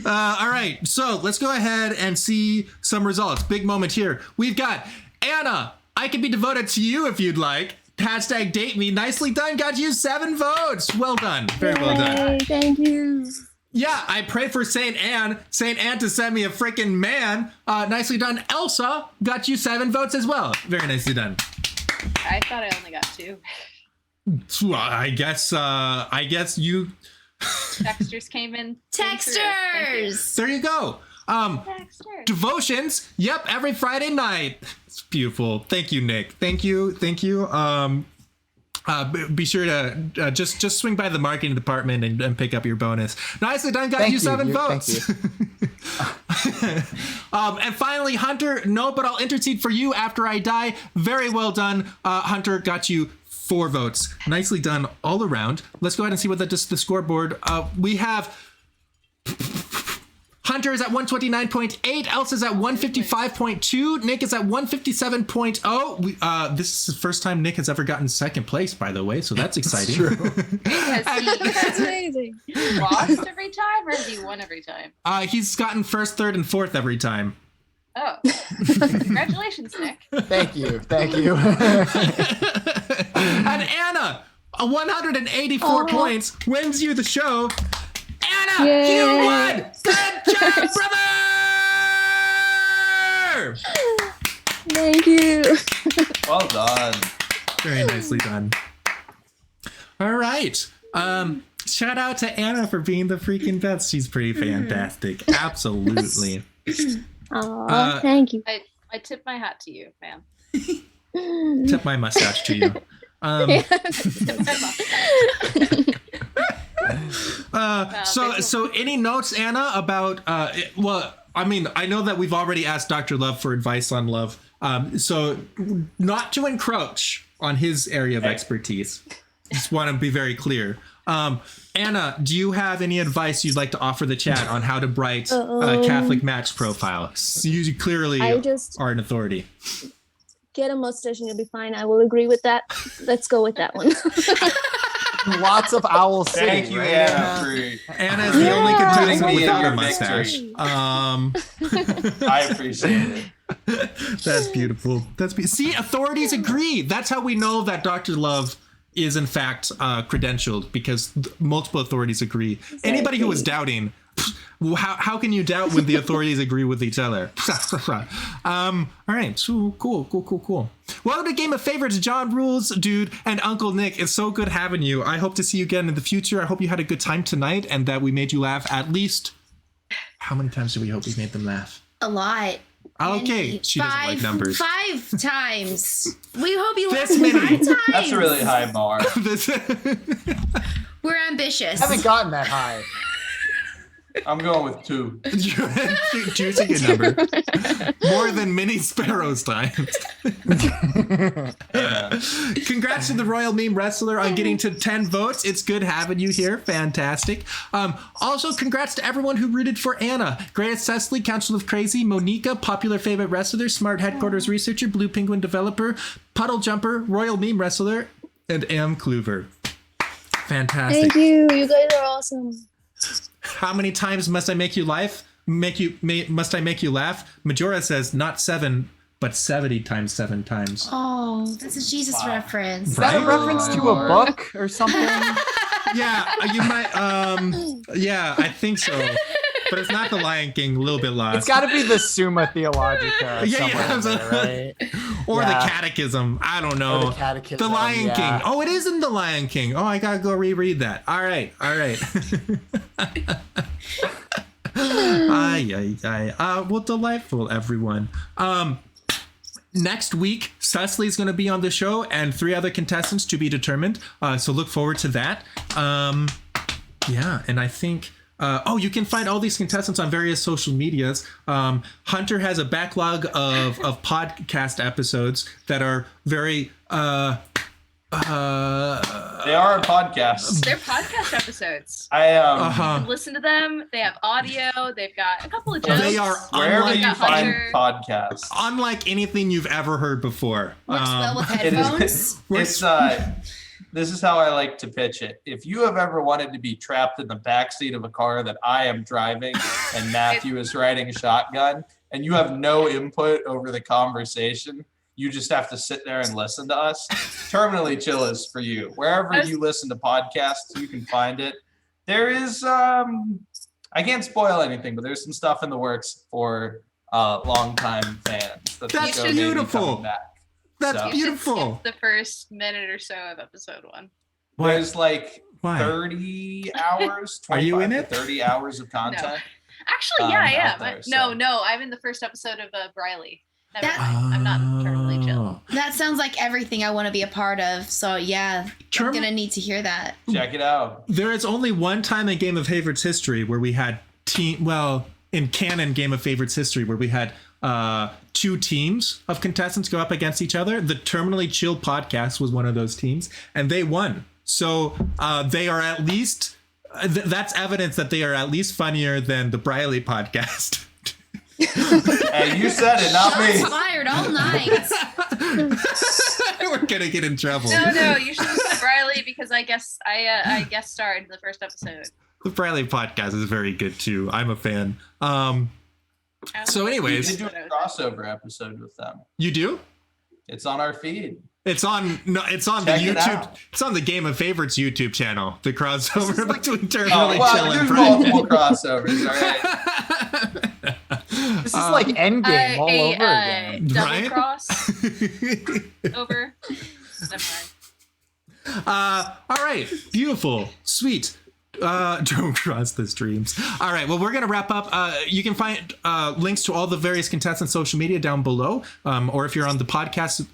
Speaker 3: All right, so let's go ahead and see some results. Big moment here. We've got Anna. I can be devoted to you if you'd like. Hashtag date me. Nicely done. Got you 7 votes. Well done. Very well done.
Speaker 5: Yay, thank you.
Speaker 3: Yeah, I pray for Saint Anne to send me a freaking man. Nicely done. Elsa got you 7 votes as well. Very nicely done.
Speaker 6: I thought I only got 2.
Speaker 3: Well, I guess you.
Speaker 6: Texters came in.
Speaker 1: Texters.
Speaker 3: There you go.
Speaker 6: Texters.
Speaker 3: Devotions. Yep, every Friday night. It's beautiful. Thank you, Nick. Thank you. Be sure to just swing by the marketing department and pick up your bonus. Nicely done. Got you 7 votes.
Speaker 4: Thank you.
Speaker 3: And finally, Hunter. No, but I'll intercede for you after I die. Very well done, Hunter. Got you 4 votes. Nicely done all around. Let's go ahead and see what the scoreboard. We have Hunter is at 129.8. Elsa's at 155.2. Nick is at 157.0. This is the first time Nick has ever gotten second place, by the way, so that's exciting.
Speaker 5: That's amazing.
Speaker 6: Lost every time, or has he won every time?
Speaker 3: He's gotten first, third, and fourth every time.
Speaker 6: Oh, congratulations, Nick.
Speaker 4: Thank you.
Speaker 3: And Anna, 184 points, wins you the show. Anna,
Speaker 5: Yay.
Speaker 3: you won! Good job, brother!
Speaker 5: Thank you.
Speaker 2: Well done.
Speaker 3: Very nicely done. All right. Shout out to Anna for being the freaking best. She's pretty fantastic. Absolutely.
Speaker 5: Aw, thank you.
Speaker 6: I tip my hat to you, ma'am.
Speaker 3: Tip my mustache to you. So any notes, Anna, about well, I mean, I know that we've already asked Dr. Love for advice on love. So not to encroach on his area of expertise. Just want to be very clear. Anna, do you have any advice you'd like to offer the chat on how to write a Catholic Match profile? You clearly are an authority.
Speaker 5: Get a mustache and you'll be fine. I will agree with that. Let's go with that one.
Speaker 4: Lots of Owl City.
Speaker 2: Thank you,
Speaker 4: right?
Speaker 2: Anna.
Speaker 3: Anna is the only contestant
Speaker 2: Me
Speaker 3: without a
Speaker 2: and your
Speaker 3: mustache.
Speaker 2: I appreciate it.
Speaker 3: That's beautiful. See, authorities agree. That's how we know that Dr. Love is in fact credentialed, because multiple authorities agree. Anybody who was doubting, how can you doubt when the authorities agree with each other? All right, so cool. Welcome to Game of Favorites, John Rules, dude, and Uncle Nick. It's so good having you. I hope to see you again in the future. I hope you had a good time tonight and that we made you laugh at least. How many times do we hope we made them laugh?
Speaker 1: A lot.
Speaker 3: Okay, she doesn't like numbers.
Speaker 1: 5 times. We hope you
Speaker 3: This
Speaker 1: laughed
Speaker 3: many.
Speaker 1: 5 times.
Speaker 2: That's a really high bar.
Speaker 3: This-
Speaker 1: We're ambitious.
Speaker 4: Haven't gotten that high.
Speaker 2: I'm going with 2.
Speaker 3: Two's a good number. More than many sparrows times. Congrats to the Royal Meme Wrestler on getting to 10 votes. It's good having you here. Fantastic. Also, congrats to everyone who rooted for Anna. Greatest Cecily, Council of Crazy, Monica, Popular Favorite Wrestler, Smart Headquarters Researcher, Blue Penguin Developer, Puddle Jumper, Royal Meme Wrestler, and Am Kluver. Fantastic.
Speaker 5: Thank you. You guys are awesome.
Speaker 3: How many times must I make you laugh? Must I make you laugh? Majora says not 7, but 70 times 7 times.
Speaker 1: Oh, that's a Jesus reference.
Speaker 4: Is that a reference to a book or something?
Speaker 3: Yeah, you might. Yeah, I think so. But it's not the Lion King. A little bit lost.
Speaker 4: It's got to be the Summa Theologica.
Speaker 3: Yeah,
Speaker 4: There, right?
Speaker 3: Or the Catechism. I don't know.
Speaker 4: Or the Catechism,
Speaker 3: The Lion King. Oh, it is in the Lion King. Oh, I gotta go reread that. All right. Well, delightful, everyone. Next week, Cecily's going to be on the show and 3 other contestants to be determined. So look forward to that. Yeah, and I think... you can find all these contestants on various social medias. Hunter has a backlog of podcast episodes that are very...
Speaker 2: They are podcasts.
Speaker 6: They're podcast episodes.
Speaker 2: I
Speaker 6: You can listen to them. They have audio. They've got a couple of jokes.
Speaker 3: They are
Speaker 2: wherever
Speaker 3: unlike,
Speaker 2: you find podcasts.
Speaker 3: unlike anything you've ever heard before.
Speaker 1: Works well with
Speaker 2: It
Speaker 1: headphones.
Speaker 2: is, this is how I like to pitch it. If you have ever wanted to be trapped in the backseat of a car that I am driving and Matthew is riding a shotgun, and you have no input over the conversation, you just have to sit there and listen to us. Terminally Chill is for you. Wherever you listen to podcasts, you can find it. There is, I can't spoil anything, but there's some stuff in the works for longtime fans.
Speaker 3: That's beautiful. That's beautiful.
Speaker 6: The first minute or so of episode 1.
Speaker 2: There's like
Speaker 3: Why?
Speaker 2: 30 hours,
Speaker 3: Are you in
Speaker 2: 25
Speaker 3: it?
Speaker 2: to 30 hours of content.
Speaker 6: Actually, yeah, I
Speaker 2: out
Speaker 6: am.
Speaker 2: there, so.
Speaker 6: No, I'm in the first episode of Briley. Never mind. I'm not terminally chill.
Speaker 1: That sounds like everything I want to be a part of. So yeah, I'm gonna need to hear that.
Speaker 2: Check it out.
Speaker 3: There is only one time in Game of Favorites history where we had in canon Game of Favorites history where we had 2 teams of contestants go up against each other. The Terminally Chill podcast was one of those teams, and they won. So they are at least that's evidence that they are at least funnier than the Briley podcast.
Speaker 2: Hey, you said it, not me.
Speaker 1: Shots fired all night.
Speaker 3: We're gonna get in trouble.
Speaker 6: No, you should listen to Briley because I guest starred in the first episode.
Speaker 3: The Briley podcast is very good too. I'm a fan. So
Speaker 2: We
Speaker 3: anyways,
Speaker 2: did do a crossover episode with them.
Speaker 3: you do?
Speaker 2: It's on our feed.
Speaker 3: It's on the
Speaker 2: Check it
Speaker 3: YouTube.
Speaker 2: out.
Speaker 3: It's on the Game of Favorites YouTube channel. The crossover between
Speaker 2: Oh,
Speaker 3: Terminally
Speaker 2: well,
Speaker 3: Chill and
Speaker 2: there's
Speaker 3: Briley.
Speaker 2: multiple crossovers, all right?
Speaker 4: This is like Endgame all over again.
Speaker 6: Double
Speaker 3: Right?
Speaker 6: cross over. Never mind.
Speaker 3: All right, beautiful, sweet. Don't cross the streams. All right, well, we're gonna wrap up. You can find links to all the various contestants' social media down below, or if you're on the podcast,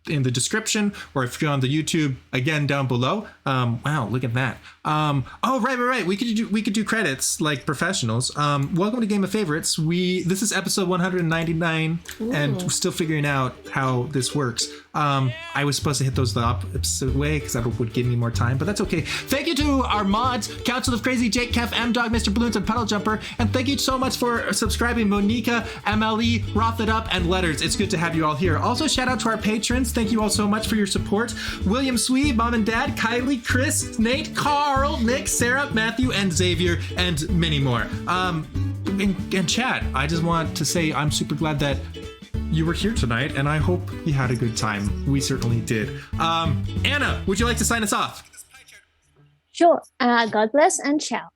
Speaker 3: in the description, or if you're on the YouTube, again down below. Wow, look at that. Oh, right. We could do credits like professionals. Welcome to Game of Favorites. This is episode 199, and we're still figuring out how this works. I was supposed to hit those the opposite way because that would give me more time, but that's okay. Thank you to our mods, Council of Crazy, Jake, Kev, M-Dog, Mr. Balloons, and Puddle Jumper, and thank you so much for subscribing, Monica, MLE, Roth It Up, and Letters. It's good to have you all here. Also, shout out to our patrons. Thank you all so much for your support. William Swee, Mom and Dad, Kylie, Chris, Nate, Carl, Nick, Sarah, Matthew, and Xavier, and many more. And Chad, I just want to say I'm super glad that you were here tonight, and I hope you had a good time. We certainly did. Anna, would you like to sign us off?
Speaker 5: Sure. God bless and ciao.